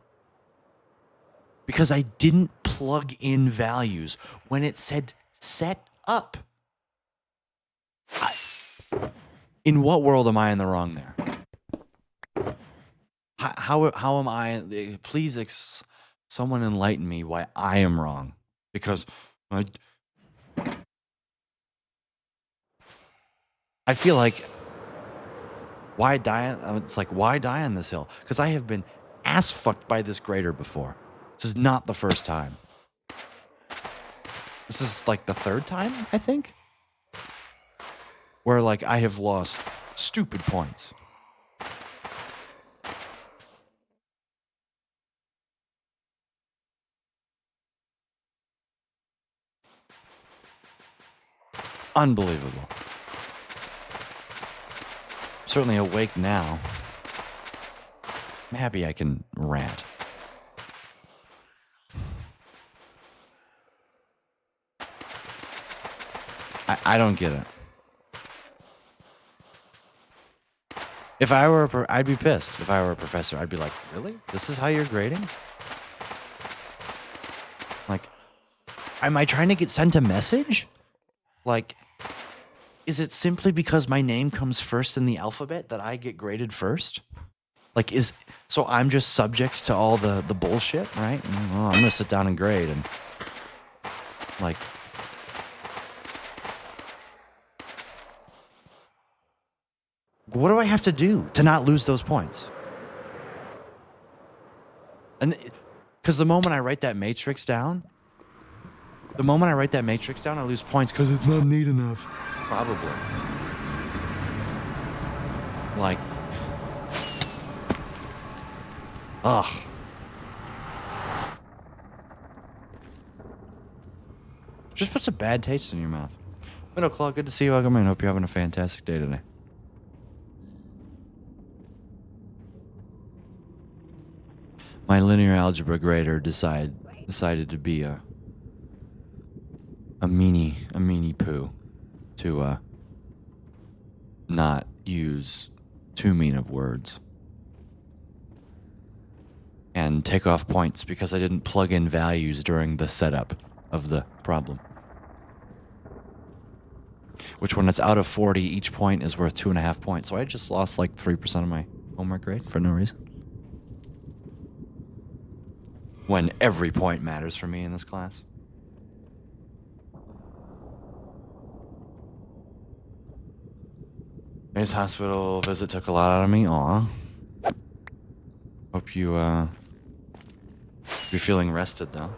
Because I didn't plug in values when it said set up. In what world am I in the wrong there? How am I? Please, someone enlighten me why I am wrong. Because I feel like why die? It's like why die on this hill? Because I have been ass fucked by this grader before. This is not the first time. This is like the third time, I think, where like I have lost stupid points. Unbelievable. Certainly awake now. I'm happy I can rant. I don't get it. If I were I'd be pissed. If I were a professor, I'd be like, really? This is how you're grading? Like, am I trying to get sent a message? Like, is it simply because my name comes first in the alphabet that I get graded first? Like, so I'm just subject to all the bullshit, right? Well, I'm gonna sit down and grade and like. What do I have to do to not lose those points? And because the moment I write that matrix down, I lose points because it's not neat enough. Probably. Like, ugh. Just puts a bad taste in your mouth. Middle Claw, good to see you. Welcome in. Hope you're having a fantastic day today. My linear algebra grader decided to be a meanie poo to not use too mean of words and take off points because I didn't plug in values during the setup of the problem. Which, when it's out of 40, each point is worth 2.5 points. So I just lost like 3% of my homework grade for no reason. When every point matters for me in this class. His hospital visit took a lot out of me. Aw. Hope you're feeling rested though.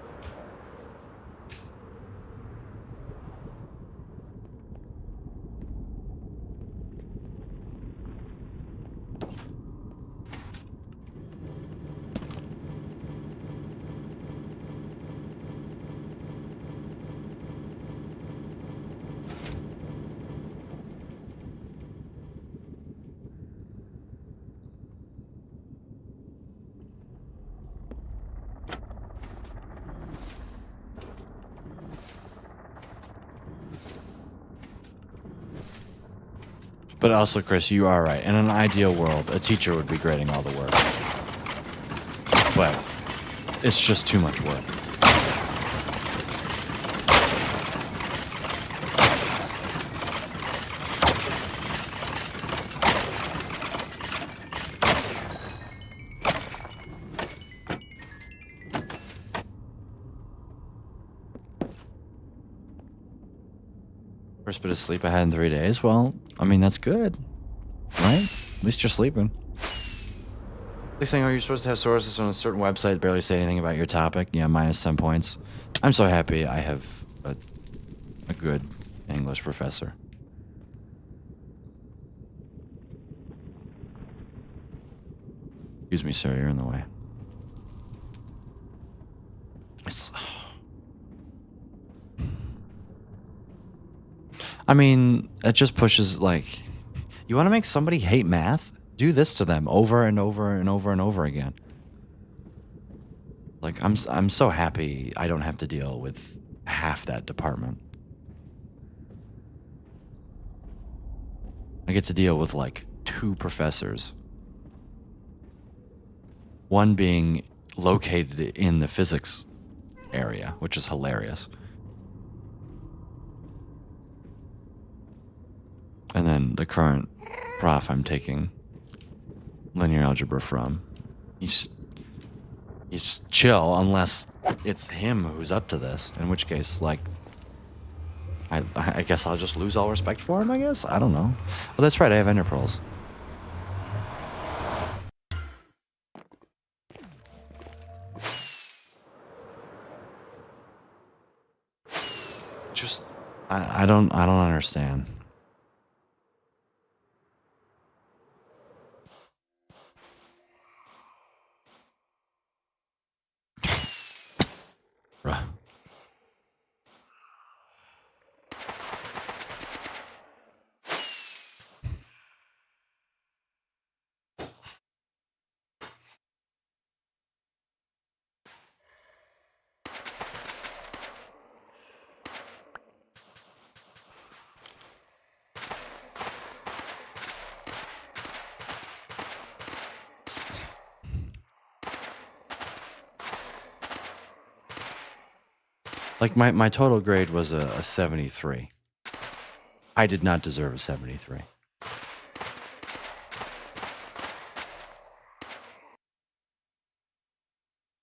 But also, Chris, you are right. In an ideal world, a teacher would be grading all the work. But it's just too much work. First bit of sleep I had in 3 days. Well, I mean, that's good, right? At least you're sleeping. They're saying, oh, you're supposed to have sources on a certain website that barely say anything about your topic. Yeah, minus 10 points. I'm so happy I have a good English professor. Excuse me, sir, you're in the way. It's... I mean, it just pushes, like... You want to make somebody hate math? Do this to them over and over and over and over again. Like, I'm so happy I don't have to deal with half that department. I get to deal with, like, 2 professors. One being located in the physics area, which is hilarious. And then the current prof I'm taking linear algebra from, he's chill unless it's him who's up to this, in which case, like, I guess I'll just lose all respect for him, I guess? I don't know. Well, that's right, I have ender pearls. Just, I don't understand. Bruh. Like, my total grade was a 73. I did not deserve a 73.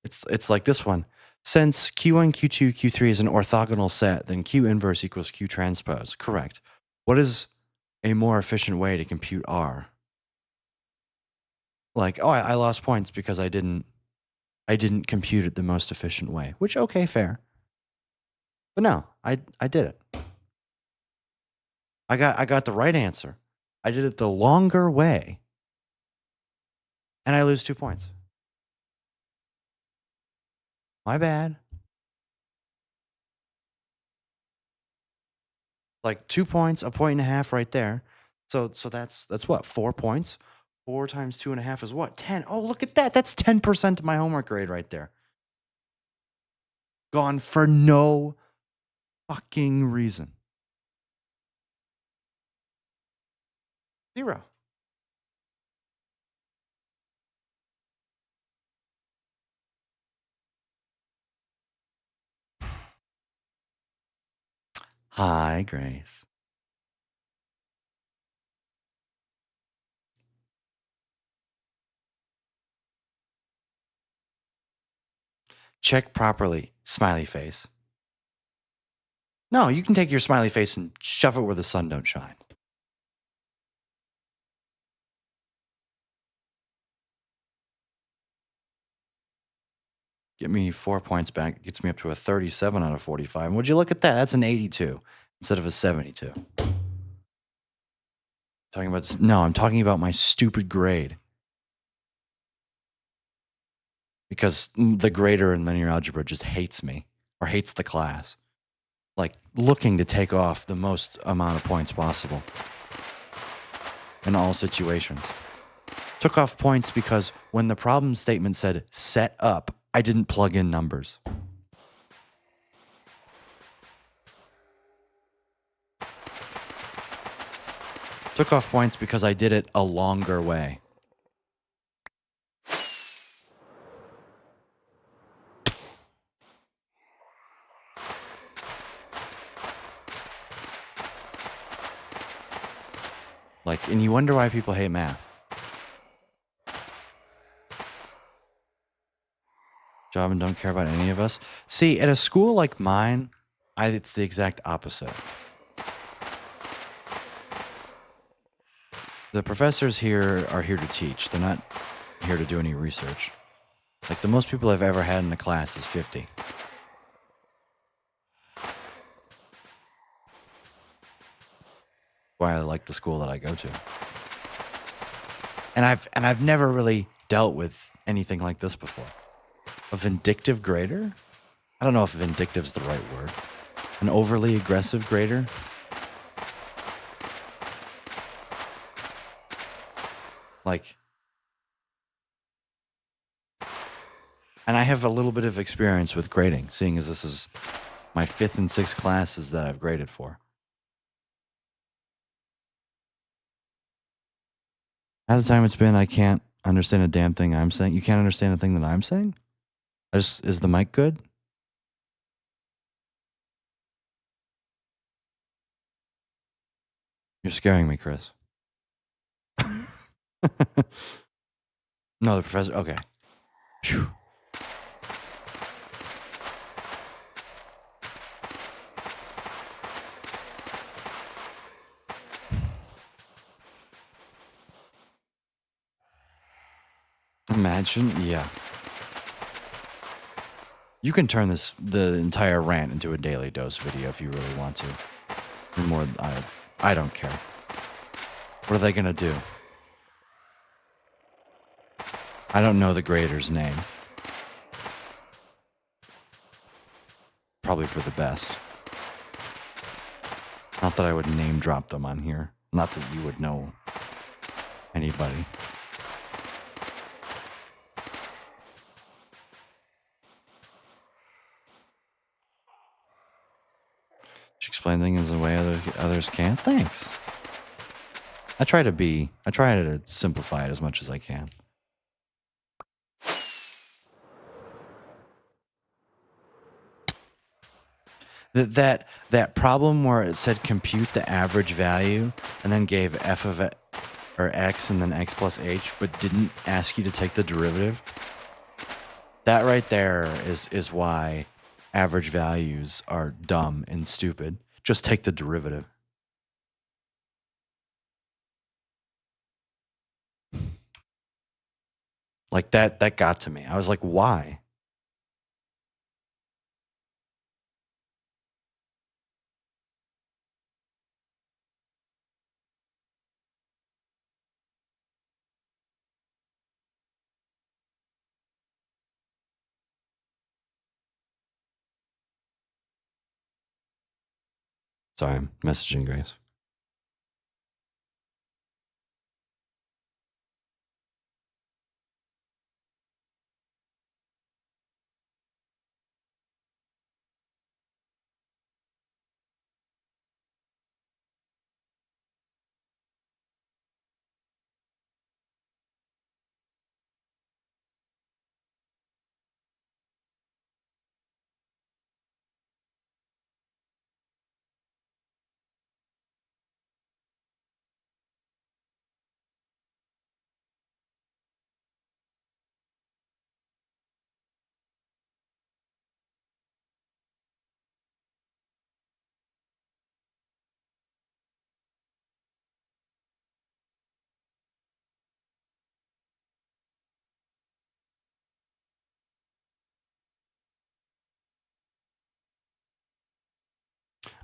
It's like this one. Since Q1, Q2, Q3 is an orthogonal set, then Q inverse equals Q transpose. Correct. What is a more efficient way to compute R? Like, oh, I lost points because I didn't compute it the most efficient way. Which, okay, fair. But no, I did it. I got the right answer. I did it the longer way. And I lose 2 points. My bad. Like 2 points, a point and a half right there. So that's what, 4 points? 4 times 2.5 is what? 10. Oh, look at that. That's 10% of my homework grade right there. Gone for no fucking reason. 0. Hi, Grace. Check properly. Smiley face. No, you can take your smiley face and shove it where the sun don't shine. Get me 4 points back. It gets me up to a 37 out of 45. And would you look at that? That's an 82 instead of a 72. Talking about this? No, I'm talking about my stupid grade. Because the grader in linear algebra just hates me or hates the class. Like, looking to take off the most amount of points possible in all situations. Took off points because when the problem statement said set up, I didn't plug in numbers. Took off points because I did it a longer way. Like, and you wonder why people hate math. Job and don't care about any of us. See, at a school like mine, it's the exact opposite. The professors here are here to teach. They're not here to do any research. Like, the most people I've ever had in a class is 50. Why I like the school that I go to. And I've never really dealt with anything like this before. A vindictive grader? I don't know if vindictive's the right word. An overly aggressive grader? Like, and I have a little bit of experience with grading, seeing as this is my 5th and 6th classes that I've graded for. At the time it's been, I can't understand a damn thing I'm saying. You can't understand a thing that I'm saying? Is the mic good? You're scaring me, Chris. No, the professor. Okay. Phew. Imagine, yeah. You can turn the entire rant into a daily dose video if you really want to. More, I don't care. What are they gonna do? I don't know the grader's name. Probably for the best. Not that I would name drop them on here. Not that you would know anybody. She explained things in a way others can't. Thanks. I try to simplify it as much as I can. That problem where it said compute the average value and then gave f of it or x and then x plus h, but didn't ask you to take the derivative. That right there is why average values are dumb and stupid. Just take the derivative. Like that got to me. I was like, why? Sorry, I'm messaging Grace.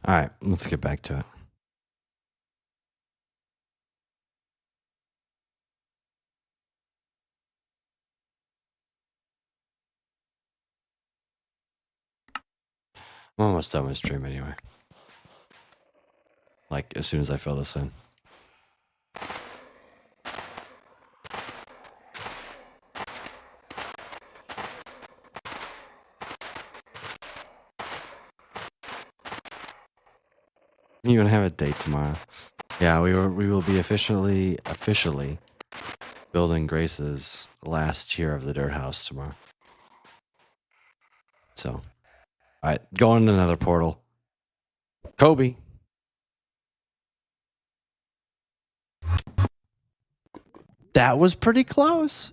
All right, let's get back to it. I'm almost done with stream anyway. Like, as soon as I fill this in. You even have a date tomorrow. Yeah, we will be officially building Grace's last tier of the dirt house tomorrow. So, all right, going to another portal. Kobe. That was pretty close.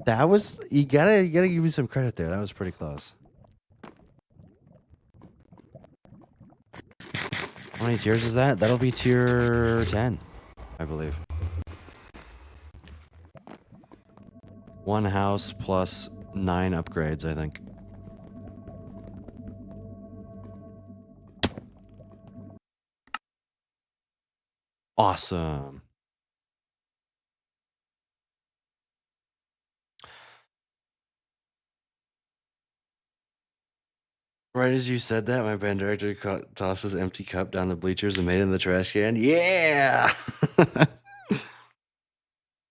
That was you gotta give me some credit there. That was pretty close. How many tiers is that? That'll be tier 10, I believe. One house plus 9 upgrades, I think. Awesome. Right as you said that, my band director tossed his empty cup down the bleachers and made it in the trash can. Yeah!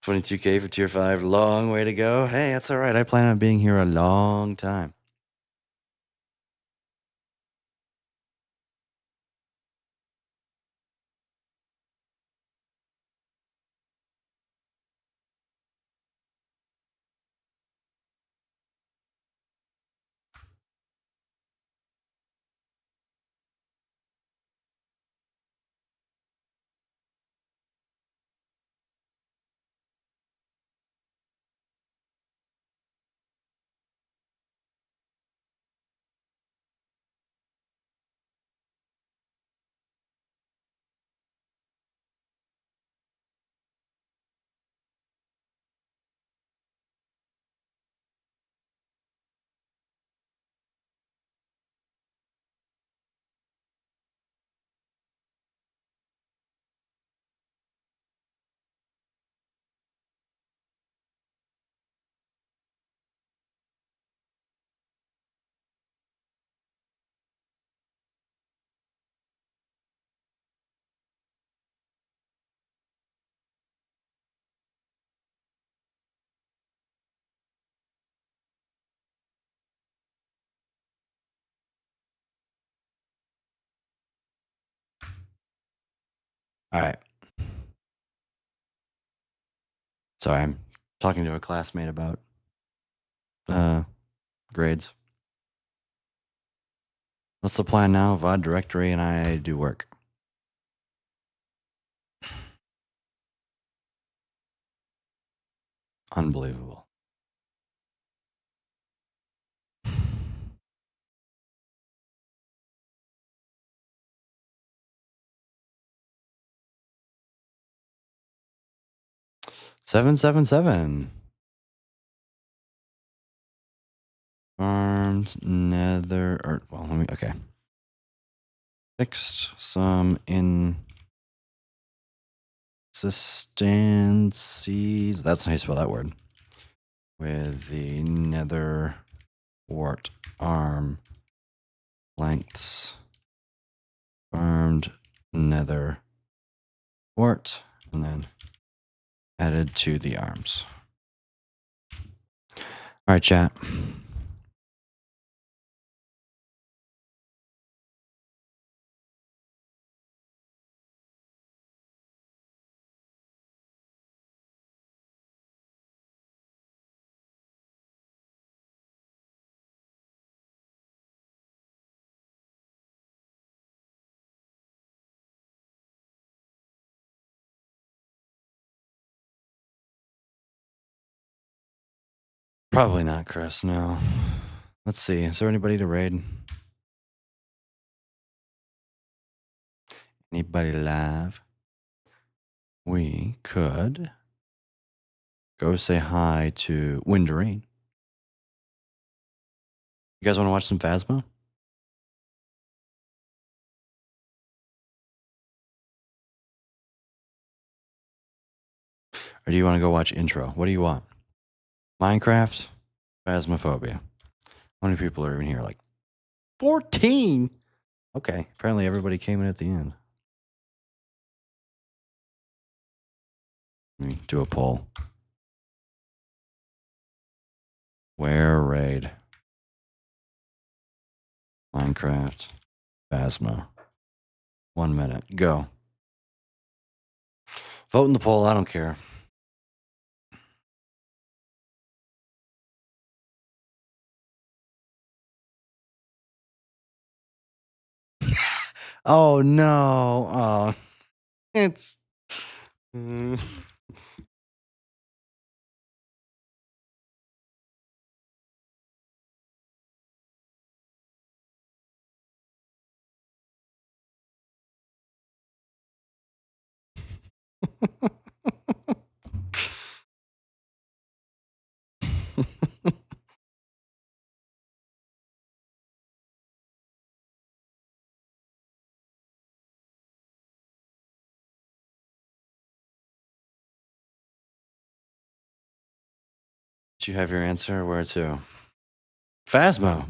22K for tier 5. Long way to go. Hey, that's all right. I plan on being here a long time. All right. Sorry, I'm talking to a classmate about grades. What's the plan now? VOD directory and I do work. Unbelievable. $777. Armed nether or well, let me okay. Fixed some inconsistencies. That's how you spell that word. With the nether wart arm lengths. Armed nether wart and then added to the arms. All right, chat. Probably not, Chris. No. Let's see. Is there anybody to raid? Anybody live? We could go say hi to Winderine. You guys want to watch some Phasma? Or do you want to go watch intro? What do you want? Minecraft? Phasmophobia. How many people are even here? Like 14? Okay. Apparently everybody came in at the end. Let me do a poll. Where raid? Minecraft. Phasma. 1 minute. Go. Vote in the poll. I don't care. Oh no. Oh, it's. Mm. Do you have your answer? Where to? Phasmo.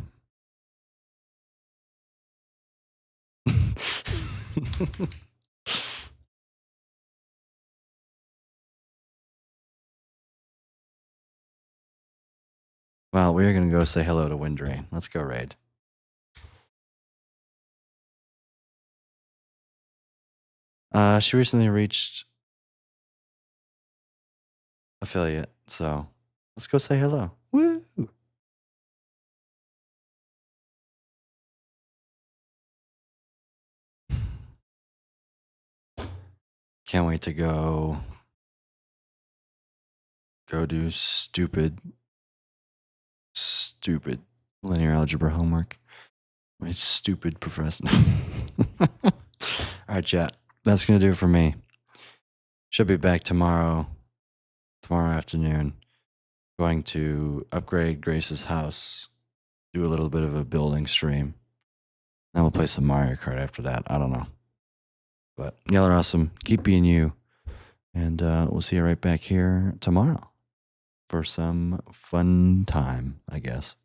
Well, we're gonna go say hello to Windrain. Let's go raid. She recently reached affiliate, so let's go say hello. Woo! Can't wait to go do stupid linear algebra homework. My stupid professor. All right, chat. That's gonna do it for me. Should be back tomorrow afternoon. Going to upgrade Grace's house, do a little bit of a building stream. Then we'll play some Mario Kart after that. I don't know. But y'all are awesome. Keep being you. And we'll see you right back here tomorrow for some fun time, I guess.